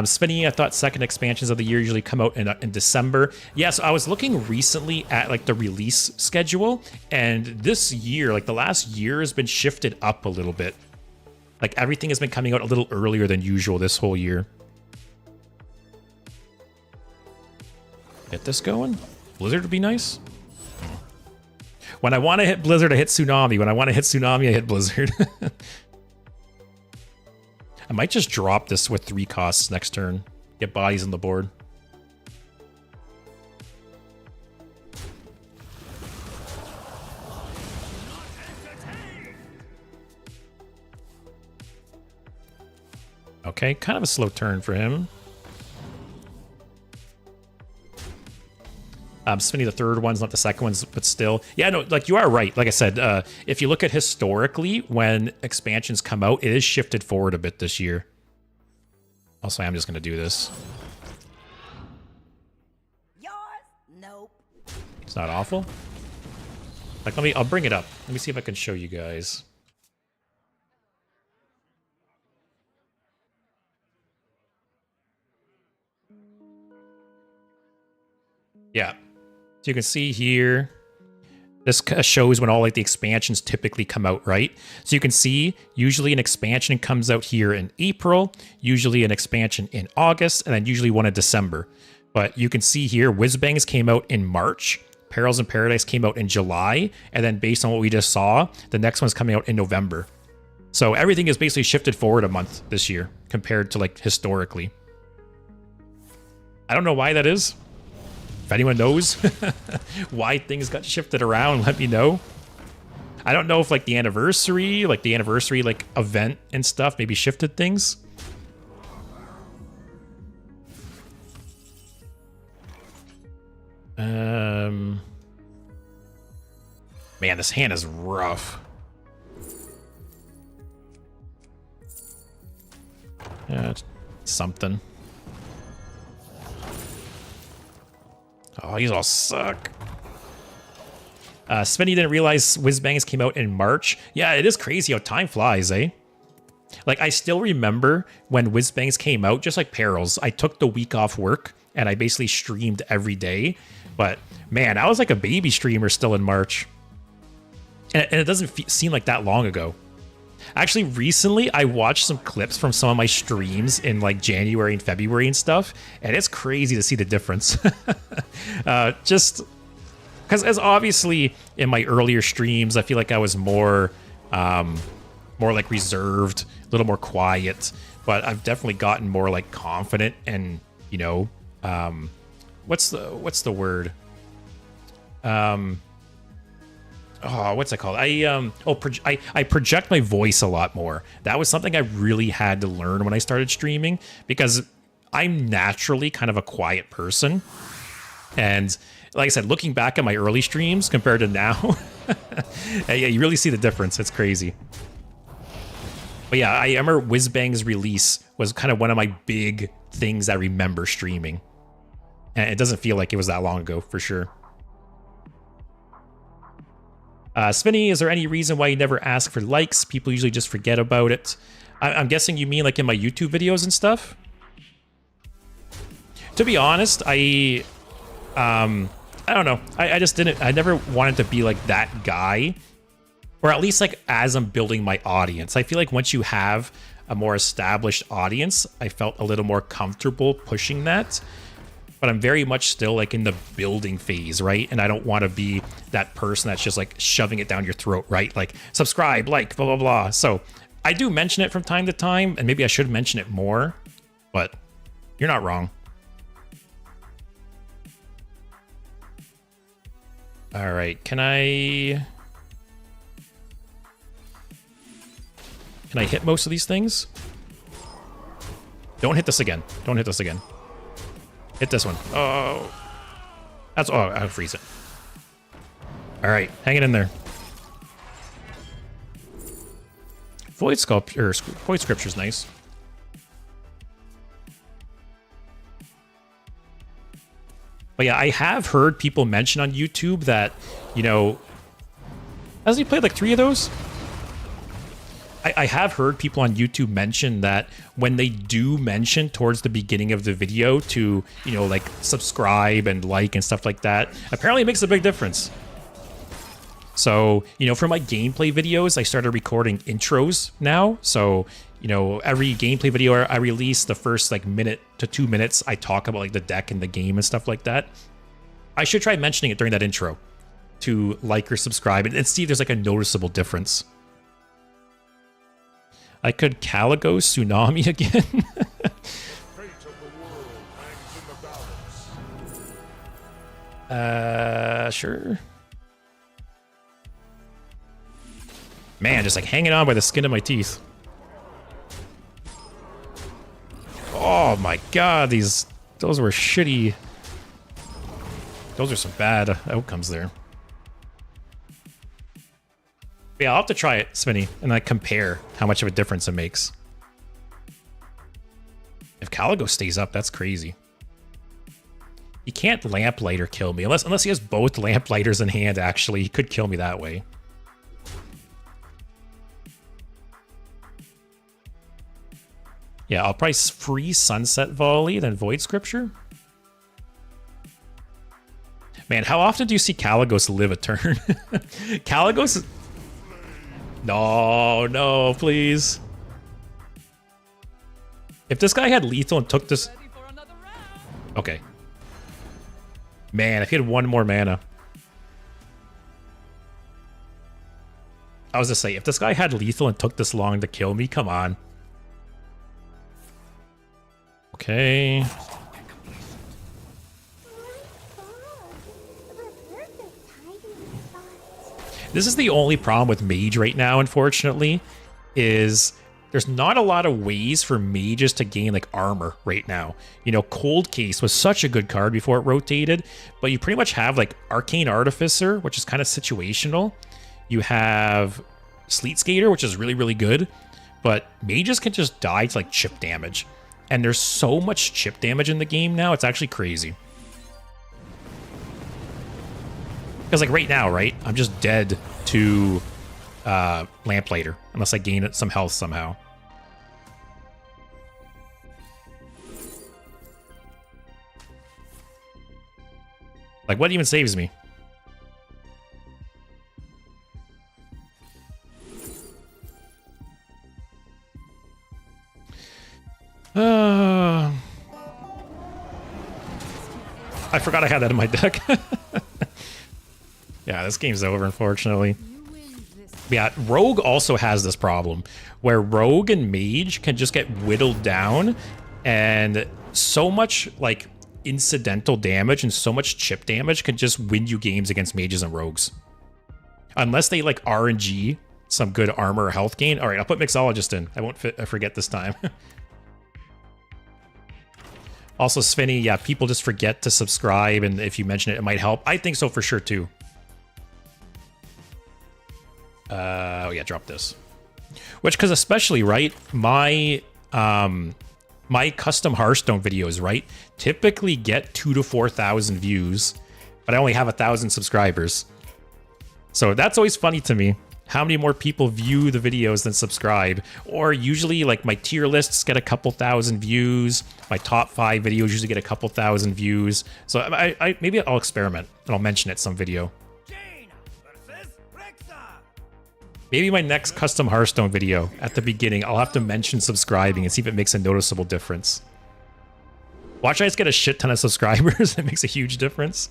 Spinny, I thought second expansions of the year usually come out in December. Yeah, so I was looking recently at like the release schedule, and this year, like the last year, has been shifted up a little bit. Like everything has been coming out a little earlier than usual this whole year. Get this going. Blizzard would be nice. When I want to hit Blizzard, I hit Tsunami. When I want to hit Tsunami, I hit Blizzard. I might just drop this with 3 costs next turn. Get bodies on the board. Okay, kind of a slow turn for him. Spinning the third one's not the second one's, but still. Yeah, no, like you are right. Like I said, if you look at historically, when expansions come out, it is shifted forward a bit this year. Also, I'm just going to do this. Yours? Nope. It's not awful. Like, I'll bring it up. Let me see if I can show you guys. Yeah. So you can see here, this shows when all like the expansions typically come out, right? So you can see usually an expansion comes out here in April, usually an expansion in August, and then usually one in December. But you can see here, Whizbangs came out in March, Perils in Paradise came out in July, and then based on what we just saw, the next one's coming out in November. So everything is basically shifted forward a month this year compared to like historically. I don't know why that is. If anyone knows why things got shifted around, let me know. I don't know if like the anniversary like event and stuff maybe shifted things. Man, this hand is rough. Yeah, it's something. Oh, these all suck. Spenny didn't realize Whizbangs came out in March. Yeah, it is crazy how time flies, eh? Like, I still remember when Whizbangs came out, just like Perils. I took the week off work, and I basically streamed every day. But, man, I was like a baby streamer still in March. And it doesn't seem like that long ago. Actually, recently, I watched some clips from some of my streams in, like, January and February and stuff, and it's crazy to see the difference. Just... because as obviously in my earlier streams, I feel like I was more like reserved, a little more quiet, but I've definitely gotten more like confident and, you know, what's the word? What's it called? I project my voice a lot more. That was something I really had to learn when I started streaming because I'm naturally kind of a quiet person. And like I said, looking back at my early streams compared to now, yeah, you really see the difference. It's crazy. But yeah, I remember Whizbang's release was kind of one of my big things I remember streaming. And it doesn't feel like it was that long ago, for sure. Spinny, is there any reason why you never ask for likes? People usually just forget about it. I'm guessing you mean like in my YouTube videos and stuff? To be honest, I don't know. I never wanted to be like that guy. Or at least like as I'm building my audience. I feel like once you have a more established audience, I felt a little more comfortable pushing that. But I'm very much still like in the building phase, right? And I don't want to be that person that's just like shoving it down your throat, right? Like subscribe, like, blah, blah, blah. So I do mention it from time to time, and maybe I should mention it more, but you're not wrong. All right, can I hit most of these things? Don't hit this again. Don't hit this again. Hit this one. Oh. That's... oh, I'll freeze it. All right, hang it in there. Void Scripture's nice. But yeah, I have heard people mention on YouTube that, you know... hasn't he played like 3 of those? I have heard people on YouTube mention that when they do mention towards the beginning of the video to, you know, like subscribe and like and stuff like that, apparently it makes a big difference. So, you know, for my gameplay videos, I started recording intros now. So, you know, every gameplay video I release, the first like minute to 2 minutes, I talk about like the deck and the game and stuff like that. I should try mentioning it during that intro to like or subscribe and see if there's like a noticeable difference. I could Caligo Tsunami again. Fate of the world hangs in the balance. Sure. Man, just like hanging on by the skin of my teeth. Oh my god, those were shitty. Those are some bad outcomes there. Yeah, I'll have to try it, Spinny, and like compare how much of a difference it makes. If Caligo stays up, that's crazy. He can't Lamplighter kill me unless he has both Lamplighters in hand. Actually, he could kill me that way. Yeah, I'll probably free Sunset Volley, then Void Scripture. Man, how often do you see Caligos live a turn? Caligos... no, please. If this guy had lethal and took this... okay. Man, if he had 1 more mana. I was to say, if this guy had lethal and took this long to kill me, come on. Okay. This is the only problem with Mage right now, unfortunately, is there's not a lot of ways for mages to gain like armor right now. You know, Cold Case was such a good card before it rotated, but you pretty much have like Arcane Artificer, which is kind of situational. You have Sleet Skater, which is really, really good, but mages can just die to like chip damage. And there's so much chip damage in the game now, it's actually crazy. Because like right now, right, I'm just dead to Lamplighter unless I gain some health somehow. Like, what even saves me? I forgot I had that in my deck. Yeah, this game's over, unfortunately. Yeah, Rogue also has this problem where Rogue and Mage can just get whittled down, and so much like incidental damage and so much chip damage can just win you games against Mages and Rogues. Unless they like RNG some good armor or health gain. All right, I'll put Mixologist in. I won't forget this time. Also, Svenny, yeah, people just forget to subscribe, and if you mention it, it might help. I think so for sure, too. Oh, yeah, drop this. Which, because especially, right, my custom Hearthstone videos, right, typically get 2,000 to 4,000 views, but I only have 1,000 subscribers. So that's always funny to me. How many more people view the videos than subscribe? Or usually, like, my tier lists get a couple thousand views. My top 5 videos usually get a couple thousand views. So I maybe I'll experiment and I'll mention it some video. Maybe my next custom Hearthstone video, at the beginning, I'll have to mention subscribing and see if it makes a noticeable difference. Watch I just get a shit ton of subscribers. It makes a huge difference.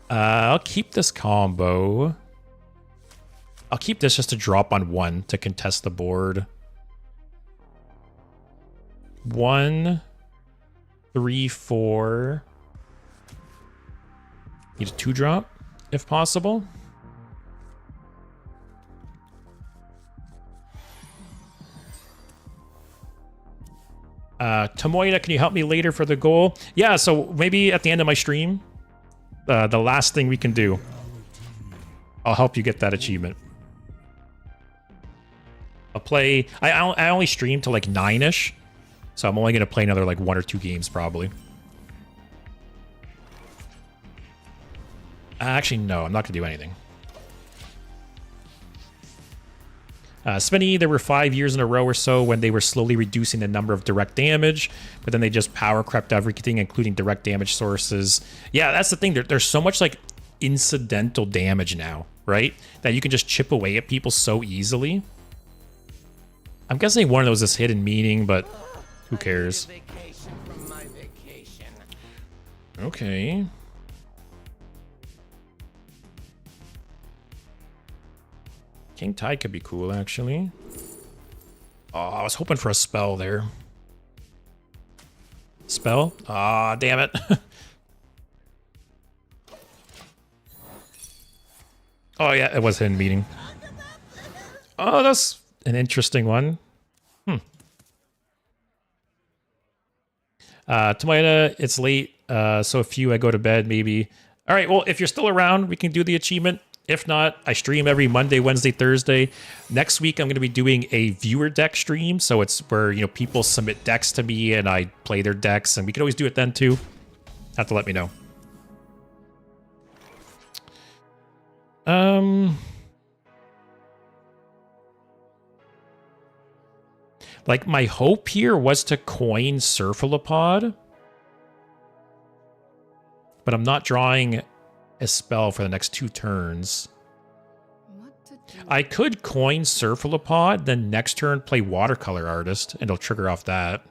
I'll keep this combo. I'll keep this just to drop on 1 to contest the board. 1, 3, 4. Need a 2-drop, if possible. Tomoida, can you help me later for the goal? Yeah, so maybe at the end of my stream, the last thing we can do, I'll help you get that achievement. I'll play... I only stream till like 9-ish, so I'm only going to play another like 1 or 2 games probably. Actually, no, I'm not going to do anything. Svenny, there were 5 years in a row or so when they were slowly reducing the number of direct damage, but then they just power crept everything, including direct damage sources. Yeah, that's the thing. There's so much like incidental damage now, right? That you can just chip away at people so easily. I'm guessing one of those is hidden meaning, but who cares? Okay. King Tide could be cool, actually. Oh, I was hoping for a spell there. Spell? Ah, damn it. Oh, yeah, it was hidden meeting. Oh, that's an interesting one. Tomato, it's late, so if I go to bed, maybe. All right, well, if you're still around, we can do the achievement. If not, I stream every Monday, Wednesday, Thursday. Next week, I'm going to be doing a viewer deck stream. So it's where, you know, people submit decks to me and I play their decks. And we can always do it then, too. Have to let me know. Like, my hope here was to coin Cephalopods. But I'm not drawing a spell for the next 2 turns. I could coin Cephalopods, then next turn play Watercolor Artist, and it'll trigger off that.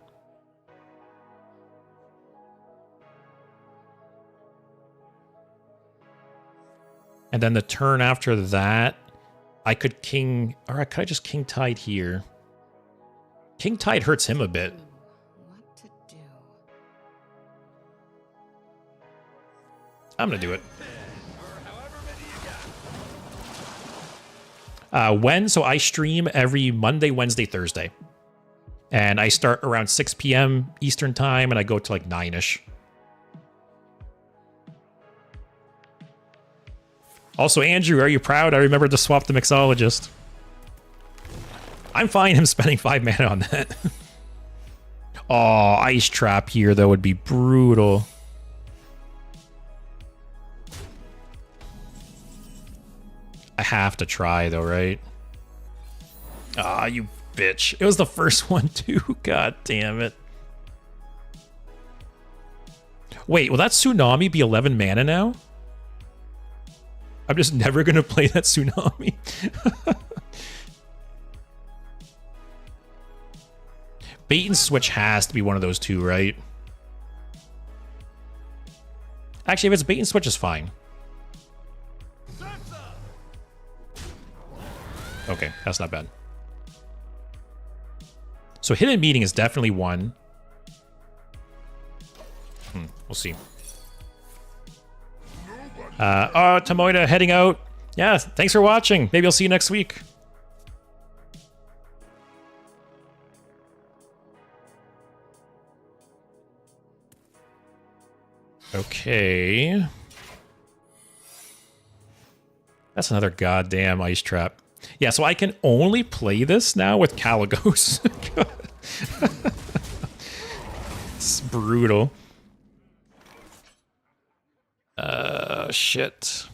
And then the turn after that, I could King... Or could I just King Tide here? King Tide hurts him a bit. What to do? I'm gonna do it. When? So I stream every Monday, Wednesday, Thursday. And I start around 6 p.m. Eastern time, and I go to like 9-ish. Also, Andrew, are you proud? I remembered to swap the Mixologist. I'm fine him spending 5 mana on that. Oh, Ice Trap here, though, would be brutal. I have to try, though, right? Ah, you bitch. It was the first one, too. God damn it. Wait, will that Tsunami be 11 mana now? I'm just never going to play that Tsunami. Bait and switch has to be one of those two, right? Actually, if it's bait and switch, is fine. Okay, that's not bad. So hidden meeting is definitely one. We'll see. Oh, Tomoida heading out. Yeah, thanks for watching. Maybe I'll see you next week. Okay. That's another goddamn ice trap. Yeah, so I can only play this now with Caligos. It's brutal. Shit.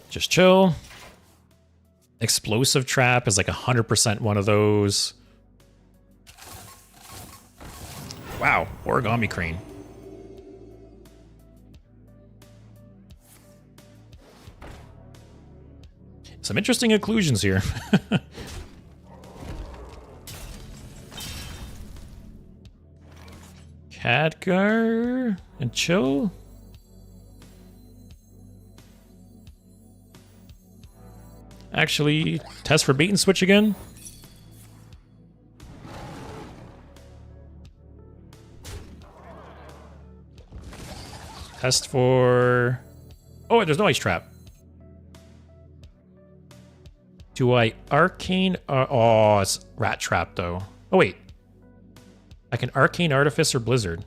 Just chill. Explosive trap is like 100% one of those. Wow, origami crane. Some interesting inclusions here. Khadgar and chill. Actually, test for bait and switch again. Test for... Oh, there's no ice trap. Do I arcane... oh, it's rat trap, though. Oh, wait. I can arcane artifice or blizzard.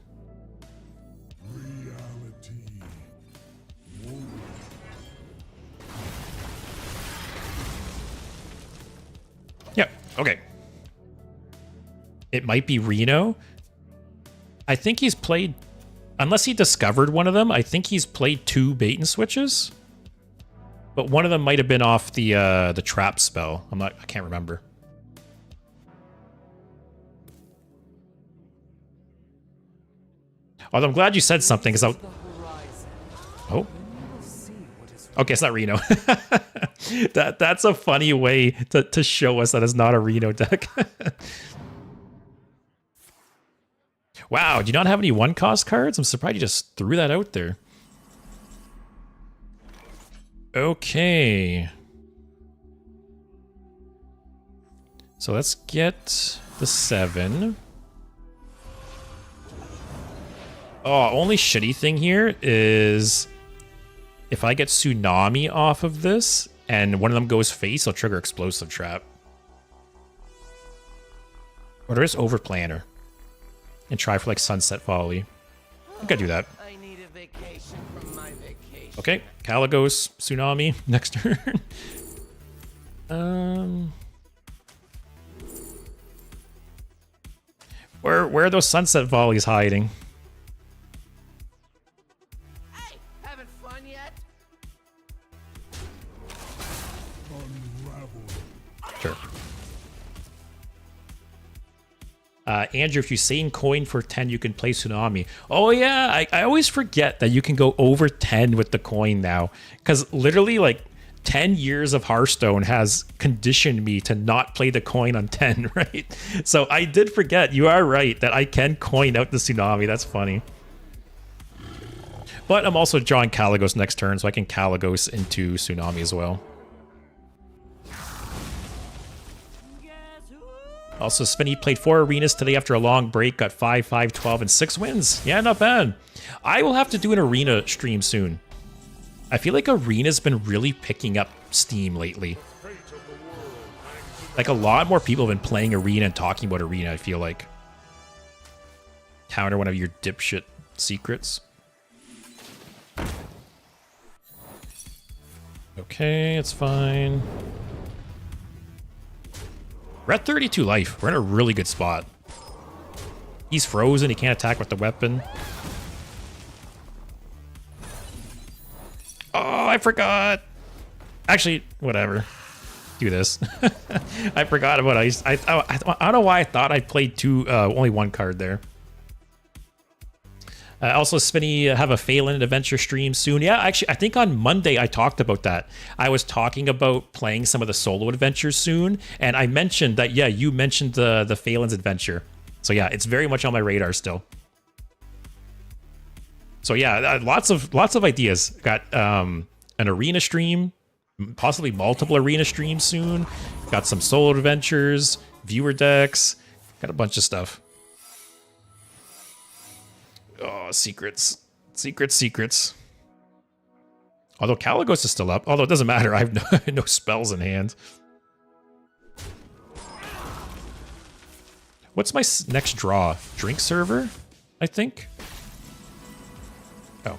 Yep, okay. It might be Reno. I think he's played... Unless he discovered one of them, I think he's played 2 bait and switches. But one of them might have been off the trap spell. I can't remember. Although I'm glad you said something, because I'll... Oh. Okay, it's not Reno. That's a funny way to show us that it's not a Reno deck. Wow, do you not have any 1-cost cards? I'm surprised you just threw that out there. Okay. So let's get the 7. Oh, only shitty thing here is if I get Tsunami off of this and one of them goes face, I'll trigger Explosive Trap. Or there is Overplanner. And try for like Sunset Folly. I think I do that. I need a vacation from my vacation. Okay, Caligos, Tsunami, next turn. Where are those Sunset Volleys hiding? Hey, having fun yet? Sure. Andrew, if you same coin for 10, you can play Tsunami. Oh yeah, I always forget that you can go over 10 with the coin now. Because literally like 10 years of Hearthstone has conditioned me to not play the coin on 10, right? So I did forget, you are right, that I can coin out the Tsunami. That's funny. But I'm also drawing Caligos next turn, so I can Caligos into Tsunami as well. Also, Spinny played 4 arenas today after a long break, got 5, 5, 12, and 6 wins. Yeah, not bad. I will have to do an arena stream soon. I feel like Arena's been really picking up steam lately. Like a lot more people have been playing Arena and talking about Arena, I feel like. Counter one of your dipshit secrets. Okay, it's fine. We're at 32 life. We're in a really good spot. He's frozen. He can't attack with the weapon. Oh, I forgot. Actually, whatever. Do this. I forgot about ice. I don't know why I thought I played only one card there. Also, Spinny have a Phelan adventure stream soon. Yeah, actually, I think on Monday I talked about that. I was talking about playing some of the solo adventures soon, and I mentioned that. Yeah, you mentioned the Phelan's adventure. So yeah, it's very much on my radar still. So yeah, lots of ideas. Got an arena stream, possibly multiple arena streams soon. Got some solo adventures, viewer decks. Got a bunch of stuff. Oh, secrets. Secrets. Although Caligos is still up. Although it doesn't matter. I have no spells in hand. What's my next draw? Drink server, I think? Oh.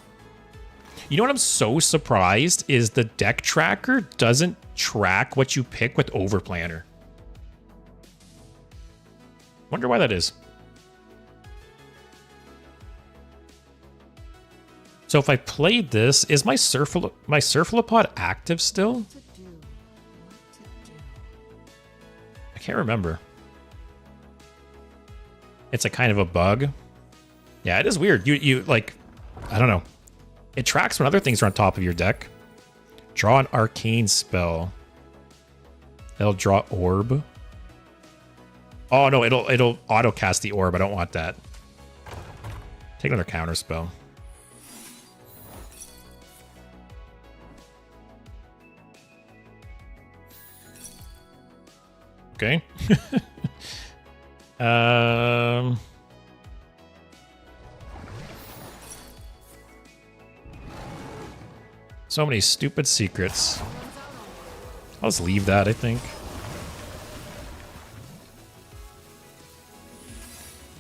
You know what I'm so surprised is the deck tracker doesn't track what you pick with Overplanner. Wonder why that is. So if I played this, is my Surflopod active still? I can't remember. It's a kind of a bug. Yeah, it is weird. You like, I don't know. It tracks when other things are on top of your deck. Draw an arcane spell. It'll draw orb. Oh no, it'll auto cast the orb. I don't want that. Take another counter spell. Okay. So many stupid secrets. I'll just leave that, I think.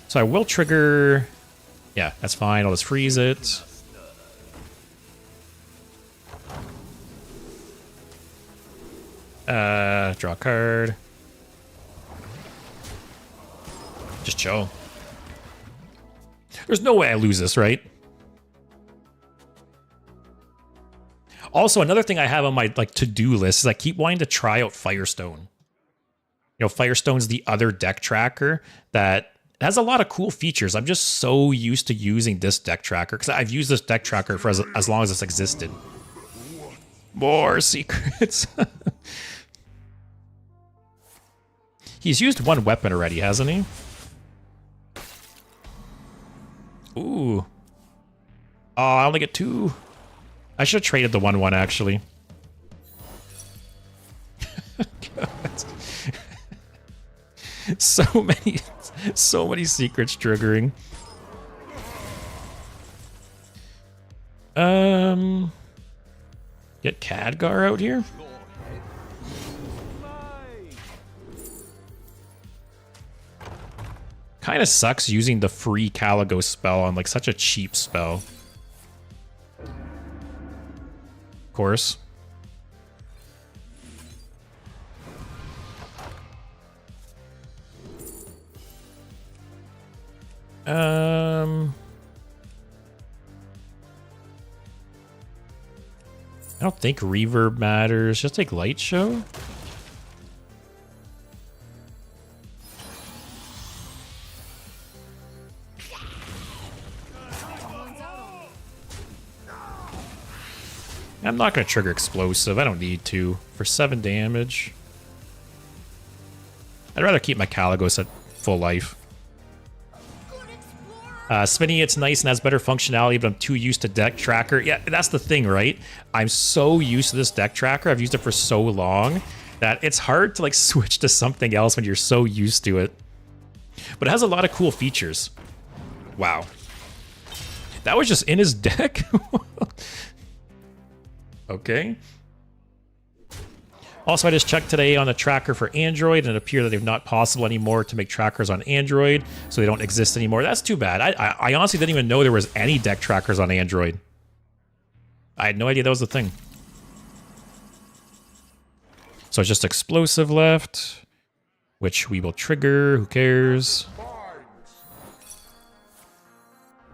So I will trigger... Yeah, that's fine. I'll just freeze it. Draw a card. Just chill. There's no way I lose this, right? Also, another thing I have on my to-do list is I keep wanting to try out Firestone. You know, Firestone's the other deck tracker that has a lot of cool features. I'm just so used to using this deck tracker because I've used this deck tracker for as long as it's existed. More secrets. He's used one weapon already, hasn't he? Ooh. Oh, I only get 2. I should have traded the 1/1 actually. so many secrets triggering. Get Khadgar out here. Kind of sucks using the free Caligos spell on like such a cheap spell. Of course. I don't think reverb matters. Just take light show. I'm not going to trigger explosive. I don't need to. For 7 damage. I'd rather keep my Caligos at full life. Spinny, it's nice and has better functionality, but I'm too used to deck tracker. Yeah, that's the thing, right? I'm so used to this deck tracker. I've used it for so long that it's hard to like switch to something else when you're so used to it. But it has a lot of cool features. Wow. That was just in his deck? Okay. Also, I just checked today on the tracker for Android, and it appeared that they're not possible anymore to make trackers on Android, so they don't exist anymore. That's too bad. I honestly didn't even know there was any deck trackers on Android. I had no idea that was a thing. So it's just explosive left, which we will trigger. Who cares?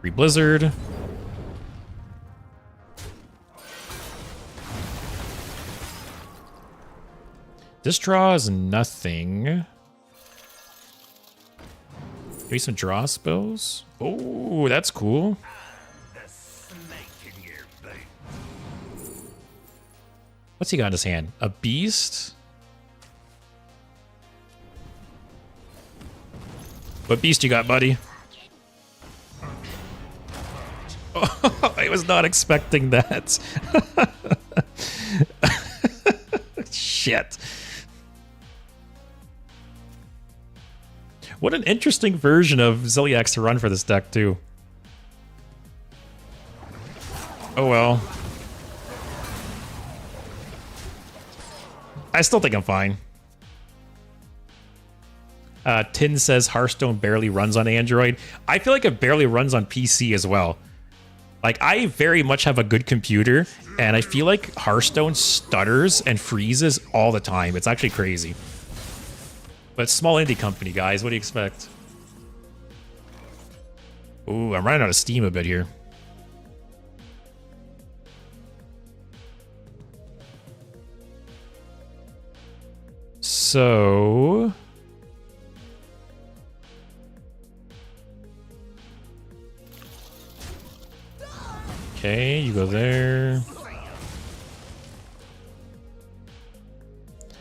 Re-blizzard. This draw is nothing. Maybe some draw spells. Oh, that's cool. What's he got in his hand? A beast? What beast you got, buddy? Oh, I was not expecting that. Shit. What an interesting version of Zilliax to run for this deck, too. Oh well. I still think I'm fine. Tin says Hearthstone barely runs on Android. I feel like it barely runs on PC as well. Like, I very much have a good computer, and I feel like Hearthstone stutters and freezes all the time. It's actually crazy. But small indie company, guys. What do you expect? Ooh, I'm running out of steam a bit here. So... okay, you go there.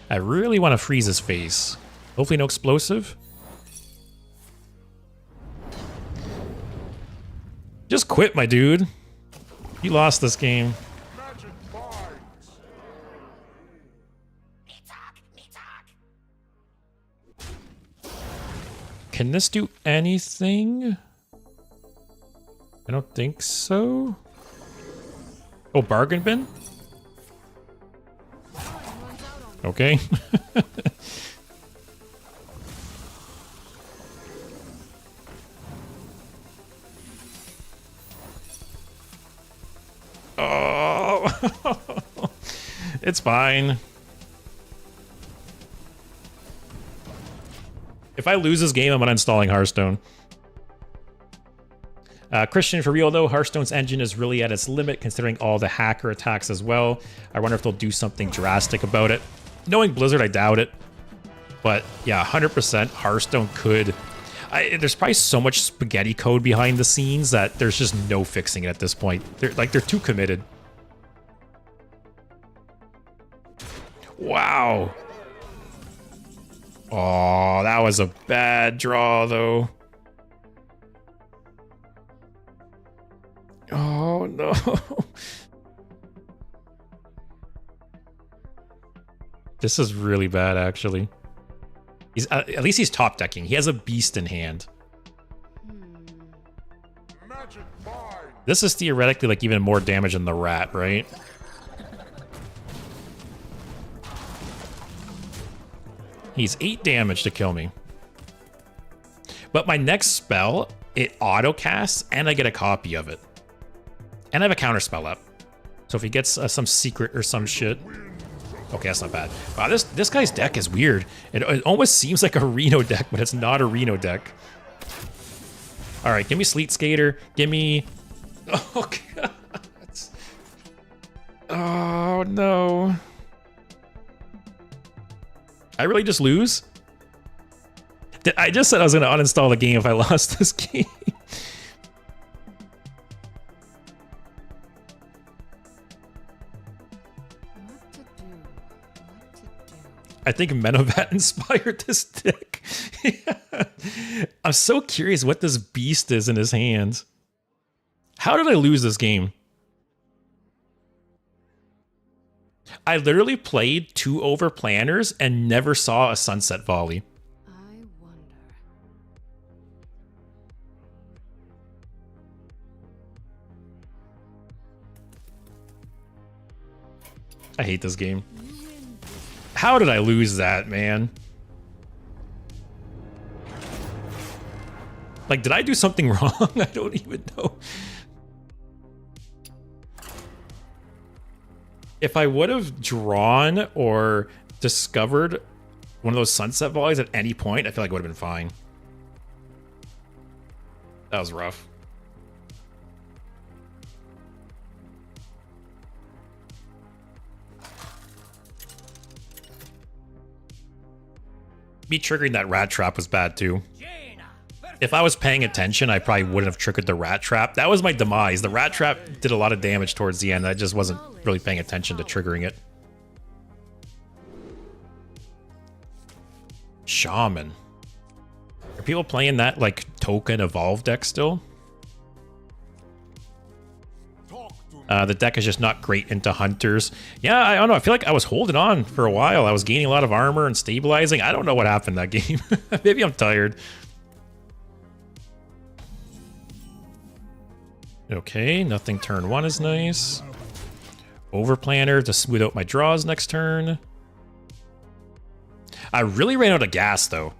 I really want to freeze his face. Hopefully no explosive. Just quit, my dude. You lost this game. Can this do anything? I don't think so. Oh, bargain bin? Okay. Oh, it's fine. If I lose this game, I'm uninstalling Hearthstone. Christian, for real though, Hearthstone's engine is really at its limit considering all the hacker attacks as well. I wonder if they'll do something drastic about it. Knowing Blizzard, I doubt it. But yeah, 100% Hearthstone could... there's probably so much spaghetti code behind the scenes that there's just no fixing it at this point. They're too committed. Wow. Oh, that was a bad draw, though. Oh, no. This is really bad, actually. He's at least he's top decking. He has a beast in hand. This is theoretically like even more damage than the rat, right? He's 8 damage to kill me. But my next spell, it auto casts and I get a copy of it. And I have a counter spell up. So if he gets some secret or some shit. Okay, that's not bad. Wow, this guy's deck is weird. It almost seems like a Reno deck, but it's not a Reno deck. All right, give me Sleet Skater. Give me... oh, God. Oh, no. I really just lose? I just said I was going to uninstall the game if I lost this game. I think Menovat inspired this deck. Yeah. I'm so curious what this beast is in his hands. How did I lose this game? I literally played 2 over planners and never saw a sunset volley. I wonder. I hate this game. How did I lose that, man? Like, did I do something wrong? I don't even know. If I would have drawn or discovered one of those sunset volleys at any point, I feel like it would have been fine. That was rough. Me triggering that rat trap was bad too. If I was paying attention, I probably wouldn't have triggered the rat trap. That was my demise. The rat trap did a lot of damage towards the end. I just wasn't really paying attention to triggering it. Shaman. Are people playing that like token evolve deck still? The deck is just not great into hunters. Yeah, I don't know. I feel like I was holding on for a while. I was gaining a lot of armor and stabilizing. I don't know what happened that game. Maybe I'm tired. Okay, nothing turn 1 is nice. Overplanner to smooth out my draws next turn. I really ran out of gas though,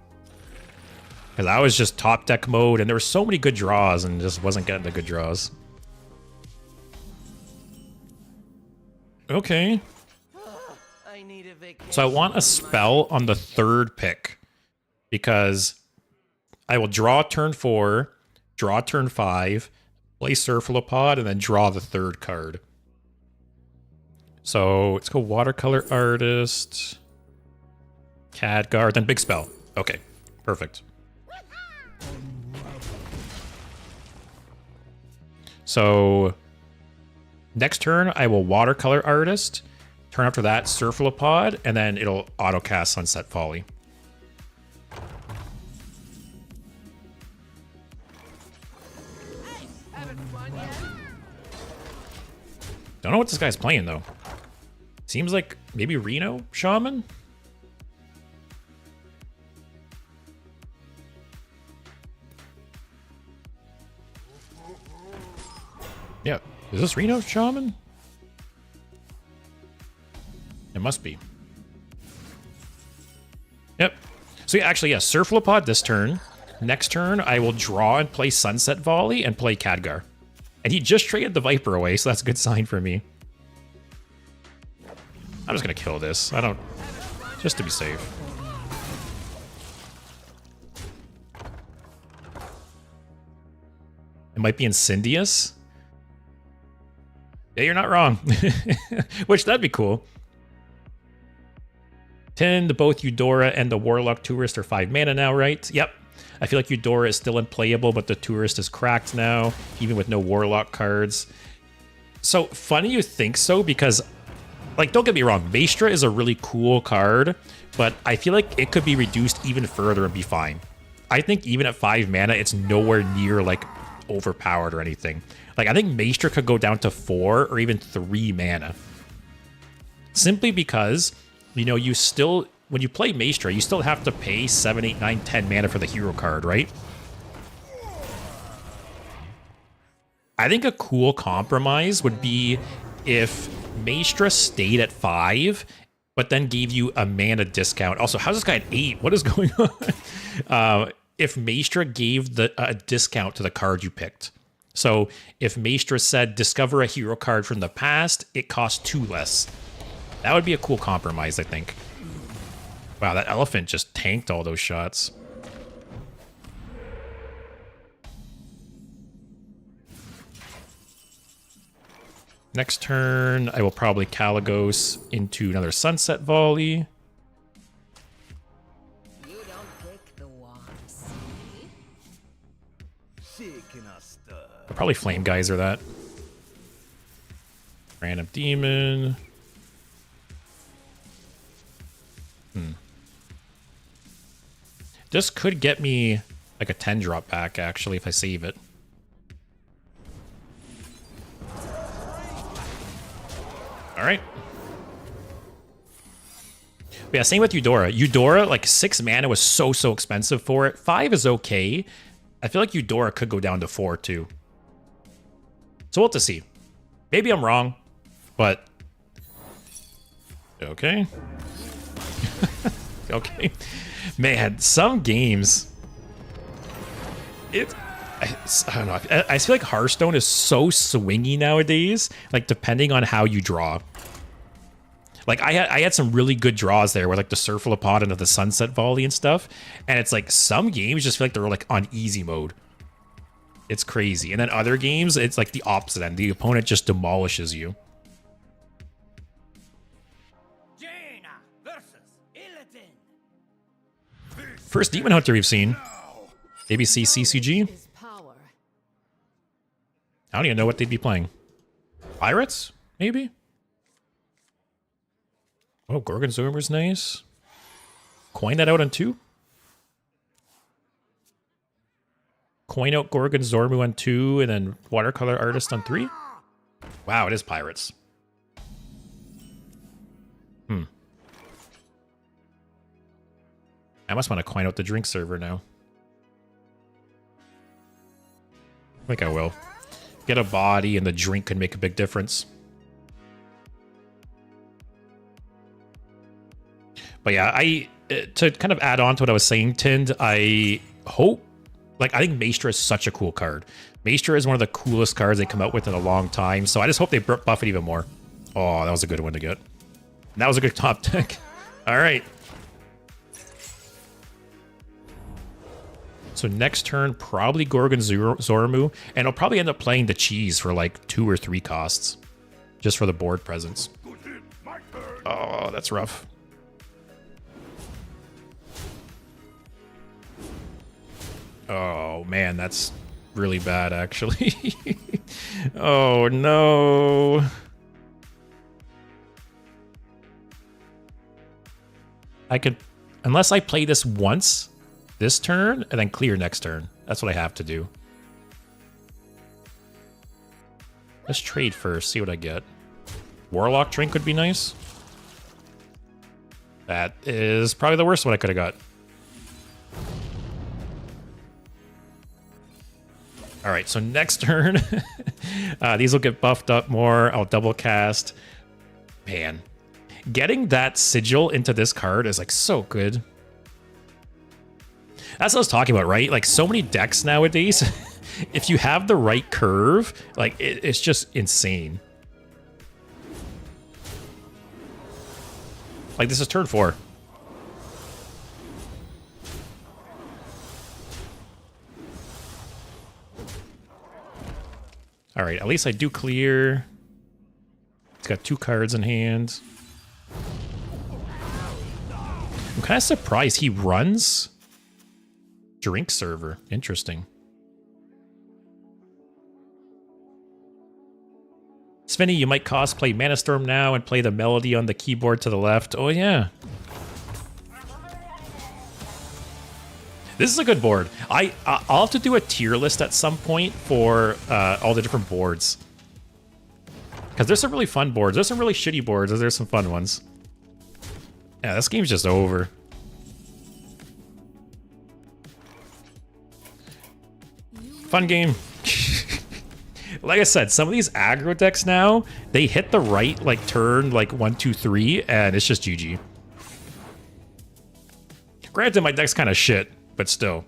because I was just top deck mode and there were so many good draws and just wasn't getting the good draws. Okay. So I want a spell on the third pick because I will draw turn 4, draw turn 5, play Surfalopod, and then draw the third card. So let's go Watercolor Artist, Khadgar, then Big Spell. Okay, perfect. So next turn, I will Watercolor Artist. Turn after that, Surfalopod, and then it'll auto-cast Sunset Folly. Don't know what this guy's playing, though. Seems like maybe Reno Shaman? Yeah. Is this Reno Shaman? It must be. Yep. So yeah, actually, yeah, Surfalopod this turn. Next turn, I will draw and play Sunset Volley and play Khadgar. And he just traded the Viper away, so that's a good sign for me. I'm just gonna kill this. I don't... just to be safe. It might be Incendious. Yeah, you're not wrong. Which, that'd be cool. 10 to both Eudora and the Warlock Tourist are 5 mana now, right? Yep. I feel like Eudora is still unplayable, but the Tourist is cracked now, even with no Warlock cards. So, funny you think so, because, like, don't get me wrong, Maestra is a really cool card, but I feel like it could be reduced even further and be fine. I think even at 5 mana, it's nowhere near, like, overpowered or anything. Like, I think Maestra could go down to 4 or even 3 mana. Simply because, you know, you still... when you play Maestra, you still have to pay 7, 8, 9, 10 mana for the hero card, right? I think a cool compromise would be if Maestra stayed at 5, but then gave you a mana discount. Also, how's this guy at 8? What is going on? If Maestra gave a discount to the card you picked. So if Maestra said, discover a hero card from the past, it costs 2 less. That would be a cool compromise, I think. Wow, that elephant just tanked all those shots. Next turn, I will probably Kaligos into another Sunset Volley. You don't pick the ones. I'll probably Flame Geyser that. Random Demon. This could get me like a 10 drop back, actually, if I save it. All right. But yeah, same with Eudora. Eudora, like 6 mana was so expensive for it. 5 is okay. I feel like Eudora could go down to 4 too. So we'll have to see. Maybe I'm wrong, but Okay. Okay. Man, some games... I don't know. I feel like Hearthstone is so swingy nowadays, like depending on how you draw. Like I had some really good draws there, where like the Surfer Pod into the Sunset Volley and stuff, and it's like some games just feel like they're like on easy mode. It's crazy, and then other games it's like the opposite end. The opponent just demolishes you. First Demon Hunter we've seen. ABC CCG. Is power. I don't even know what they'd be playing. Pirates? Maybe? Oh, Gorgonzormer's nice. Coin that out on 2? Coin out Gorgonzormu on 2, and then Watercolor Artist on 3? Wow, it is Pirates. I must want to coin out the drink server now. I think I will. Get a body and the drink can make a big difference. But yeah, to kind of add on to what I was saying, Tind, I hope, like, I think Maestra is such a cool card. Maestra is one of the coolest cards they come out with in a long time, so I just hope they buff it even more. Oh, that was a good one to get. That was a good top deck. All right. So next turn, probably Gorgonzormu, and I'll probably end up playing the cheese for like 2 or 3 costs, just for the board presence. Oh, that's rough. Oh man, that's really bad actually. Oh no. I could, unless I play this once this turn and then clear next turn. That's what I have to do. Let's trade first, see what I get. Warlock Drink would be nice. That is probably the worst one I could have got. All right, so next turn, these will get buffed up more. I'll double cast. Man, getting that sigil into this card is like so good. That's what I was talking about, right? Like so many decks nowadays, if you have the right curve, like it's just insane. Like this is turn 4. All right, at least I do clear. It's got 2 cards in hand. I'm kind of surprised he runs drink server. Interesting. Svenny, you might cosplay Mana Storm now and play the melody on the keyboard to the left. Oh yeah. This is a good board. I'll have to do a tier list at some point for all the different boards. Because there's some really fun boards. There's some really shitty boards, and there's some fun ones. Yeah, this game's just over. Fun game. Like I said, some of these aggro decks now, they hit the right like turn like 1, 2, 3, and it's just GG. Granted, my deck's kind of shit, but still.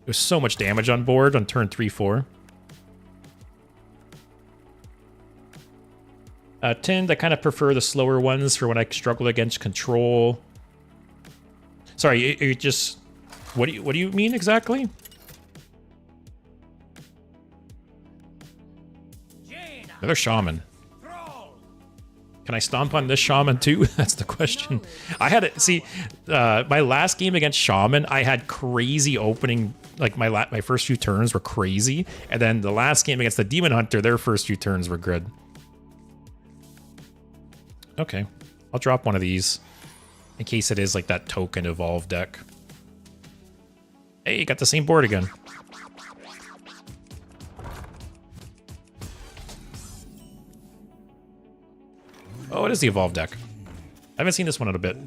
There's so much damage on board on turn 3, 4. Tind, I kind of prefer the slower ones for when I struggle against control. Sorry, you just... What do you mean exactly? Another shaman. Can I stomp on this shaman too? That's the question. I had it. See, my last game against shaman, I had crazy opening. Like my first few turns were crazy, and then the last game against the demon hunter, their first few turns were good. Okay, I'll drop one of these in case it is like that token evolve deck. Hey, got the same board again. Oh, it is the evolve deck. I haven't seen this one in a bit.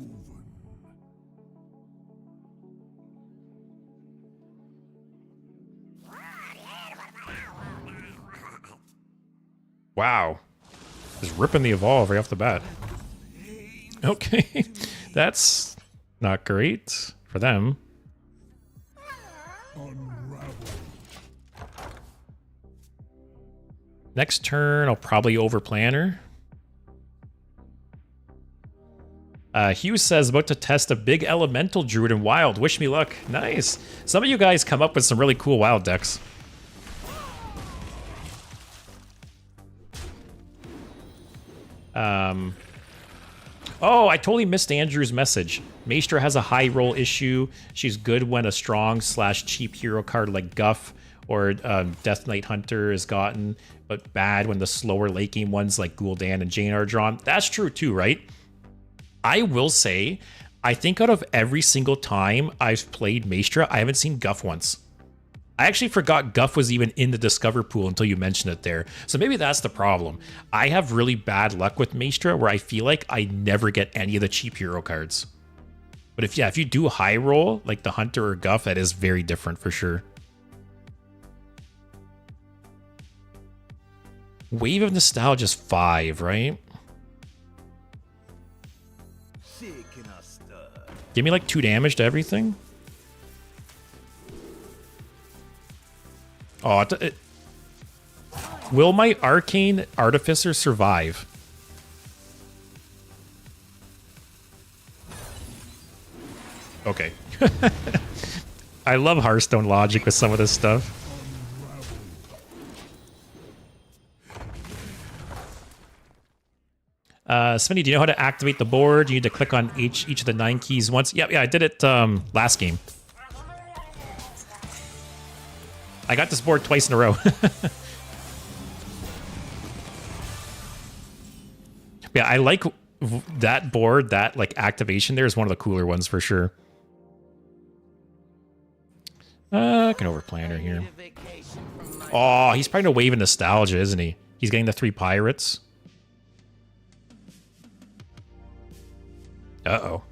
Wow. Just ripping the evolve right off the bat. Okay, that's not great for them. Next turn, I'll probably overplan her. Hugh says, about to test a big elemental druid in wild. Wish me luck. Nice. Some of you guys come up with some really cool wild decks. Oh, I totally missed Andrew's message. Maestra has a high roll issue. She's good when a strong / cheap hero card like Guff or Death Knight Hunter is gotten, but bad when the slower late game ones like Gul'dan and Jane are drawn. That's true too, right? I will say, I think out of every single time I've played Maestra, I haven't seen Guff once. I actually forgot Guff was even in the Discover pool until you mentioned it there. So maybe that's the problem. I have really bad luck with Maestra where I feel like I never get any of the cheap hero cards. But if you do high roll, like the Hunter or Guff, that is very different for sure. Wave of Nostalgia is 5, right? Give me like 2 damage to everything. Oh, will my Arcane Artificer survive? Okay. I love Hearthstone logic with some of this stuff. Smitty, do you know how to activate the board? You need to click on each of the 9 keys once. Yeah, I did it last game. I got this board twice in a row. Yeah, I like that board. That like activation there is one of the cooler ones for sure. I can overplan her here. Oh, he's probably gonna wave in Nostalgia, isn't he? He's getting the 3 pirates. Uh-oh.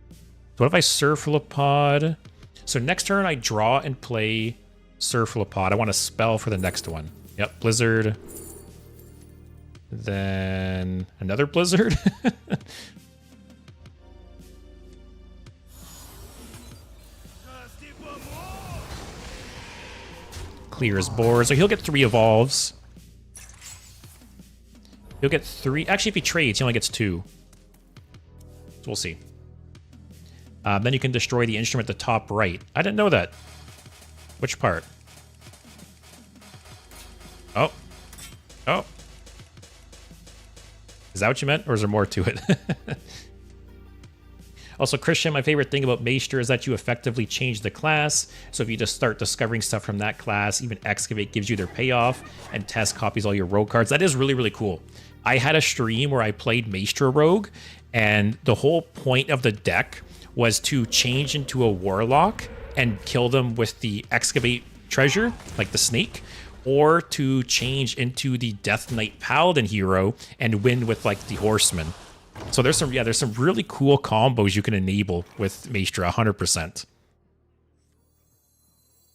So what if I Surflipod? So next turn, I draw and play Surflipod. I want to spell for the next one. Yep, Blizzard. Then another Blizzard. Clear his board. So he'll get 3 evolves. He'll get 3. Actually, if he trades, he only gets 2. So we'll see. Then you can destroy the instrument at the top right. I didn't know that. Which part? Oh. Oh. Is that what you meant? Or is there more to it? Also, Christian, my favorite thing about Maester is that you effectively change the class. So if you just start discovering stuff from that class, even Excavate gives you their payoff, and Test copies all your rogue cards. That is really, really cool. I had a stream where I played Maester Rogue, and the whole point of the deck was to change into a Warlock and kill them with the Excavate treasure, like the snake, or to change into the Death Knight Paladin hero and win with like the Horseman. So there's some really cool combos you can enable with Maestra 100%.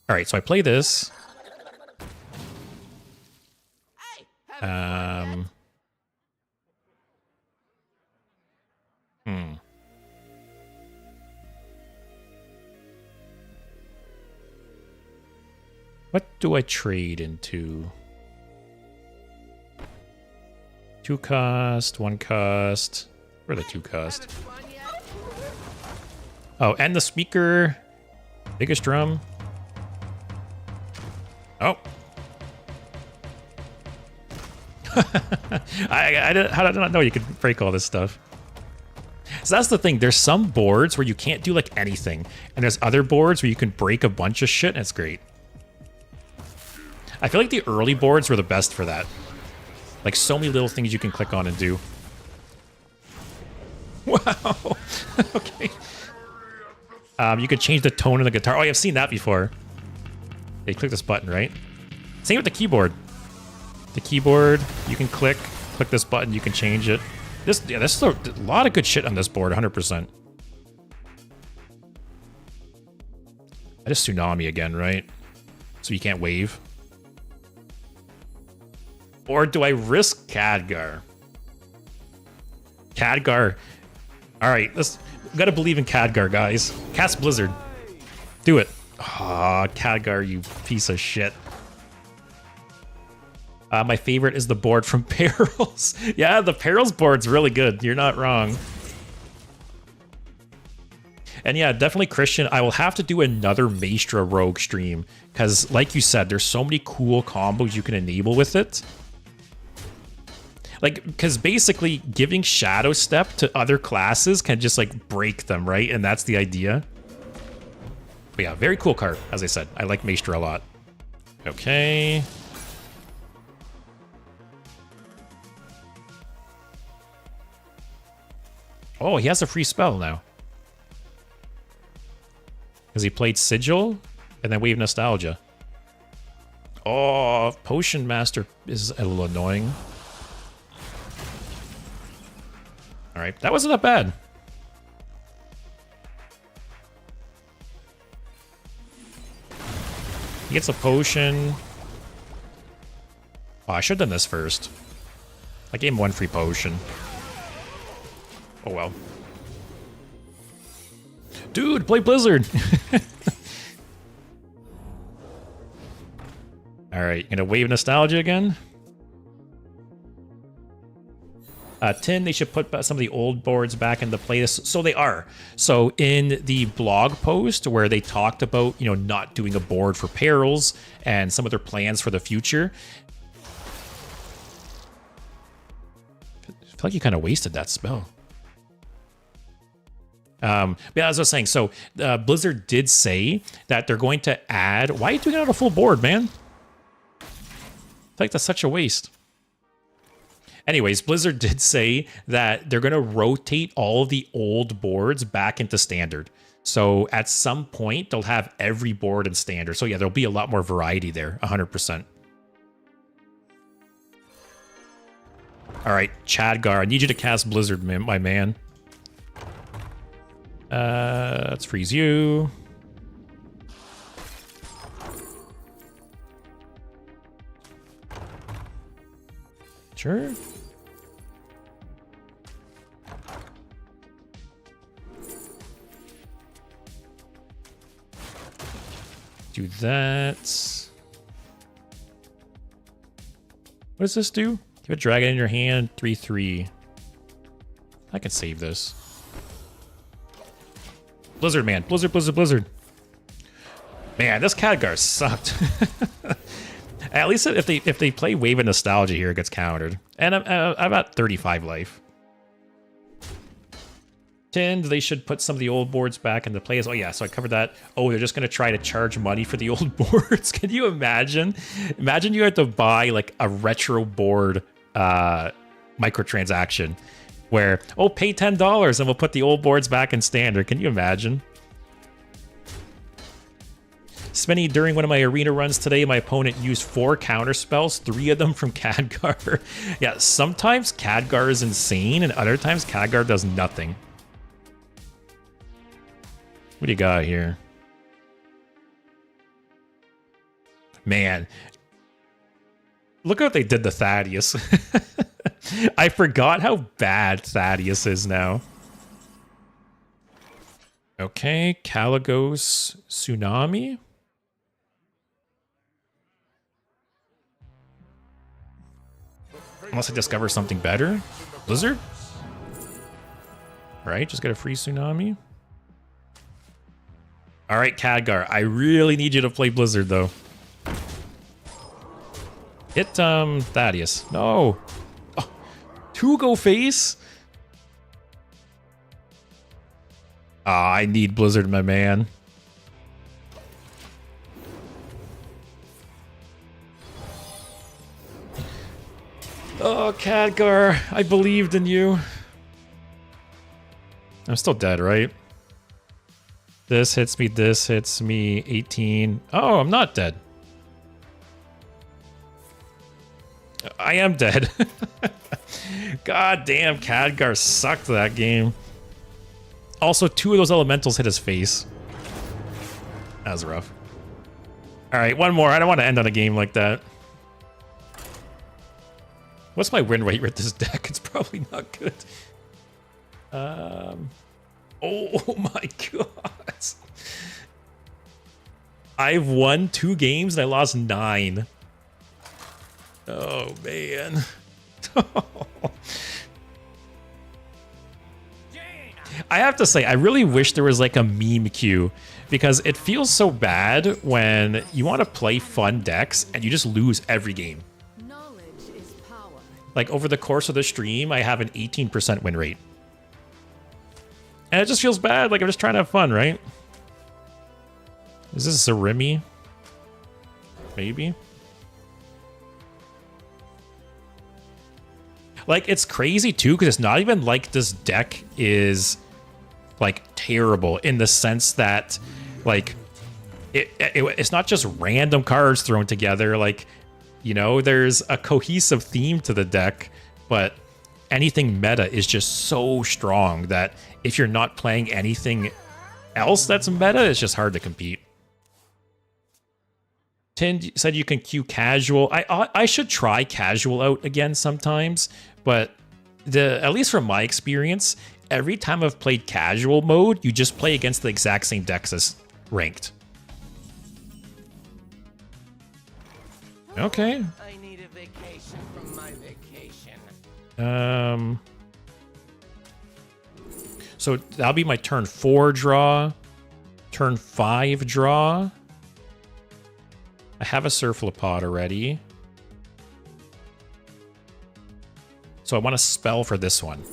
All right, so I play this. What do I trade into? 2 cost, 1 cost. Where are the 2 cost? Oh, and the speaker. Biggest drum. Oh. How did I not know you could break all this stuff? So that's the thing. There's some boards where you can't do like anything. And there's other boards where you can break a bunch of shit and it's great. I feel like the early boards were the best for that. Like so many little things you can click on and do. Wow. Okay. You could change the tone of the guitar. Oh, I've seen that before. They click this button, right? Same with the keyboard. The keyboard, you can click this button, you can change it. There's a lot of good shit on this board, 100%. I just Tsunami again, right? So you can't wave. Or do I risk Khadgar? Khadgar. All right, let's gotta believe in Khadgar, guys. Cast Blizzard. Do it. Ah, Khadgar, you piece of shit. My favorite is the board from Perils. Yeah, the Perils board's really good. You're not wrong. And yeah, definitely Christian. I will have to do another Maestra Rogue stream because, like you said, there's so many cool combos you can enable with it. Like, because basically giving Shadow Step to other classes can just like break them, right? And that's the idea. But yeah, very cool card. As I said, I like Maestra a lot. Okay. Oh, he has a free spell now. Because he played Sigil and then Wave Nostalgia. Oh, Potion Master is a little annoying. Alright, that wasn't that bad. He gets a potion. Oh, I should have done this first. I gave him one free potion. Oh well. Dude, play Blizzard! Alright, gonna Wave Nostalgia again. 10, they should put some of the old boards back into play. So they are. So in the blog post where they talked about, you know, not doing a board for Perils and some of their plans for the future, I feel like you kind of wasted that spell. Yeah, as I was saying, so Blizzard did say that they're going to add... Why are you doing it on a full board, man? I feel like that's such a waste. Anyways, Blizzard did say that they're going to rotate all of the old boards back into Standard. So at some point, they'll have every board in Standard. So yeah, there'll be a lot more variety there, 100%. All right, Khadgar, I need you to cast Blizzard, my man. Let's freeze you. Sure. Do that. What does this do? Give a dragon in your hand, 3/3. I can save this. Blizzard, man. Blizzard, Blizzard, Blizzard. Man, this Khadgar sucked. At least if they play Wave of Nostalgia here, it gets countered. And I'm at 35 life. 10, they should put some of the old boards back into play. Oh yeah, so I covered that. Oh, they're just going to try to charge money for the old boards. Can you imagine? Imagine you had to buy like a retro board microtransaction where, oh, pay $10 and we'll put the old boards back in Standard. Can you imagine? Spenny, during one of my arena runs today, my opponent used 4 counter spells, 3 of them from Khadgar. Yeah, sometimes Khadgar is insane, and other times Khadgar does nothing. What do you got here? Man. Look what they did to Thaddeus. I forgot how bad Thaddeus is now. Okay, Caligos Tsunami. Unless I discover something better. Blizzard? Right, just get a free Tsunami. Alright, Khadgar, I really need you to play Blizzard, though. Hit, Thaddeus. No! Oh, 2 go face? Ah, I need Blizzard, my man. Oh, Khadgar, I believed in you. I'm still dead, right? This hits me, 18. Oh, I'm not dead. I am dead. God damn, Khadgar sucked that game. Also, 2 of those elementals hit his face. That was rough. Alright, one more. I don't want to end on a game like that. What's my win rate with this deck? It's probably not good. Oh my god. I've won 2 games and I lost 9. Oh man. I have to say, I really wish there was like a meme queue, because it feels so bad when you want to play fun decks and you just lose every game. Knowledge is power. Like over the course of the stream, I have an 18% win rate. And it just feels bad, like I'm just trying to have fun, right? Is this Zarimi? Maybe? Like, it's crazy too, because it's not even like this deck is like terrible in the sense that like it's not just random cards thrown together. Like, you know, there's a cohesive theme to the deck, but anything meta is just so strong that if you're not playing anything else that's meta, it's just hard to compete. Tin said you can queue casual. I should try casual out again sometimes, but at least from my experience, every time I've played casual mode, you just play against the exact same decks as ranked. Okay. I need a vacation from my vacation. So that'll be my turn 4 draw, turn 5 draw. I have a Surflipod already. So I want to spell for this one.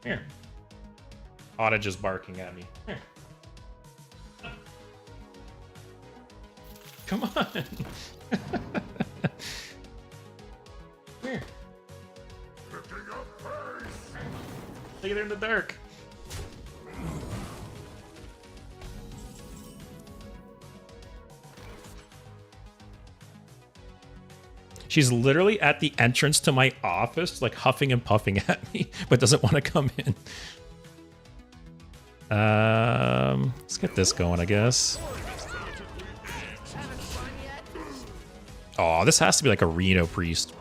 Here. Cottage is barking at me. Here. Come on. Here. Look at her in the dark. She's literally at the entrance to my office, like huffing and puffing at me, but doesn't want to come in. Let's get this going, I guess. Oh, this has to be like a Reno Priest.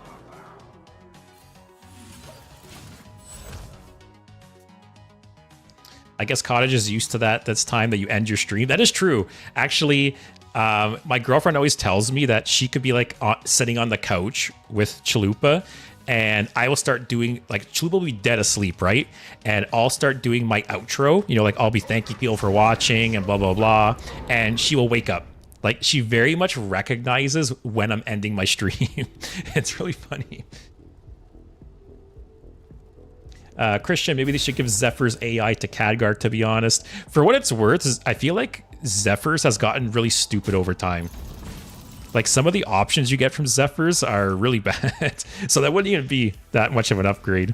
I guess Cottage is used to that. That's time that you end your stream. That is true. Actually, my girlfriend always tells me that she could be like sitting on the couch with Chalupa, and I will start doing, like, Chalupa will be dead asleep, right? And I'll start doing my outro, you know, like I'll be thanking people for watching and blah, blah, blah. And she will wake up. Like, she very much recognizes when I'm ending my stream. It's really funny. Christian, maybe they should give Zephyr's AI to Khadgar, to be honest. For what it's worth, I feel like Zephyr's has gotten really stupid over time. Like, some of the options you get from Zephyr's are really bad. So that wouldn't even be that much of an upgrade.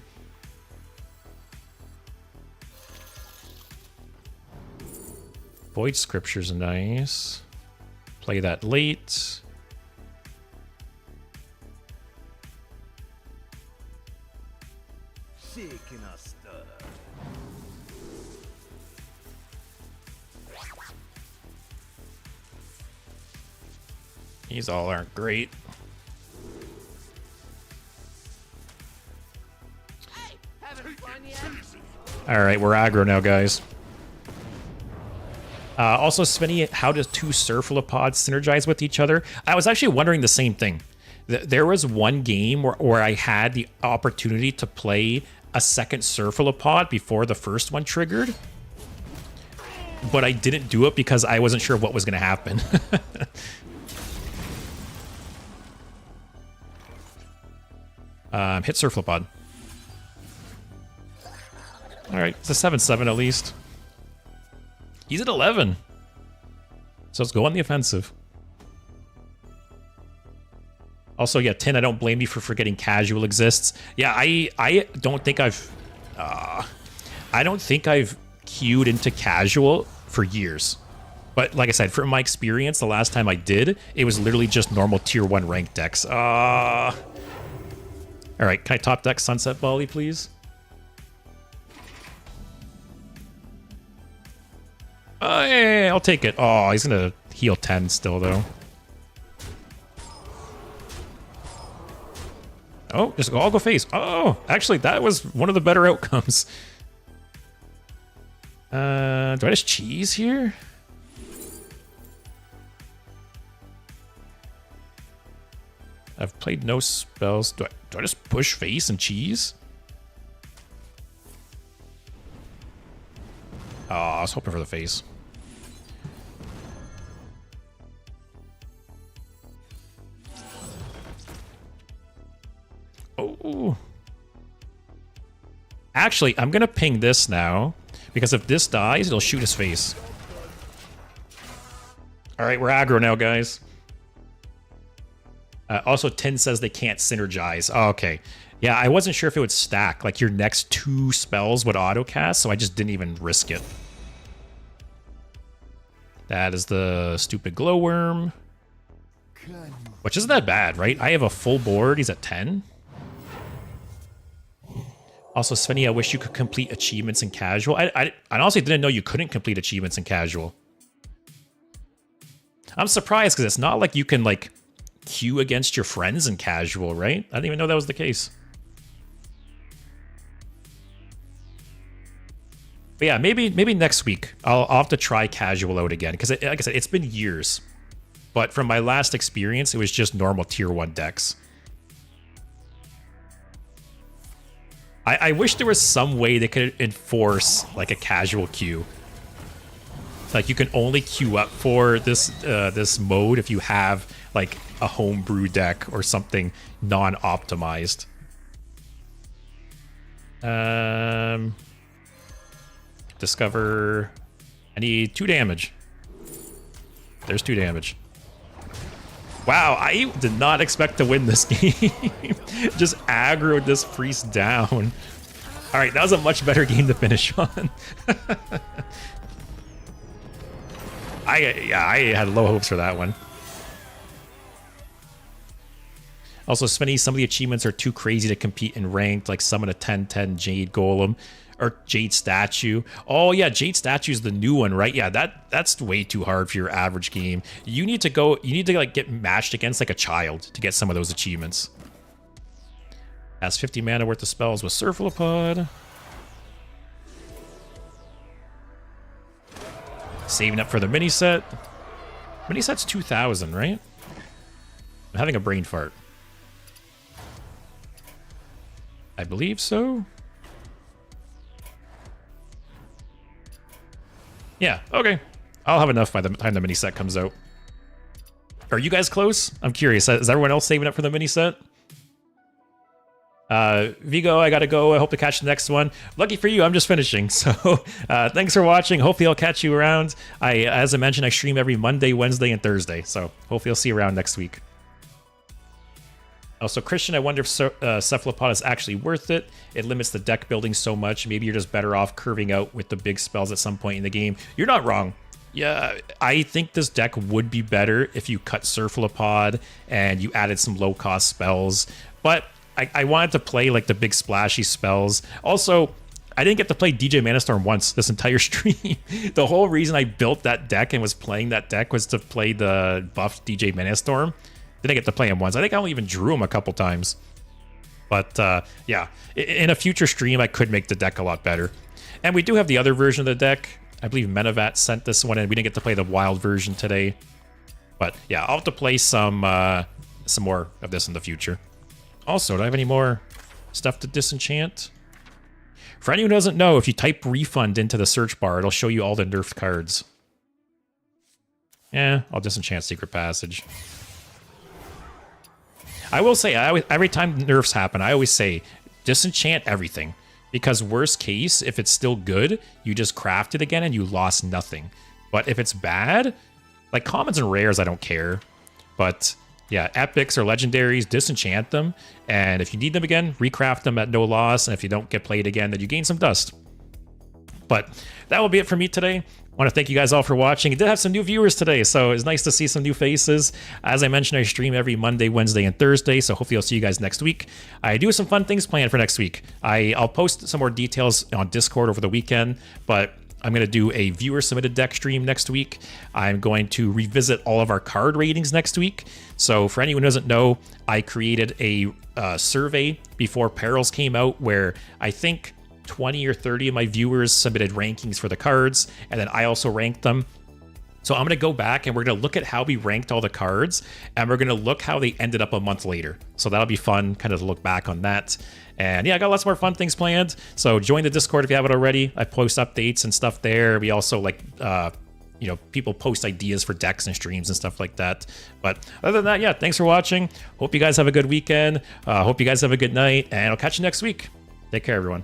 Void Scripture's nice. Play that late. These all aren't great. Hey, having fun yet? All right, we're aggro now, guys. Also, Svenny, how does 2 Surflipods synergize with each other? I was actually wondering the same thing. There was one game where I had the opportunity to play a second Surflipod before the first one triggered, but I didn't do it because I wasn't sure what was going to happen. Hit Surflipod. All right, it's a 7/7 at least. He's at 11. So let's go on the offensive. Also, yeah, Tin, I don't blame you for forgetting casual exists. Yeah, I don't think I've queued into casual for years. But like I said, from my experience, the last time I did, it was literally just normal tier 1 ranked decks. All right, can I top deck Sunset Volley, please? Oh, yeah, I'll take it. Oh, he's gonna heal 10 still, though. Oh, just I'll go face. Oh, actually, that was one of the better outcomes. Do I just cheese here? I've played no spells. Do I just push face and cheese? Oh, I was hoping for the face. Oh. Actually, I'm going to ping this now, because if this dies, it'll shoot his face. All right, we're aggro now, guys. Also, Tin says they can't synergize. Oh, okay. Yeah, I wasn't sure if it would stack. Like, your next 2 spells would auto-cast, so I just didn't even risk it. That is the stupid glowworm. Which isn't that bad, right? I have a full board. He's at 10. Also, Svenny, I wish you could complete achievements in casual. I honestly didn't know you couldn't complete achievements in casual. I'm surprised, because it's not like you can, like, queue against your friends in casual, right? I didn't even know that was the case. But yeah, maybe next week I'll have to try casual out again, because like I said, it's been years. But from my last experience, it was just normal tier 1 decks. I wish there was some way they could enforce like a casual queue. Like you can only queue up for this this mode if you have like a homebrew deck or something non-optimized. Discover. I need 2 damage. There's 2 damage. Wow, I did not expect to win this game. Just aggroed this priest down. All right, that was a much better game to finish on. I had low hopes for that one. Also, Spenny, some of the achievements are too crazy to compete in ranked, like summon a 10/10 Jade Golem or Jade Statue. Oh yeah, Jade Statue is the new one, right? Yeah, that's way too hard for your average game. You need to like get matched against like a child to get some of those achievements. Has 50 mana worth of spells with Cephalopods. Saving up for the mini set. Mini set's 2,000, right? I'm having a brain fart. I believe so. Yeah, okay. I'll have enough by the time the mini set comes out. Are you guys close? I'm curious. Is everyone else saving up for the mini set? Vigo, I gotta go. I hope to catch the next one. Lucky for you, I'm just finishing. So thanks for watching. Hopefully I'll catch you around. As I mentioned, I stream every Monday, Wednesday, and Thursday. So hopefully I'll see you around next week. Also, Christian, I wonder if Cephalopod is actually worth it. It limits the deck building so much. Maybe you're just better off curving out with the big spells at some point in the game. You're not wrong. Yeah, I think this deck would be better if you cut Cephalopod and you added some low-cost spells. But I wanted to play like the big splashy spells. Also, I didn't get to play DJ Manastorm once this entire stream. The whole reason I built that deck and was playing that deck was to play the buffed DJ Manastorm. Didn't get to play him once. I think I only even drew him a couple times. But yeah, in a future stream, I could make the deck a lot better. And we do have the other version of the deck. I believe Menavat sent this one in. We didn't get to play the wild version today. But yeah, I'll have to play some more of this in the future. Also, do I have any more stuff to disenchant? For anyone who doesn't know, if you type refund into the search bar, it'll show you all the nerfed cards. Yeah, I'll disenchant Secret Passage. I will say, every time nerfs happen, I always say, disenchant everything. Because worst case, if it's still good, you just craft it again and you lost nothing. But if it's bad, like commons and rares, I don't care. But yeah, epics or legendaries, disenchant them. And if you need them again, recraft them at no loss. And if you don't get played again, then you gain some dust. But that will be it for me today. I want to thank you guys all for watching. I did have some new viewers today, so it's nice to see some new faces. As I mentioned, I stream every Monday, Wednesday, and Thursday, so hopefully I'll see you guys next week. I do have some fun things planned for next week. I'll post some more details on Discord over the weekend, but I'm going to do a viewer submitted deck stream next week. I'm going to revisit all of our card ratings next week. So for anyone who doesn't know, I created a survey before Perils came out where I think 20 or 30 of my viewers submitted rankings for the cards, and then I also ranked them. So I'm going to go back and we're going to look at how we ranked all the cards, and we're going to look how they ended up a month later. So that'll be fun, kind of to look back on that. And yeah, I got lots more fun things planned. So join the Discord if you haven't already. I post updates and stuff there. We also like, you know, people post ideas for decks and streams and stuff like that. But other than that, yeah, thanks for watching. Hope you guys have a good weekend. Hope you guys have a good night, and I'll catch you next week. Take care, everyone.